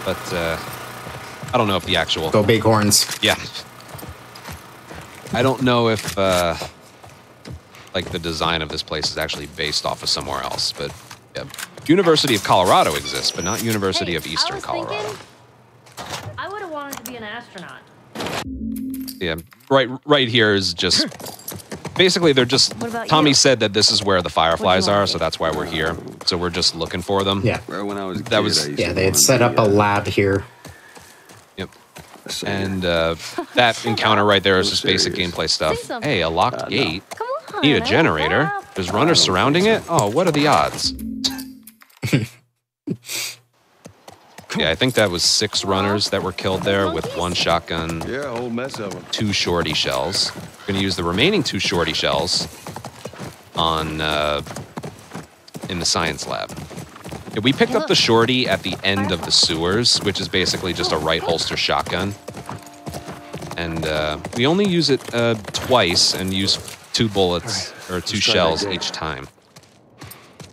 But I don't know if the actual... Go Bighorns. Yeah. I don't know if like the design of this place is actually based off of somewhere else. But yeah, University of Colorado exists, but not University of Eastern Colorado. I would have wanted to be an astronaut. Yeah, right here is just... Basically, they're just... Tommy said that this is where the Fireflies are, so that's why we're here. So we're just looking for them. Yeah. When I was a kid, yeah, they had set up a lab here. Yep. And that encounter right there is just basic gameplay stuff. Hey, a locked gate. Need a generator. There's runners surrounding it? Oh, what are the odds? Yeah, I think that was 6 runners that were killed there with 1 shotgun. Yeah, a whole mess of them. 2 shorty shells. We're going to use the remaining 2 shorty shells on in the science lab. Yeah, we picked up the shorty at the end of the sewers, which is basically just a right holster shotgun. And we only use it twice and use 2 bullets or 2 shells each time.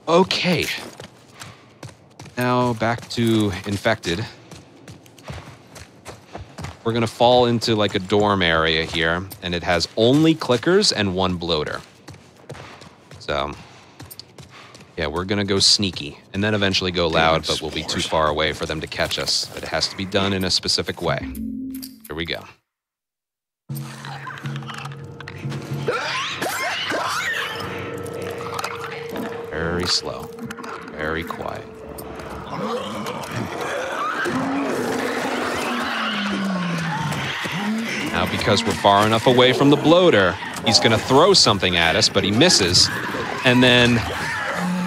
Okay. Now back to infected. We're gonna fall into like a dorm area here, and it has only clickers and 1 bloater. So, yeah, we're gonna go sneaky, and then eventually go loud, but we'll be too far away for them to catch us. But it has to be done in a specific way. Here we go. Very slow, very quiet. Now, because we're far enough away from the bloater, he's gonna throw something at us, but he misses. And then,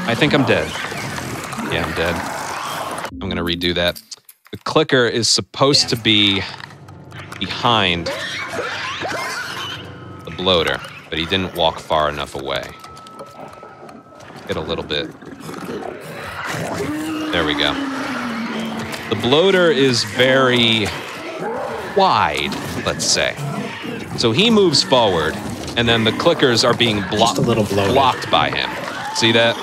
I think I'm dead. Yeah, I'm dead. I'm gonna redo that. The clicker is supposed to be behind the bloater, but he didn't walk far enough away. Get a little bit. There we go. The bloater is very wide, let's say. So he moves forward, and then the clickers are being blocked by him. See that?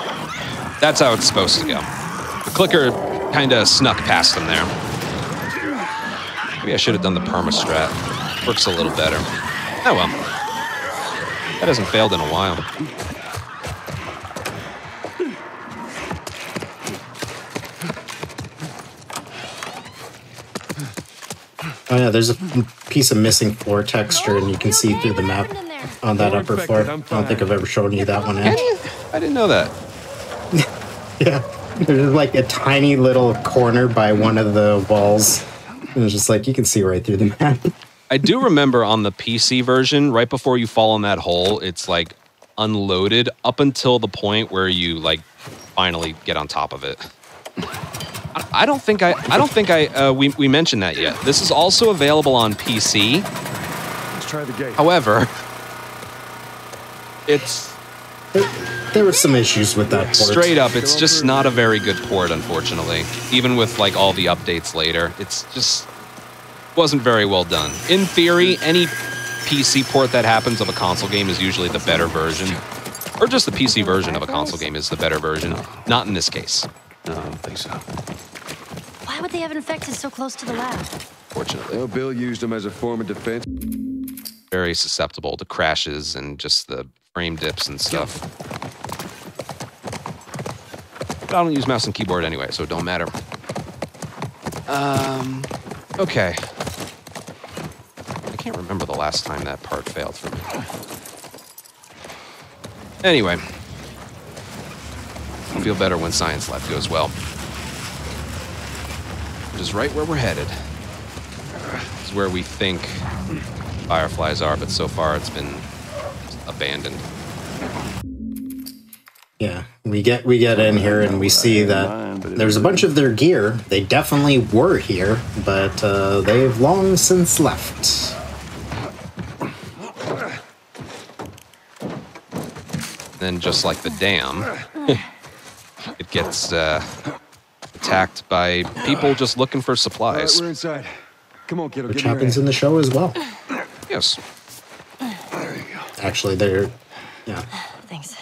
That's how it's supposed to go. The clicker kind of snuck past him there. Maybe I should have done the perma-strat. Works a little better. Oh well. That hasn't failed in a while. Oh yeah, there's a piece of missing floor texture, and you can see through the map on that upper floor. I don't think I've ever shown you that one, Ed. I didn't know that. Yeah, there's like a tiny little corner by one of the walls. And it's just like, you can see right through the map. I do remember on the PC version, right before you fall in that hole, it's like unloaded up until the point where you like finally get on top of it. I don't think we mentioned that yet. This is also available on PC. Let's try the gate. However, it's there were some issues with that port. Straight up, it's just not a very good port, unfortunately. Even with like all the updates later, it's just wasn't very well done. In theory, any PC port that happens of a console game is usually the better version. Or just the PC version of a console game is the better version. Not in this case. No, I don't think so. Why would they have infected so close to the lab? Fortunately. Well, Bill used them as a form of defense. Very susceptible to crashes and just the frame dips and stuff. But I don't use mouse and keyboard anyway, so it don't matter. Okay. I can't remember the last time that part failed for me. Anyway. I feel better when Science Lab goes well. Which is right where we're headed. This is where we think fireflies are, but so far it's been abandoned. Yeah, we get in here and we see that there's a bunch of their gear. They definitely were here, but they've long since left. Then, just like the dam, it gets attacked by people just looking for supplies. All right, we're inside. Come on, kiddo. Which happens in the show as well. Yes. There you go. Actually, they're... Yeah. Thanks.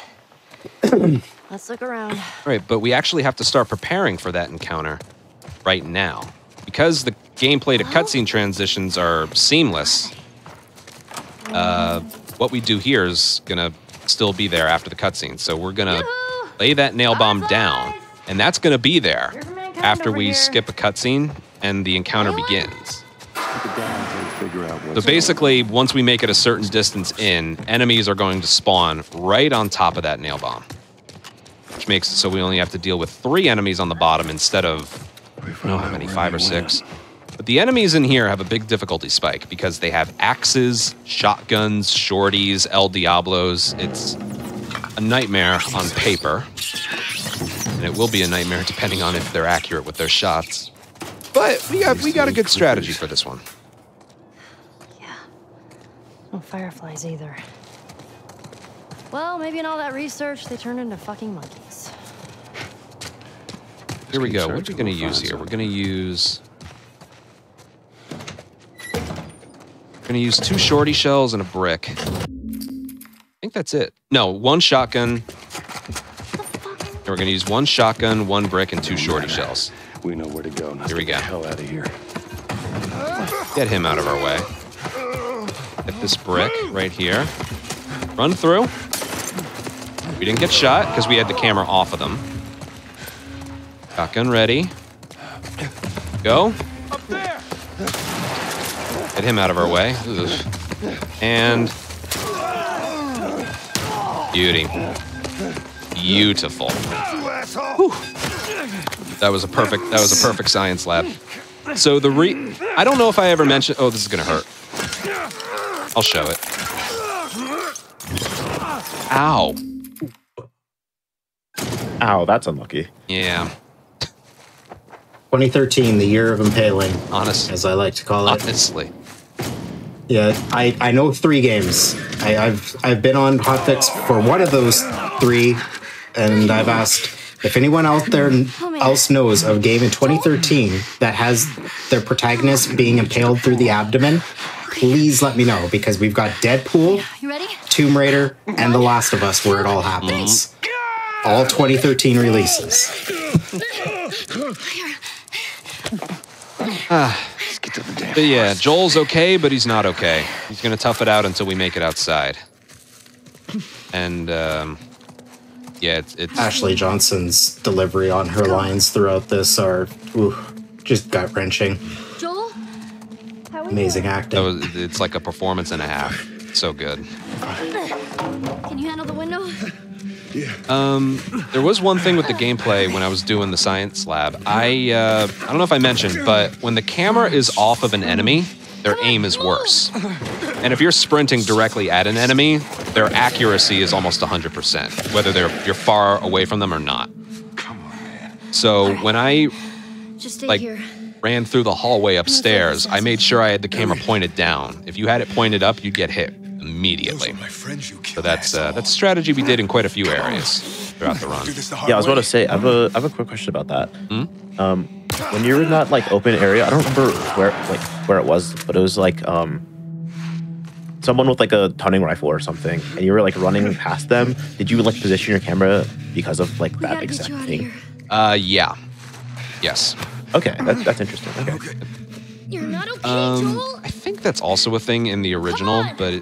Let's look around. All right, but we actually have to start preparing for that encounter right now. Because the gameplay to cutscene transitions are seamless, what we do here is going to still be there after the cutscene. So we're going to lay that nail bomb down, and that's going to be there after we skip a cutscene and the encounter begins. So basically, once we make it a certain distance in, enemies are going to spawn right on top of that nail bomb. Which makes it so we only have to deal with 3 enemies on the bottom instead of, I don't know how many, 5 or 6. But the enemies in here have a big difficulty spike because they have axes, shotguns, shorties, El Diablos. It's a nightmare on paper. And it will be a nightmare depending on if they're accurate with their shots. But we got a good strategy for this one. Yeah. No fireflies either. Well, maybe in all that research, they turned into fucking monkeys. Here we go. What are we going to use here? We're going to use... We're going to use 2 shorty shells and a brick. I think that's it. No, 1 shotgun. And we're going to use 1 shotgun, 1 brick, and 2 shorty shells. We know where to go. Now here we go. Get the hell out of here. Get him out of our way. Get this brick right here. Run through. We didn't get shot because we had the camera off of them. Shotgun ready. Go. Get him out of our way. Ugh. And beauty. Beautiful. Whew. That was a perfect science lab. So I don't know if I ever mentioned. Oh, this is gonna hurt. I'll show it. Ow. Ow, that's unlucky. Yeah. 2013, the year of impaling. Honestly. As I like to call it. Honestly. Yeah, I know 3 games. I've been on Hotfix for one of those 3, and I've asked if anyone out there else knows of a game in 2013 that has their protagonist being impaled through the abdomen. Please let me know, because we've got Deadpool, Tomb Raider, and The Last of Us where it all happens. All 2013 releases. But yeah, Joel's okay, but he's not okay. He's gonna tough it out until we make it outside. And yeah, it's Ashley Johnson's delivery on her lines throughout this are just gut wrenching. Joel, amazing acting. It's like a performance and a half. So good. Can you handle the window? There was one thing with the gameplay when I was doing the science lab. I don't know if I mentioned, but when the camera is off of an enemy, their aim is worse. And if you're sprinting directly at an enemy, their accuracy is almost 100%, whether you're far away from them or not. So when I ran through the hallway upstairs, I made sure I had the camera pointed down. If you had it pointed up, you'd get hit immediately. So that's a strategy we did in quite a few areas throughout the run. Yeah, I was about to say, I have a quick question about that. When you were in that open area, I don't remember where it was, but it was someone with a hunting rifle or something, and you were running past them. Did you position your camera because of that exact thing? Yeah. Yes. Okay, that's interesting. Okay. You're not okay, Joel? I think that's also a thing in the original, but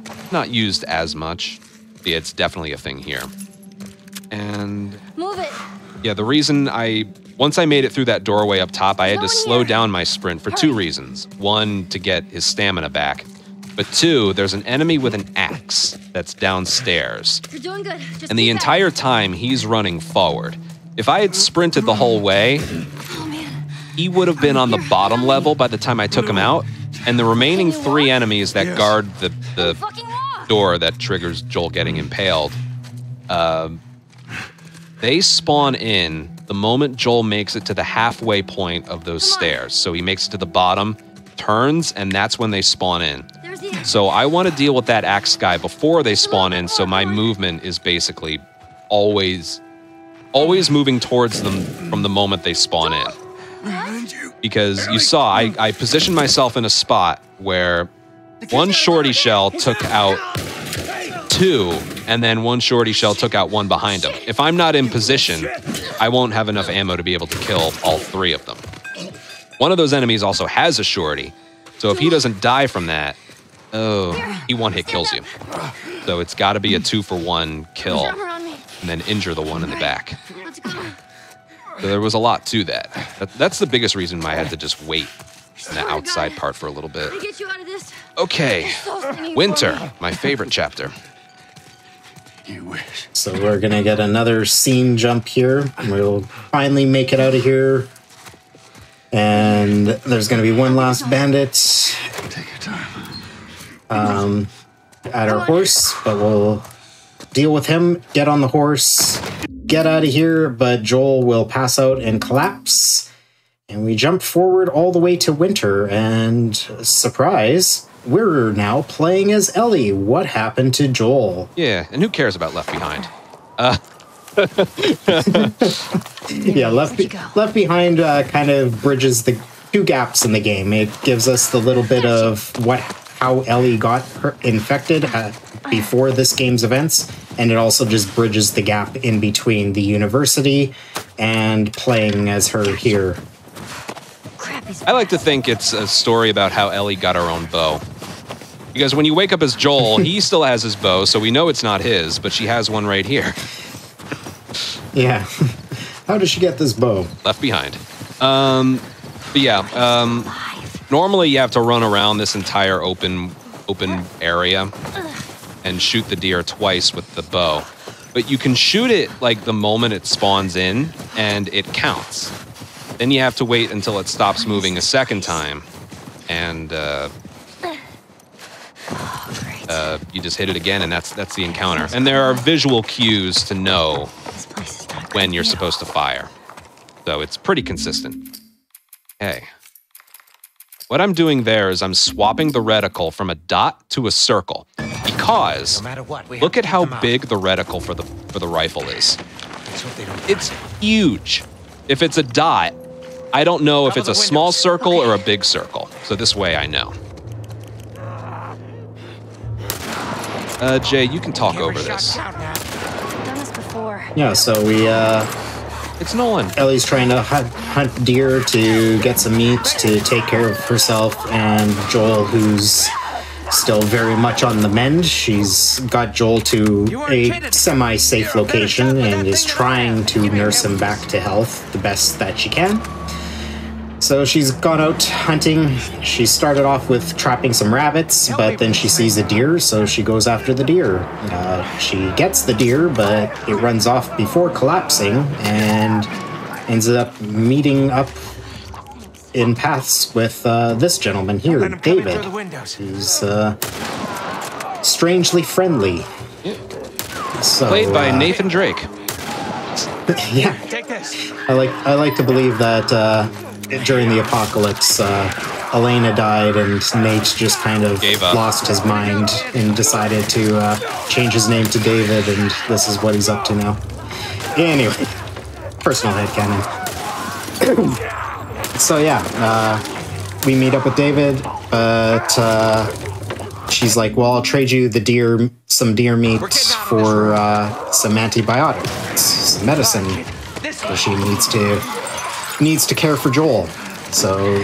it's not used as much. Yeah, it's definitely a thing here. And move it. Yeah, the reason once I made it through that doorway up top, I had to slow down my sprint for 2 reasons. 1, to get his stamina back. But 2, there's an enemy with an axe that's downstairs. You're doing good. Just and the entire time, he's running forward. If I had sprinted the whole way, he would have been on the bottom level by the time I took him out. And the remaining 3 enemies that guard the door that triggers Joel getting impaled, they spawn in the moment Joel makes it to the halfway point of those stairs. So he makes it to the bottom, turns, and that's when they spawn in. So I want to deal with that axe guy before they spawn in, so my movement is basically always moving towards them from the moment they spawn in. Because you saw, I positioned myself in a spot where 1 shorty shell took out 2, and then 1 shorty shell took out 1 behind him. If I'm not in position, I won't have enough ammo to be able to kill all 3 of them. One of those enemies also has a shorty, so if he doesn't die from that, he one-hit kills you. So it's got to be a 2-for-1 kill, and then injure the one in the back. So there was a lot to that. That's the biggest reason why I had to just wait in the outside part for a little bit. Okay, winter, my favorite chapter. So we're gonna get another scene jump here. We'll finally make it out of here. And there's gonna be one last bandit at our horse, but we'll deal with him, get on the horse, get out of here, but Joel will pass out and collapse. And we jump forward all the way to winter, and surprise, we're now playing as Ellie. What happened to Joel? Yeah, and who cares about Left Behind? Yeah, Left Behind kind of bridges the two gaps in the game. It gives us the little bit of how Ellie got infected before this game's events, and it also just bridges the gap in between the university and playing as her here. I like to think it's a story about how Ellie got her own bow. Because when you wake up as Joel, he still has his bow, so we know it's not his, but she has one right here. Yeah. How does she get this bow? Left Behind. But yeah, normally you have to run around this entire open area and shoot the deer twice with the bow. But you can shoot it like the moment it spawns in, and it counts. Then you have to wait until it stops moving a second time, and you just hit it again, and that's the encounter. And there are visual cues to know when you're supposed to fire. So it's pretty consistent. Okay. What I'm doing there is I'm swapping the reticle from a dot to a circle, because look at how big the reticle for the rifle is. It's huge. If it's a dot, I don't know if it's a small circle or a big circle. So this way I know. Jay, you can talk over this. Yeah, so we, it's Nolan. Ellie's trying to hunt deer to get some meat to take care of herself, and Joel, who's still very much on the mend. She's got Joel to a semi-safe location and is trying to nurse him back to health the best that she can. So she's gone out hunting. She started off with trapping some rabbits, but then she sees a deer, so she goes after the deer. She gets the deer, but it runs off before collapsing and ends up meeting up in paths with this gentleman here, David, who's strangely friendly. So, played by Nathan Drake. Yeah, I like to believe that during the apocalypse, Elena died and Nate just kind of lost his mind and decided to change his name to David, and this is what he's up to now. Anyway, personal headcanon. So yeah, we meet up with David, but she's like, well, I'll trade you the some deer meat for some antibiotics, some medicine. So she needs to care for Joel. So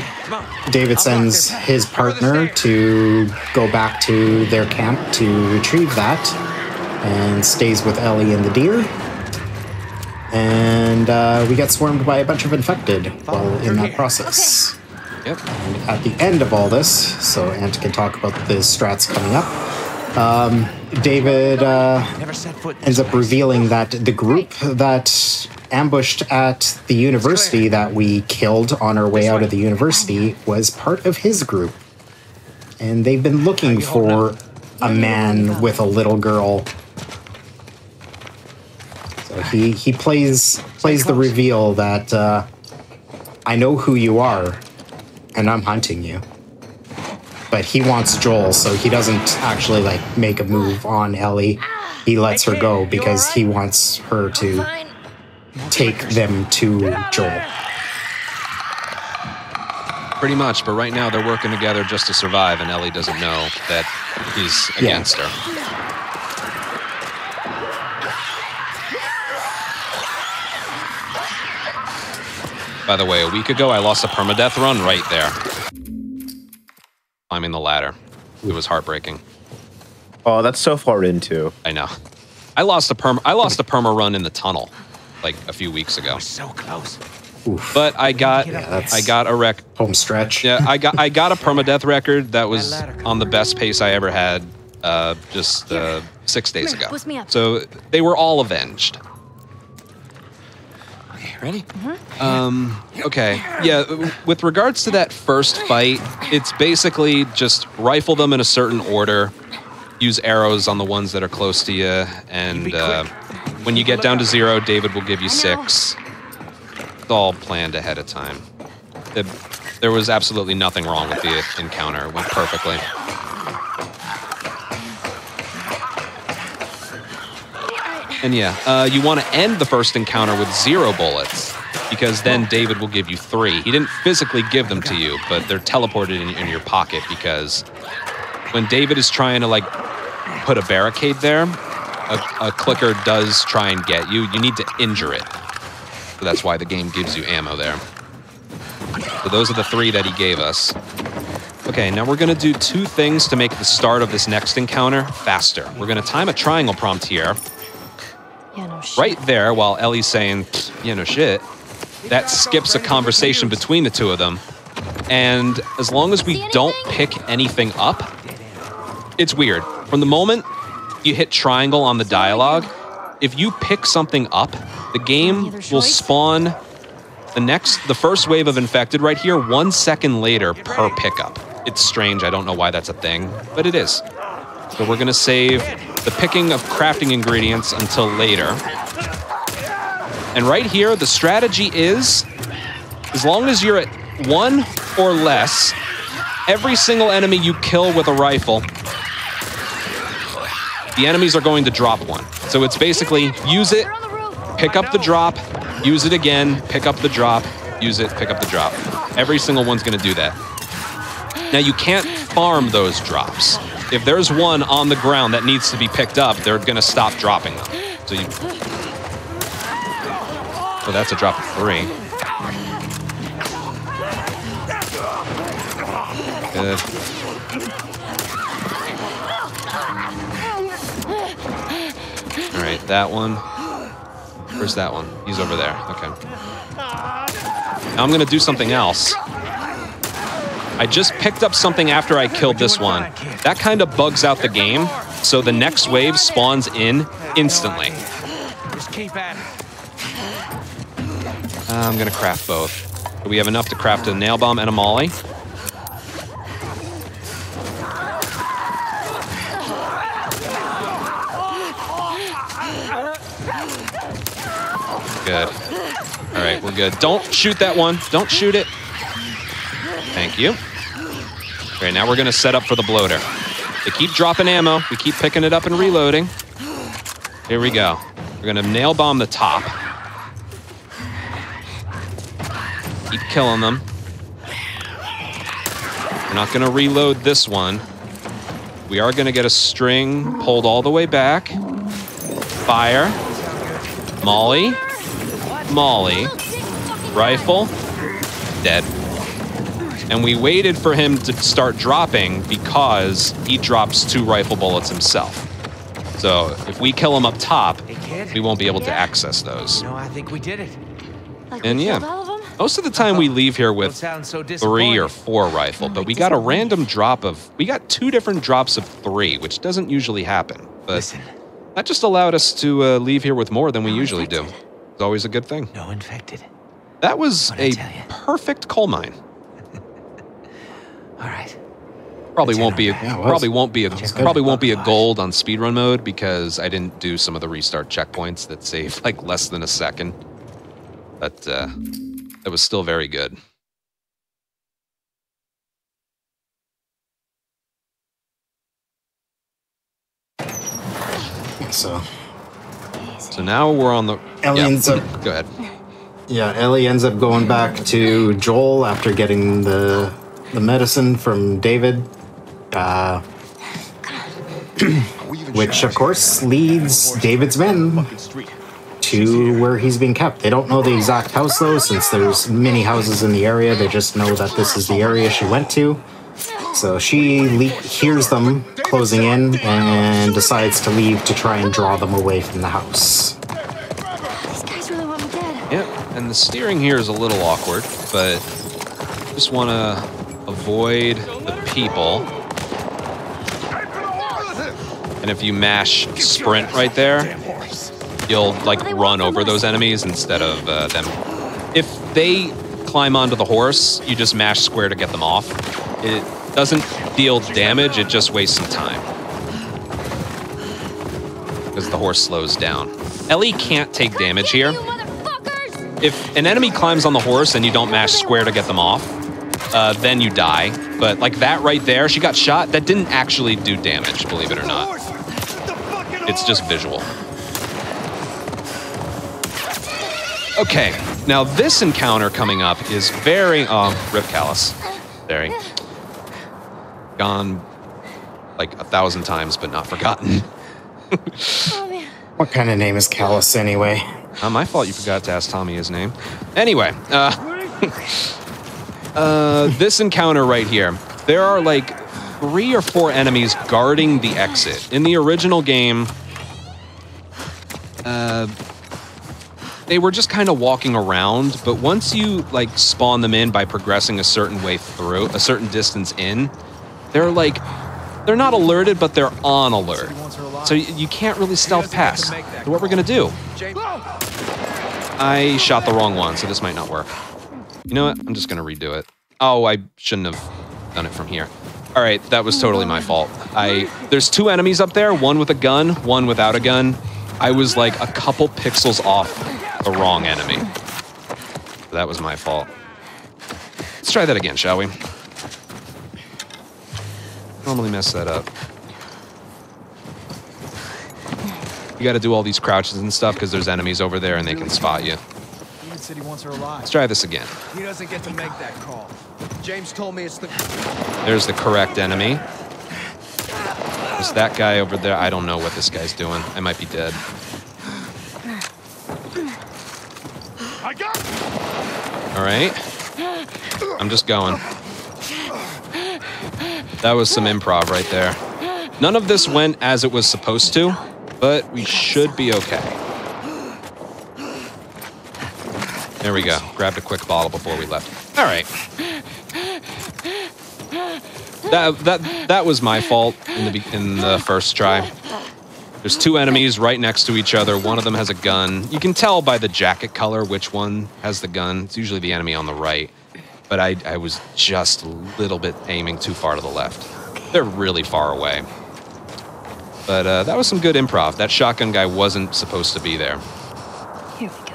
David sends his partner to go back to their camp to retrieve that, and stays with Ellie and the deer. And we get swarmed by a bunch of infected while in that process. Yep. And at the end of all this, so Ant can talk about the strats coming up, David ends up revealing that the group that ambushed at the university that we killed on our way out of the university was part of his group. And they've been looking for a man with a little girl. So he plays the reveal that I know who you are, and I'm hunting you. But he wants Joel, so he doesn't actually make a move on Ellie. He lets her go because he wants her to take them to Joel. Pretty much, but right now they're working together just to survive, and Ellie doesn't know that he's against her. By the way, a week ago I lost a permadeath run right there. Climbing the ladder. It was heartbreaking. Oh, that's so far into. I know. I lost a perma run in the tunnel like a few weeks ago. So close. Oof. But I got a rec home stretch. Yeah, I got a permadeath record that was on the best pace I ever had just 6 days ago. So they were all avenged. Okay, ready? Okay. Yeah, with regards to that first fight, it's basically just rifle them in a certain order, use arrows on the ones that are close to you, and when you get down to 0, David will give you 6. It's all planned ahead of time. There was absolutely nothing wrong with the encounter. It went perfectly. And yeah, you want to end the first encounter with 0 bullets, because then David will give you 3. He didn't physically give them to you, but they're teleported in your pocket, because when David is trying to like put a barricade there, a clicker does try and get you. You need to injure it. So that's why the game gives you ammo there. So those are the 3 that he gave us. Okay, now we're gonna do 2 things to make the start of this next encounter faster. We're gonna time a triangle prompt here. Yeah, no shit. Right there, while Ellie's saying, yeah, no shit. That skips a conversation between the 2 of them. And as long as we don't pick anything up, it's weird. From the moment you hit triangle on the dialogue, if you pick something up, the game will spawn the first wave of infected right here 1 second later per pickup. It's strange, I don't know why that's a thing, but it is. So we're gonna save the picking of crafting ingredients until later. And right here, the strategy is, as long as you're at 1 or less, every single enemy you kill with a rifle, the enemies are going to drop 1. So it's basically, use it, pick up the drop, use it again, pick up the drop, use it, pick up the drop. Every single one's gonna do that. Now you can't farm those drops. If there's one on the ground that needs to be picked up, they're gonna stop dropping them. So you... Oh, that's a drop of 3. Good. All right, that one. Where's that one? He's over there. Okay. Now I'm gonna do something else. I just picked up something after I killed this one. That kind of bugs out the game, so the next wave spawns in instantly. Just keep at it. I'm gonna craft both. We have enough to craft a nail bomb and a molly. Good. All right, we're good. Don't shoot that one. Don't shoot it. Thank you. Okay, now we're gonna set up for the bloater. They keep dropping ammo. We keep picking it up and reloading. Here we go. We're gonna nail bomb the top. Keep killing them. We're not gonna reload this one. We are gonna get a string pulled all the way back. Fire. Molly. Molly. Rifle. Dead. And we waited for him to start dropping because he drops 2 rifle bullets himself. So if we kill him up top, we won't be able to access those. No, I think we did it. And yeah, most of the time we leave here with 3 or 4 rifle, but we got a random drop of, we got 2 different drops of 3, which doesn't usually happen. But that just allowed us to leave here with more than we usually do. It's always a good thing. No infected. That was a perfect coal mine. All right. Probably won't be a gold on speedrun mode because I didn't do some of the restart checkpoints that save like less than a second. But it was still very good. So now we're on the... Ellie ends up... Go ahead. Yeah, Ellie ends up going back to Joel after getting the medicine from David. Which, of course, leads David's men to where he's being kept. They don't know the exact house, though, since there's many houses in the area. They just know that this is the area she went to. So she hears them closing in and decides to leave to try and draw them away from the house. These guys really want me dead. Yep, and the steering here is a little awkward, but just want to avoid the people. And if you mash sprint right there, you'll like run over those enemies instead of them. If they climb onto the horse, you just mash square to get them off. It doesn't deal damage, it just wastes some time. Because the horse slows down. Ellie can't take damage here. If an enemy climbs on the horse and you don't mash square to get them off, then you die. But like that right there, she got shot, that didn't actually do damage, believe it or not. It's just visual. Okay, now this encounter coming up is very, Rip Callus. Very. Gone like 1,000 times, but not forgotten. What kind of name is Callus anyway? My fault you forgot to ask Tommy his name. Anyway, this encounter right here, there are like 3 or 4 enemies guarding the exit. In the original game, they were just kind of walking around, but once you like spawn them in by progressing a certain way through, a certain distance in, they're not alerted, but they're on alert. So you can't really stealth past. So what we're gonna do? I shot the wrong one, so this might not work. You know what? I'm just gonna redo it. Oh, I shouldn't have done it from here. All right, that was totally my fault. There's 2 enemies up there, one with a gun, one without a gun. I was like a couple pixels off the wrong enemy. That was my fault. Let's try that again, shall we? Normally mess that up. You gotta do all these crouches and stuff because there's enemies over there and they can spot you. Said he wants her alive. Let's try this again. He doesn't get to make that call. James told me it's the... There's the correct enemy. There's that guy over there. I don't know what this guy's doing. I might be dead. All right. I'm just going. That was some improv right there. None of this went as it was supposed to, but we should be okay. There we go. Grabbed a quick bottle before we left. All right. That was my fault in the first try. There's 2 enemies right next to each other. One of them has a gun. You can tell by the jacket color which one has the gun. It's usually the enemy on the right. But I was just a little bit aiming too far to the left. They're really far away. But that was some good improv. That shotgun guy wasn't supposed to be there. Here we go.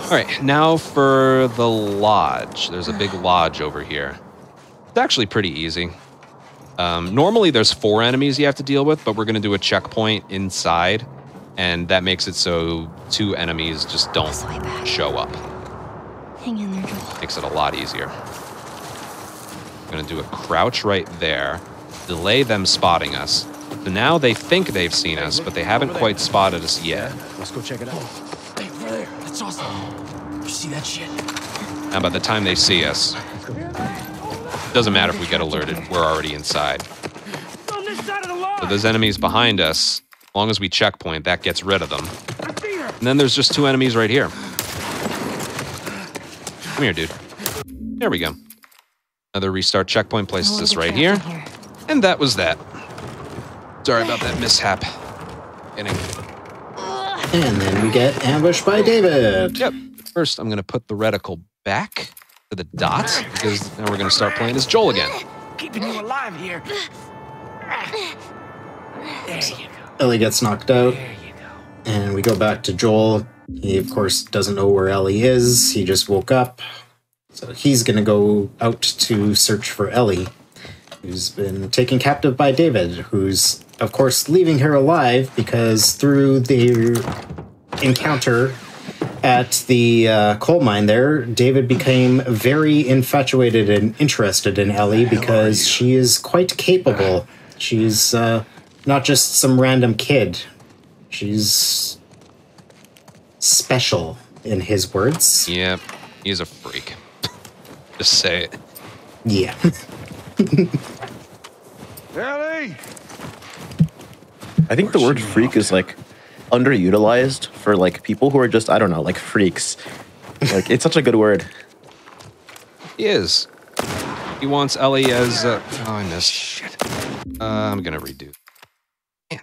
All right, now for the lodge. There's a big lodge over here. It's actually pretty easy. Normally there's 4 enemies you have to deal with, but we're gonna do a checkpoint inside, and that makes it so 2 enemies just don't show up. Hang in there, Joel. Makes it a lot easier. I'm gonna do a crouch right there, delay them spotting us. So now they think they've seen us, but they haven't quite spotted us yet. Let's go check it out. Hey, over there. That's awesome. You see that shit? Now by the time they see us, doesn't matter if we get alerted, we're already inside. So there's enemies behind us. As long as we checkpoint, that gets rid of them. And then there's just 2 enemies right here. Come here, dude. There we go. Another restart checkpoint places us right here. And that was that. Sorry about that mishap. And then we get ambushed by David. Yep. First, I'm going to put the reticle back to the dot, because now we're going to start playing as Joel again. Keeping you alive here. There you go. Ellie gets knocked out. And we go back to Joel. He, of course, doesn't know where Ellie is. He just woke up. So he's going to go out to search for Ellie, who's been taken captive by David, who's, of course, leaving her alive because through their encounter at the coal mine there, David became very infatuated and interested in Ellie because she is quite capable. She's not just some random kid. She's special, in his words. Yep, he's a freak. Just say it. Yeah. Ellie! I think the word freak is like underutilized for like people who are just, I don't know, like freaks. Like, it's such a good word. He is. He wants Ellie as oh, I missed. Shit. I'm gonna redo. Man.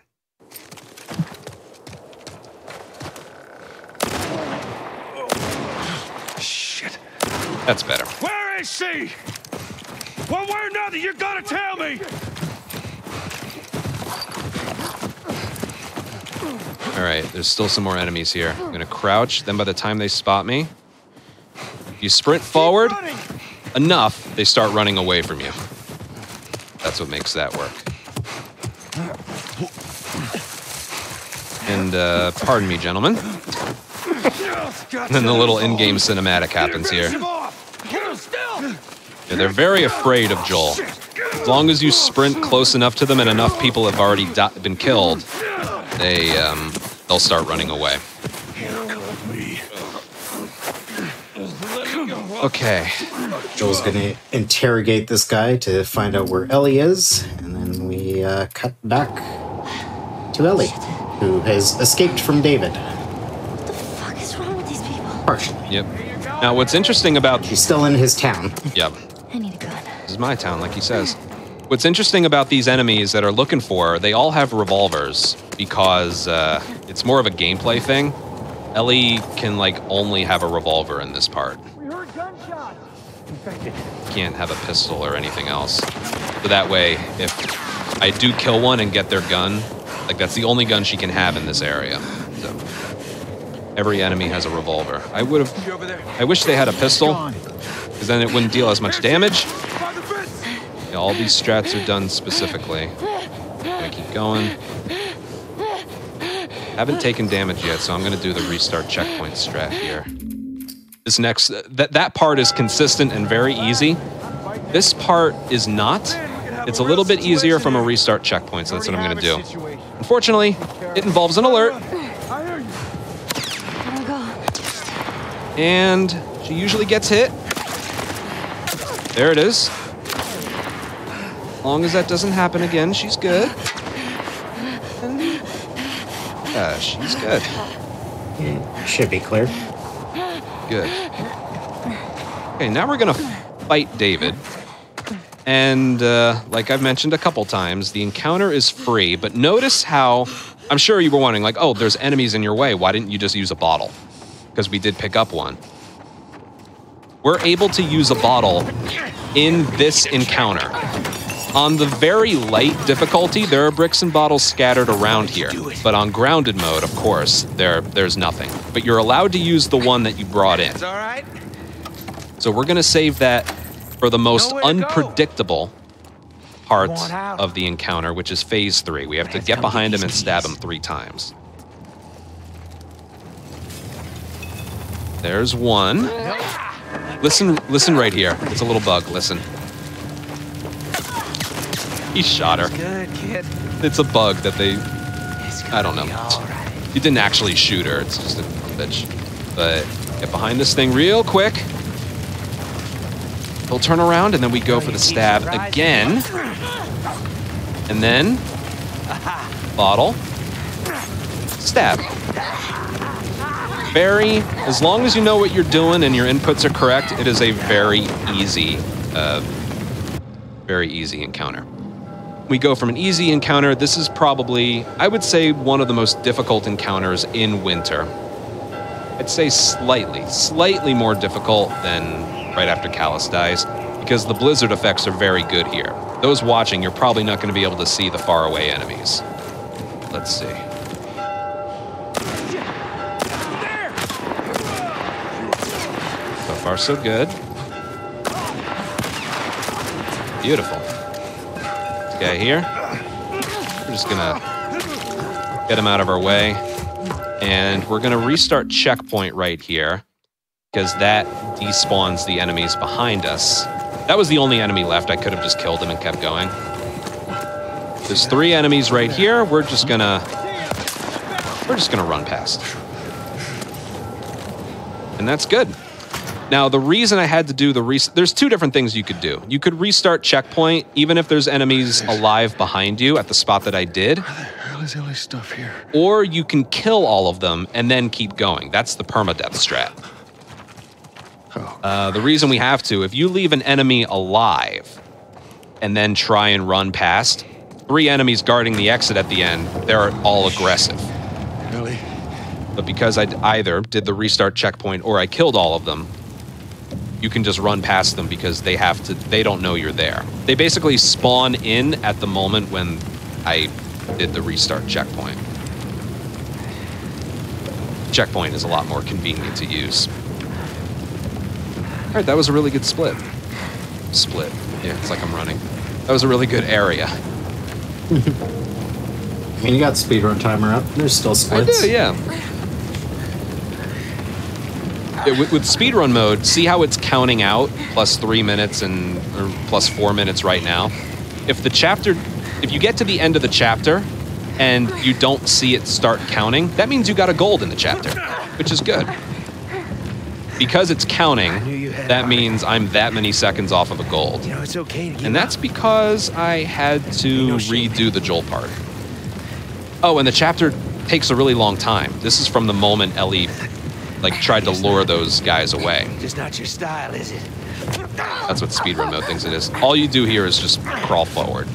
Shit. That's better. Where is she? One way or another, you gotta tell me! All right, there's still some more enemies here. I'm gonna crouch, then by the time they spot me, you sprint forward enough, they start running away from you. That's what makes that work. And pardon me, gentlemen. And then the little in-game cinematic happens here. Yeah, they're very afraid of Joel. As long as you sprint close enough to them and enough people have already been killed, they'll start running away. Okay. Joel's gonna interrogate this guy to find out where Ellie is, and then we cut back to Ellie, who has escaped from David. What the fuck is wrong with these people? Partially. Yep. Now, what's interesting about... She's still in his town. Yep. I need a gun. This is my town, like he says. What's interesting about these enemies that are looking for, they all have revolvers because it's more of a gameplay thing. Ellie can, like, only have a revolver in this part. Can't have a pistol or anything else. So that way, if I do kill one and get their gun, like, that's the only gun she can have in this area. So every enemy has a revolver. I wish they had a pistol, because then it wouldn't deal as much damage. Yeah, all these strats are done specifically. Gonna keep going. Haven't taken damage yet, so I'm gonna do the restart checkpoint strat here. This next, that part is consistent and very easy. This part is not. It's a little bit easier from a restart checkpoint, so that's what I'm gonna do. Unfortunately, it involves an alert. And she usually gets hit. There it is. As long as that doesn't happen again, she's good. And yeah, she's good. Should be clear. Good. Okay, now we're gonna fight David. And like I've mentioned a couple times, the encounter is free, but notice how, I'm sure you were wondering, like, oh, there's enemies in your way. Why didn't you just use a bottle? Because we did pick up one. We're able to use a bottle in this encounter. On the very light difficulty, there are bricks and bottles scattered around here. But on grounded mode, of course, there's nothing. But you're allowed to use the one that you brought in. So we're gonna save that for the most unpredictable part of the encounter, which is phase 3. We have to get behind him and stab him 3 times. There's one. Listen right here. It's a little bug, listen. He shot her. Good, kid. It's a bug that they, I don't know. He didn't actually shoot her, it's just a bitch. But get behind this thing real quick. We'll turn around and then we go for the stab again. And then, bottle, stab. As long as you know what you're doing and your inputs are correct, it is a very easy encounter. We go from an easy encounter, this is probably, I would say, one of the most difficult encounters in winter. I'd say slightly more difficult than right after Callus dies, because the blizzard effects are very good here. Those watching, you're probably not going to be able to see the faraway enemies. Let's see. So far, so good. Beautiful. This guy here. We're just gonna get him out of our way. And we're gonna restart checkpoint right here, because that despawns the enemies behind us. That was the only enemy left. I could have just killed him and kept going. There's 3 enemies right here. We're just gonna run past. And that's good. Now, the reason I had to do there's 2 different things you could do. You could restart checkpoint, even if there's enemies alive behind you at the spot that I did. Where is Ellie's stuff here? Or you can kill all of them and then keep going. That's the permadeath strat. The reason we have to, if you leave an enemy alive and then try and run past, 3 enemies guarding the exit at the end, they're all aggressive. Ellie. But because I either did the restart checkpoint or I killed all of them, you can just run past them because they don't know you're there. They basically spawn in at the moment when I did the restart checkpoint. Checkpoint is a lot more convenient to use. All right, that was a really good split. Yeah, it's like I'm running. That was a really good area. I mean, you got speedrun timer up. There's still splits. I do, yeah. With speedrun mode, see how it's counting out plus 3 minutes or plus 4 minutes right now? If you get to the end of the chapter and you don't see it start counting, that means you got a gold in the chapter, which is good. Because it's counting, that means I'm that many seconds off of a gold. You know, it's okay to And that's because I had to redo the Joel part. Oh, and the chapter takes a really long time. This is from the moment Ellie tried to lure those guys away. Just not your style, is it? That's what speedrun mode thinks it is. All you do here is just crawl forward.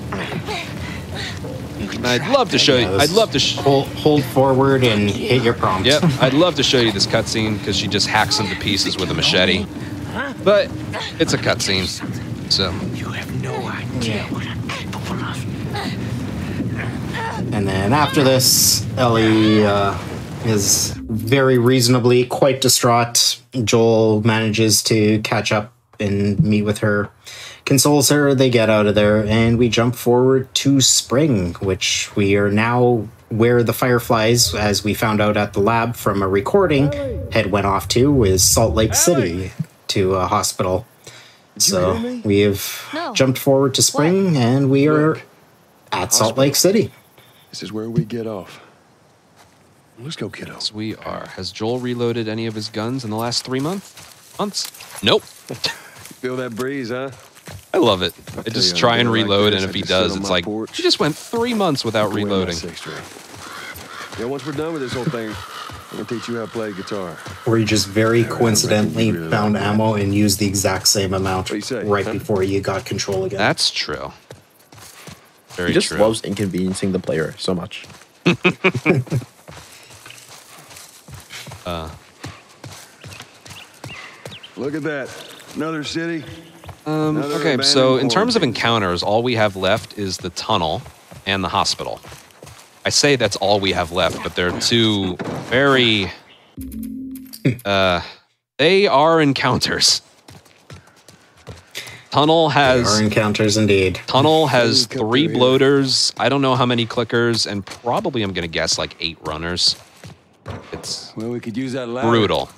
And I'd love to show you. I'd love to hold forward and hit your prompt. Yep, I'd love to show you this cutscene because she just hacks them to pieces with a machete. But it's a cutscene, so. You have no idea what I'm capable of. And then after this, Ellie is very reasonably quite distraught. Joel manages to catch up and meet with her, consoles her, they get out of there, and we jump forward to spring, which we are now where the Fireflies, as we found out at the lab from a recording, went off to, is Salt Lake City to a hospital. So we have jumped forward to spring, and we are at Salt Lake City. This is where we get off. Let's go, kiddo. Yes, we are. Has Joel reloaded any of his guns in the last 3 months? Nope. Feel that breeze, huh? I love it. I just try and reload, and if he does, it's like, he just went 3 months without reloading. Yeah, once we're done with this whole thing, I'm gonna teach you how to play guitar. Or you just very coincidentally found ammo and used the exact same amount right before you got control again. That's true. Very he just true. loves inconveniencing the player so much. Look at that. Another city. Okay, so in terms of encounters, all we have left is the tunnel and the hospital. I say that's all we have left, but they're two very... they are encounters. Tunnel has... They are encounters indeed. Tunnel has 3 bloaters, I don't know how many clickers, and probably, I'm going to guess, like 8 runners. It's we could use that ladder. Brutal.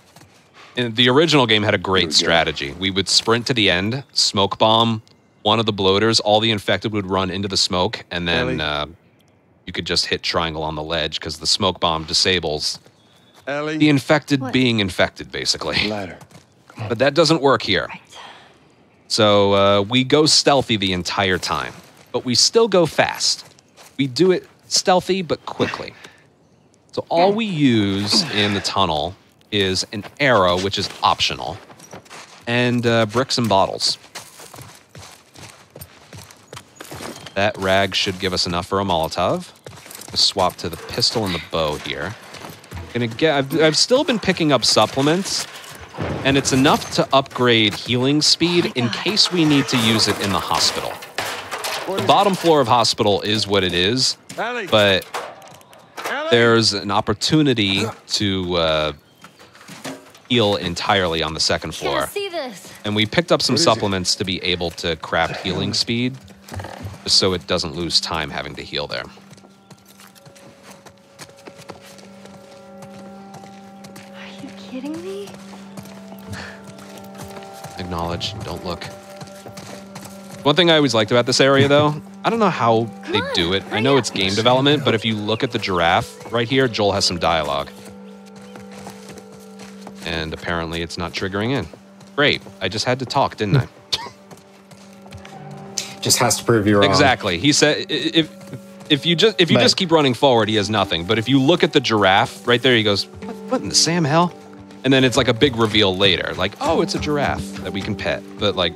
And the original game had a great strategy. We would sprint to the end, smoke bomb one of the bloaters, all the infected would run into the smoke, and then you could just hit triangle on the ledge because the smoke bomb disables the infected being infected, basically. Ladder. But that doesn't work here. So we go stealthy the entire time, but we still go fast. We do it stealthy but quickly. So all we use in the tunnel is an arrow, which is optional, and bricks and bottles. That rag should give us enough for a Molotov. Let's swap to the pistol and the bow here. I've still been picking up supplements, and it's enough to upgrade healing speed in case we need to use it in the hospital. The bottom floor of hospital is what it is, but there's an opportunity to heal entirely on the second floor. And we picked up some supplements to be able to craft healing speed, just so it doesn't lose time having to heal there. Are you kidding me? Acknowledge, don't look. One thing I always liked about this area, though, I don't know how they do it. I know it's game development, but if you look at the giraffe right here, Joel has some dialogue. And apparently it's not triggering in. Great, I just had to talk, didn't I? Just has to prove you're wrong. Exactly. He said if you just keep running forward, he has nothing. But if you look at the giraffe right there, he goes, "What in the Sam hell?" And then it's like a big reveal later, like, "Oh, it's a giraffe that we can pet." But like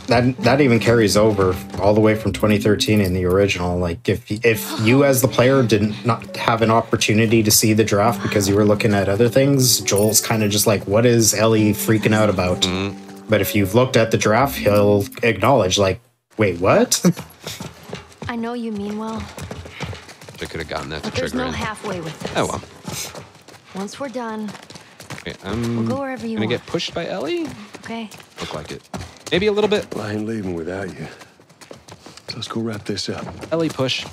that even carries over all the way from 2013 in the original. Like if you as the player didn't not have an opportunity to see the giraffe because you were looking at other things, Joel's kind of just like, "What is Ellie freaking out about?" But if you've looked at the giraffe, he'll acknowledge, like, "Wait, what?" I know you mean well. I could have gotten that to But there's trigger no in. halfway with this. Oh well. Once we're done, Okay, we'll go wherever you gonna want. get pushed by Ellie? Okay. Look like it. Maybe a little bit. Well, I ain't leaving without you. So let's go wrap this up. Ellie push.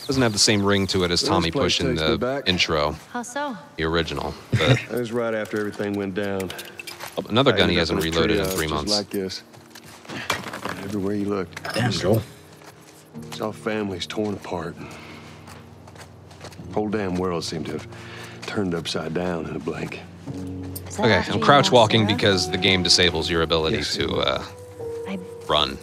Doesn't have the same ring to it as Tommy place Push in takes me the back. intro, How so? the original. But That was right after everything went down. another gun he I ended hasn't up in a reloaded in treehouse 3 just months. like this. Everywhere you looked. Damn, Joel. Saw families torn apart. Whole damn world seemed to have turned upside down in a blink. Okay, I'm crouch walking because the game disables your ability to run.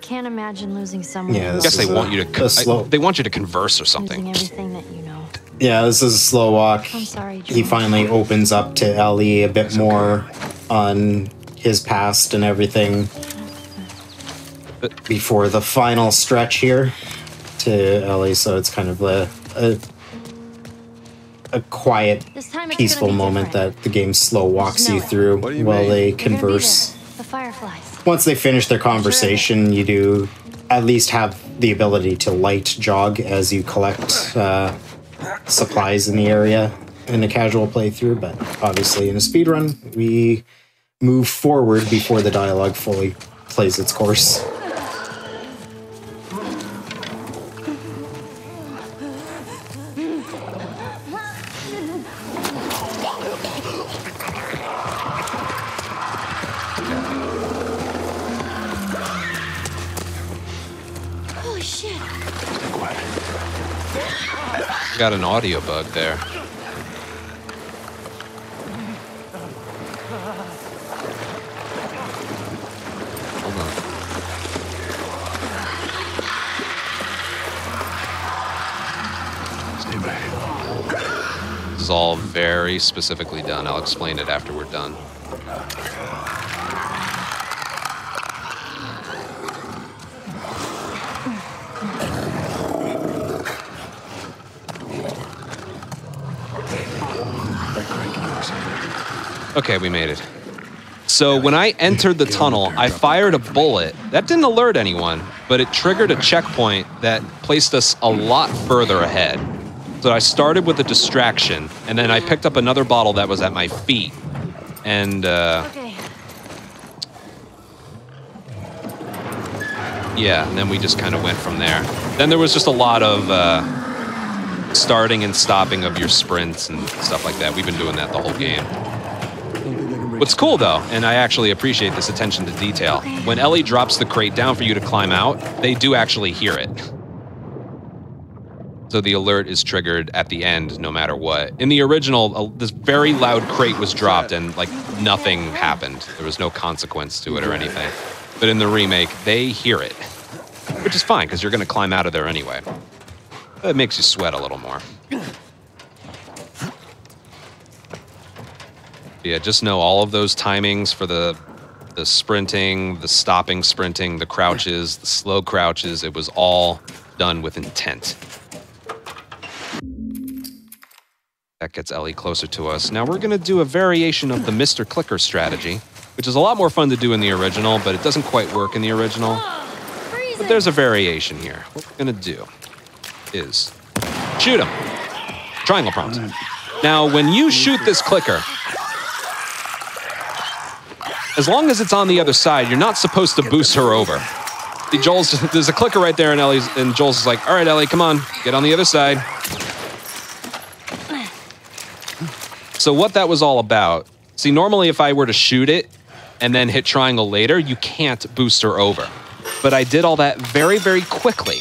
Can't imagine losing someone. Yeah, I guess they want you to. They want you to converse or losing something. everything that you know. Yeah, this is a slow walk. I'm sorry, He Joel. finally opens up to Ellie a bit more on his past and everything before the final stretch here to Ellie. So it's kind of a quiet, This time it's peaceful gonna be moment different. that the game slow walks you know it. through What do you while mean? they They're gonna be converse. there. The fireflies. Once they finish their conversation, you do at least have the ability to light jog as you collect supplies in the area in a casual playthrough, but obviously in a speedrun, we move forward before the dialogue fully plays its course. Holy shit. Got an audio bug there. Hold on. Stay back. This is all very specifically done. I'll explain it after we're done. Okay, we made it. So when I entered the tunnel, I fired a bullet. That didn't alert anyone, but it triggered a checkpoint that placed us a lot further ahead. So I started with a distraction, and then I picked up another bottle that was at my feet. And, Okay. yeah, and then we just kind of went from there. Then there was just a lot of starting and stopping of your sprints and stuff like that. We've been doing that the whole game. What's cool, though, and I actually appreciate this attention to detail, when Ellie drops the crate down for you to climb out, they do actually hear it. So the alert is triggered at the end, no matter what. In the original, this very loud crate was dropped and, like, nothing happened. There was no consequence to it or anything. But in the remake, they hear it, which is fine, because you're going to climb out of there anyway. It makes you sweat a little more. Yeah, just know all of those timings for the sprinting, the stopping sprinting, the crouches, the slow crouches, it was all done with intent. That gets Ellie closer to us. Now we're going to do a variation of the Mr. Clicker strategy, which is a lot more fun to do in the original, but it doesn't quite work in the original. But there's a variation here. What we're going to do is shoot him. Triangle prompt. Now, when you shoot this clicker, as long as it's on the other side, you're not supposed to boost her over. See, there's a clicker right there, and Joel's is like, all right, Ellie, come on, get on the other side. So what that was all about, see, normally if I were to shoot it and then hit triangle later, you can't boost her over. But I did all that very, very quickly.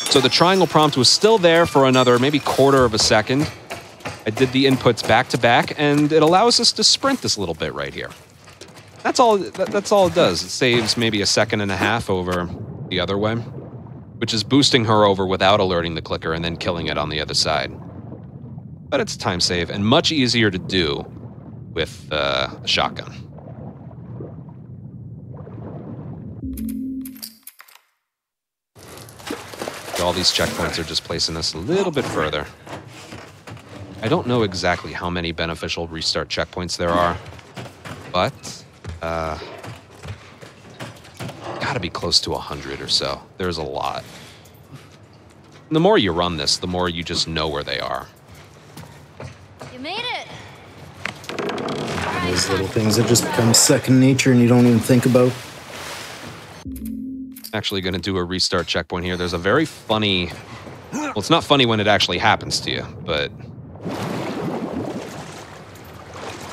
So the triangle prompt was still there for another maybe quarter of a second. I did the inputs back to back, and it allows us to sprint this little bit right here. That's all it does. It saves maybe a second and a half over the other way, which is boosting her over without alerting the clicker and then killing it on the other side. But it's a time save and much easier to do with a shotgun. All these checkpoints are just placing us a little bit further. I don't know exactly how many beneficial restart checkpoints there are, but gotta be close to 100 or so. There's a lot. And the more you run this, the more you just know where they are. You made it. Those little things that just become second nature and you don't even think about. Actually going to do a restart checkpoint here. There's a very funny Well, it's not funny when it actually happens to you, but...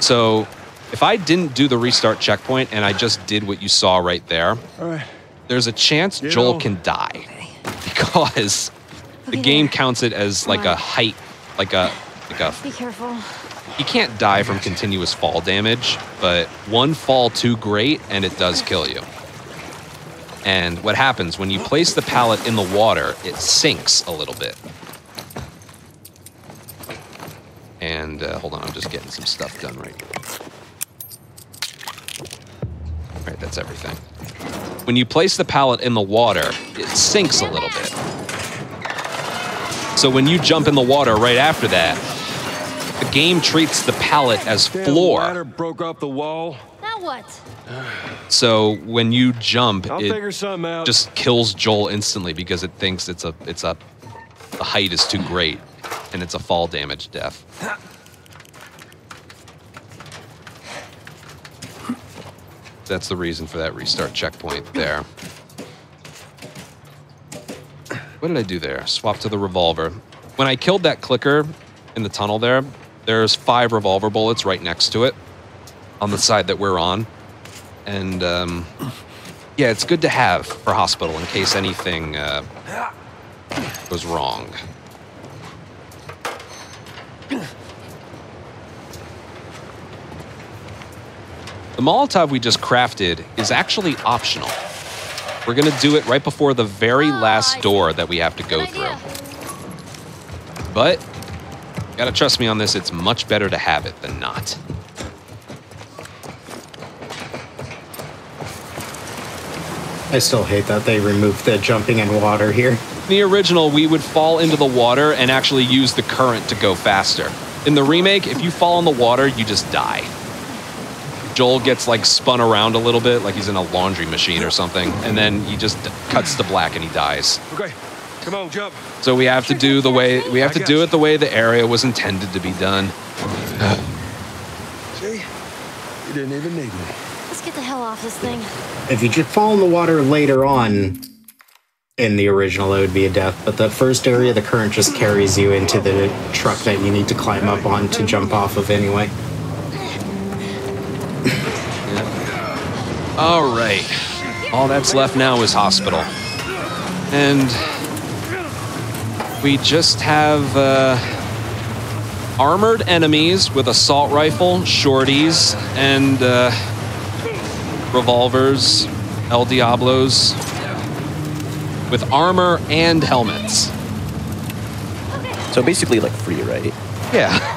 So, if I didn't do the restart checkpoint and I just did what you saw right there, there's a chance Joel can die. Because the game counts it as like a height, like a... Be careful. You can't die from continuous fall damage, but one fall too great and it does kill you. And what happens, when you place the pallet in the water, it sinks a little bit. And hold on, I'm just getting some stuff done right here. All right, that's everything. When you place the pallet in the water, it sinks a little bit. So when you jump in the water right after that, the game treats the pallet as floor. Ladder broke off the wall. Now what? So when you jump, I'll figure something out. just kills Joel instantly because it thinks the height is too great, and it's a fall damage death. That's the reason for that restart checkpoint there. What did I do there? Swap to the revolver. When I killed that clicker in the tunnel there, there's 5 revolver bullets right next to it on the side that we're on. And, yeah, it's good to have for hospital in case anything goes wrong. The Molotov we just crafted is actually optional. We're gonna do it right before the very last door that we have to go through. But, gotta trust me on this, it's much better to have it than not. I still hate that they removed the jumping in water here. In the original, we would fall into the water and actually use the current to go faster. In the remake, if you fall in the water, you just die. Joel gets like spun around a little bit, like he's in a laundry machine or something, and then he just cuts to black and he dies. Okay, come on, jump. So we have to do the way it the way the area was intended to be done. See, you didn't even need me. Let's get the hell off this thing. If you just fall in the water later on in the original, it would be a death. But the first area, the current just carries you into the truck that you need to climb up on to jump off of anyway. All right. All that's left now is hospital. And we just have armored enemies with assault rifle, shorties, and revolvers, El Diablos, with armor and helmets. So basically like free, right? Yeah.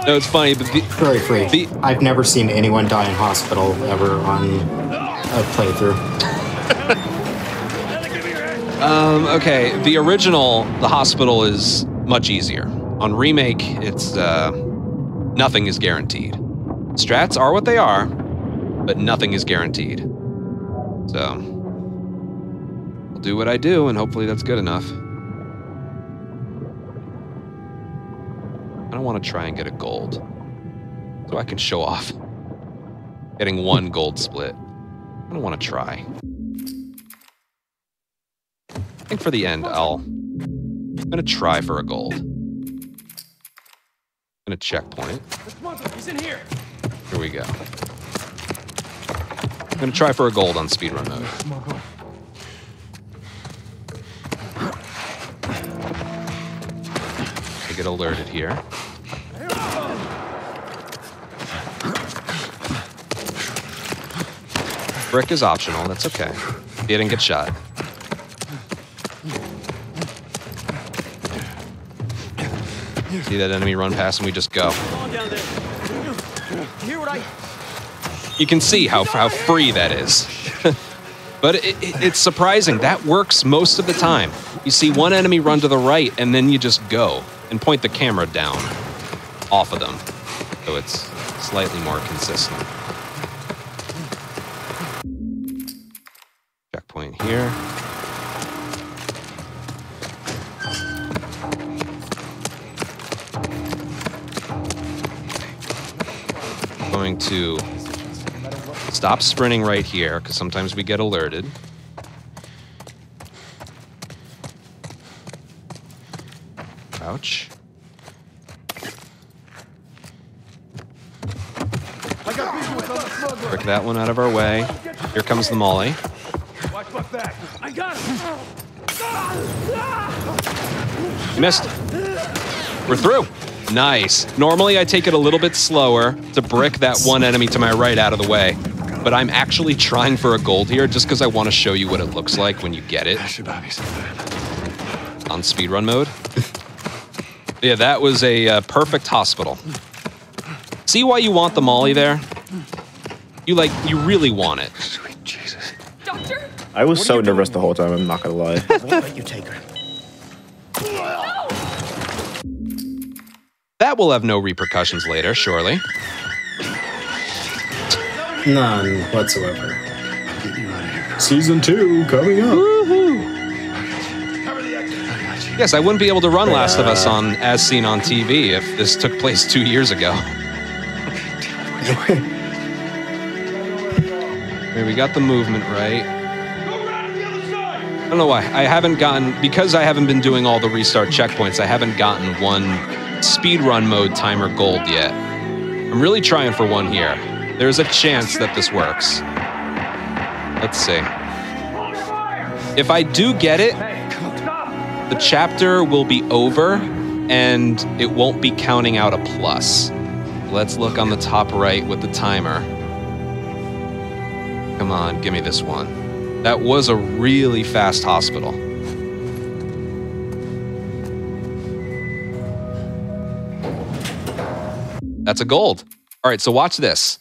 No, it's funny, but very free. I've never seen anyone die in hospital ever on a playthrough. Okay, the original, the hospital is much easier. On remake, it's nothing is guaranteed. Strats are what they are, but nothing is guaranteed. So I'll do what I do, and hopefully that's good enough. I want to try and get a gold so I can show off getting 1 gold split. I don't want to try. I think for the end, I'm going to try for a gold. I'm going to checkpoint. He's in here. Here we go. I'm going to try for a gold on speedrun mode. I get alerted here. Brick is optional, that's okay. He didn't get shot. See that enemy run past and we just go. You can see how free that is. But it's surprising. That works most of the time. You see one enemy run to the right and then you just go and point the camera down off of them. So it's slightly more consistent. Checkpoint here. Going to stop sprinting right here because sometimes we get alerted. crouch. Break that one out of our way. Here comes the molly. Watch my back. I got him. You missed. We're through. Nice. Normally, I take it a little bit slower to brick that one enemy to my right out of the way. But I'm actually trying for a gold here just because I want to show you what it looks like when you get it. On speedrun mode. Yeah, that was a perfect hospital. See why you want the molly there? You really want it. Sweet Jesus. Doctor? I was so nervous the whole time, I'm not gonna lie. Won't let you take her. That will have no repercussions later, surely. None whatsoever. Season 2 coming up. Yes, I wouldn't be able to run Last of Us on As Seen on TV if this took place 2 years ago. Okay, we got the movement right. I don't know why. I haven't gotten, because I haven't been doing all the restart checkpoints, I haven't gotten one speedrun mode timer gold yet. I'm really trying for one here. There's a chance that this works. Let's see. If I do get it, the chapter will be over and it won't be counting out a plus. Let's look on the top right with the timer. Come on, give me this one. That was a really fast hospital. That's a gold. All right, so watch this.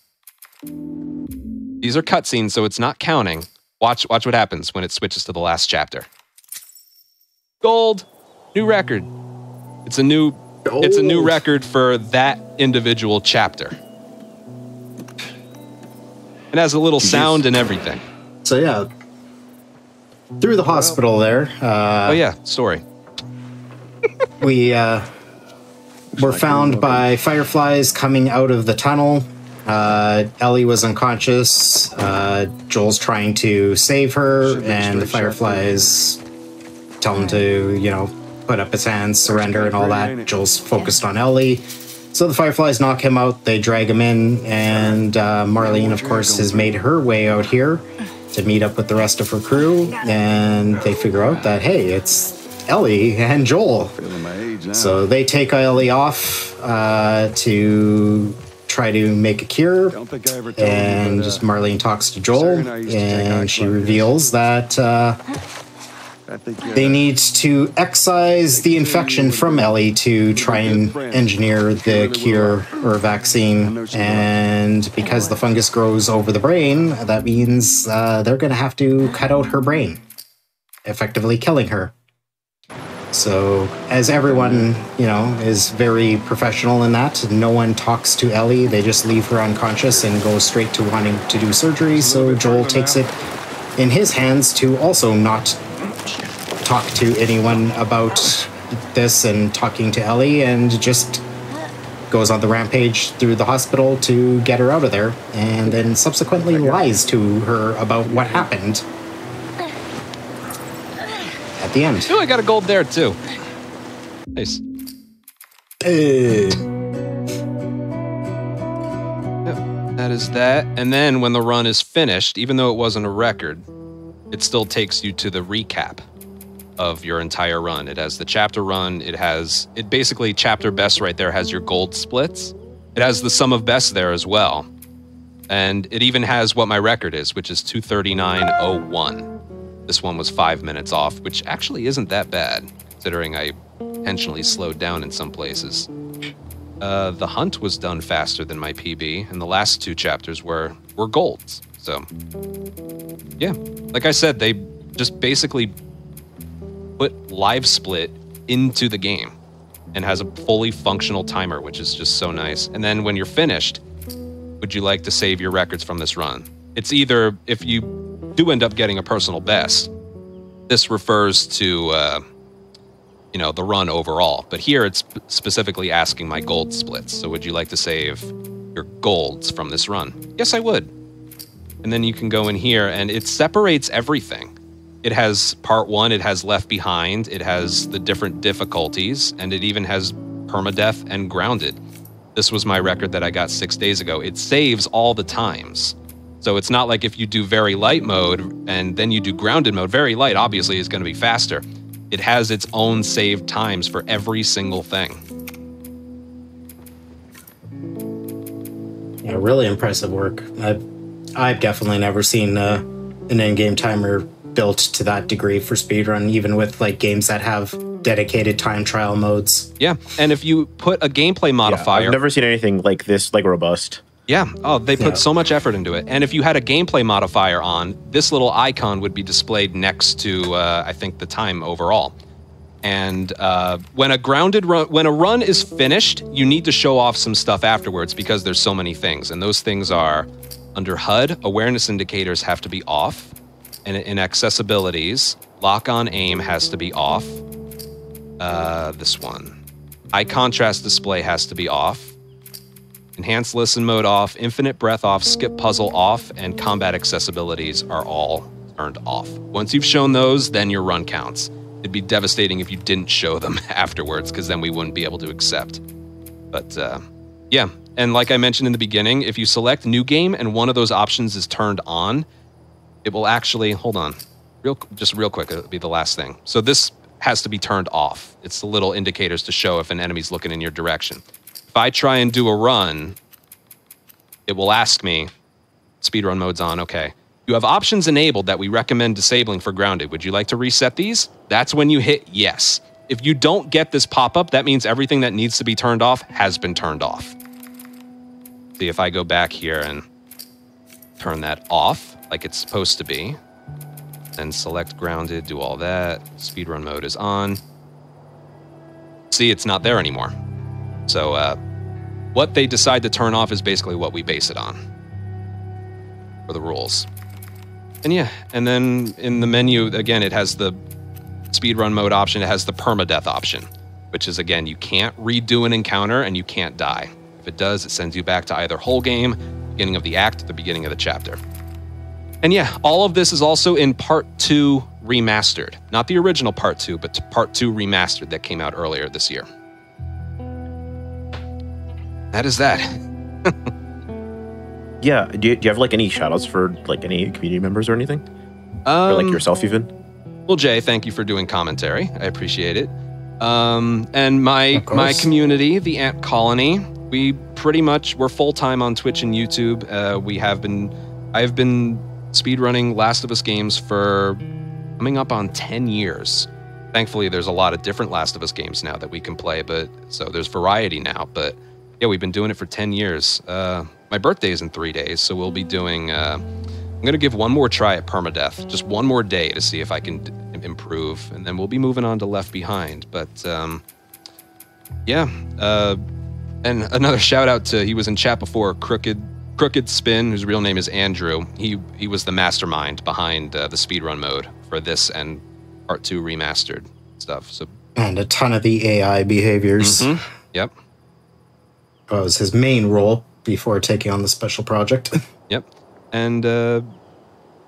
These are cutscenes, so it's not counting. Watch what happens when it switches to the last chapter. Gold, new record. It's a new record for that individual chapter. It has a little sound and everything. So yeah, through the hospital there. Oh yeah, story. We were found by fireflies coming out of the tunnel. Ellie was unconscious. Joel's trying to save her, and the fireflies tell him to, put up his hands, surrender, and all that. Joel's focused on Ellie. So the fireflies knock him out, they drag him in, and Marlene, of course, has made her way out here to meet up with the rest of her crew, and they figure out that, hey, it's Ellie and Joel. So they take Ellie off to try to make a cure, and Marlene talks to Joel, and she reveals that they need to excise the infection from Ellie to try and engineer the cure or vaccine. And because the fungus grows over the brain, that means they're going to have to cut out her brain, effectively killing her. So, as everyone, is very professional in that, no one talks to Ellie. They just leave her unconscious and go straight to wanting to do surgery. So Joel takes it in his hands to also not talk to anyone about this and talking to Ellie, and just goes on the rampage through the hospital to get her out of there, and then subsequently lies to her about what happened at the end. Oh, I got a gold there too. Nice. Yep, that is that. And then when the run is finished, even though it wasn't a record, it still takes you to the recap of your entire run. It has the chapter run. It basically, chapter best right there has your gold splits. It has the sum of best there as well. And it even has what my record is, which is 239.01. This one was 5 minutes off, which actually isn't that bad, considering I intentionally slowed down in some places. The hunt was done faster than my PB, and the last two chapters were golds. So, yeah, like I said, they just basically put live split into the game and has a fully functional timer, which is just so nice. And then when you're finished, would you like to save your records from this run? It's either, if you do end up getting a personal best, this refers to, the run overall. But here it's specifically asking my gold splits. So would you like to save your golds from this run? Yes, I would. And then you can go in here and it separates everything. it has part 1, it has Left Behind, it has the different difficulties, and it even has permadeath and grounded. This was my record that I got 6 days ago. It saves all the times. So it's not like if you do very light mode and then you do grounded mode. Very light, obviously, is going to be faster. It has its own saved times for every single thing. Yeah, really impressive work. I've definitely never seen an in-game timer built to that degree for speedrun, even with like games that have dedicated time trial modes. Yeah, and if you put a gameplay modifier... I've never seen anything like this, like robust. Yeah, oh, they put so much effort into it. And if you had a gameplay modifier on, this little icon would be displayed next to, I think, the time overall. And when a run is finished, you need to show off some stuff afterwards because there's so many things. And those things are, under HUD, awareness indicators have to be off. And in accessibilities, lock-on aim has to be off. This one. Eye contrast display has to be off. Enhanced listen mode off, infinite breath off, skip puzzle off, and combat accessibilities are all turned off. Once you've shown those, then your run counts. It'd be devastating if you didn't show them afterwards, because then we wouldn't be able to accept. But yeah, and like I mentioned in the beginning, if you select new game and one of those options is turned on, it will actually, hold on, just real quick, it'll be the last thing. So this has to be turned off. It's the little indicators to show if an enemy's looking in your direction. If I try and do a run, it will ask me, speedrun mode's on, okay. You have options enabled that we recommend disabling for grounded. Would you like to reset these? That's when you hit yes. If you don't get this pop-up, that means everything that needs to be turned off has been turned off. See, if I go back here and turn that off like it's supposed to be, then select grounded, do all that, speedrun mode is on. See, it's not there anymore. So what they decide to turn off is basically what we base it on for the rules. And yeah, and then in the menu, again, it has the speedrun mode option. It has the permadeath option, which is, again, you can't redo an encounter and you can't die. If it does, it sends you back to either whole game, beginning of the act, or the beginning of the chapter. And yeah, all of this is also in Part 2 Remastered. Not the original Part 2, but Part 2 Remastered that came out earlier this year. That is that. Yeah, do you have like any shoutouts for like any community members or anything? Or like yourself even? Well, Jay, thank you for doing commentary. I appreciate it. And my community, the Ant Colony, we're full-time on Twitch and YouTube. I've been speedrunning Last of Us games for coming up on 10 years. Thankfully, there's a lot of different Last of Us games now that we can play, so there's variety now, but yeah, we've been doing it for 10 years. My birthday is in 3 days, so we'll be doing... I'm going to give one more try at permadeath, just one more day to see if I can improve, and then we'll be moving on to Left Behind. But yeah, and another shout out to, he was in chat before, Crooked Spin, whose real name is Andrew. He was the mastermind behind the speedrun mode for this and Part 2 Remastered stuff. So and a ton of the AI behaviors. Mm-hmm. Yep. Was his main role before taking on the special project. Yep. And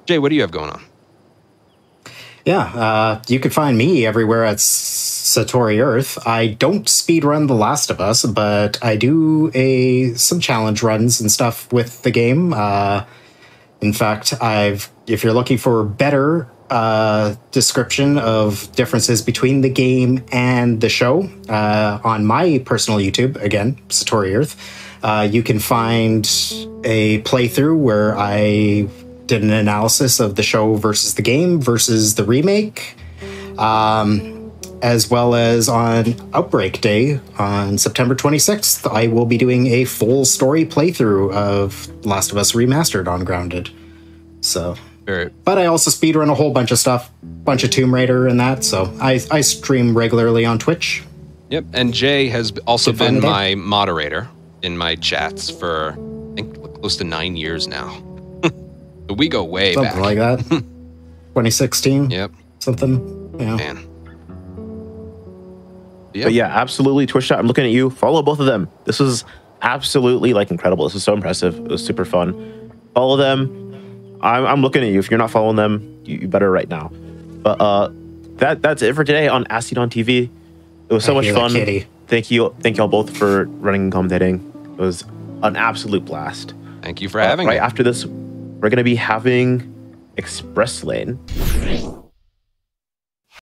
Jay, what do you have going on? Yeah, you can find me everywhere at Satori Earth. I don't speedrun The Last of Us, but I do some challenge runs and stuff with the game. In fact, if you're looking for better description of differences between the game and the show, on my personal YouTube, again, Satori Earth, you can find a playthrough where I did an analysis of the show versus the game versus the remake, as well as on Outbreak Day on September 26th, I will be doing a full story playthrough of Last of Us Remastered on Grounded. So, but I also speedrun a whole bunch of stuff, bunch of Tomb Raider and that, so I stream regularly on Twitch. Yep, and Jay has also been my moderator in my chats for, I think, close to 9 years now. We go way back. Something like that. 2016? Yep. Something, yeah. Man. Yep. But yeah, absolutely, Twitch chat, I'm looking at you. Follow both of them. This is absolutely, like, incredible. This is so impressive. It was super fun. Follow them. I'm looking at you. If you're not following them, you better right now. But that's it for today on As Seen on TV. It was so much fun. Thank you all both for running and commentating. It was an absolute blast. Thank you for having me. Right after this, we're gonna be having Express Lane.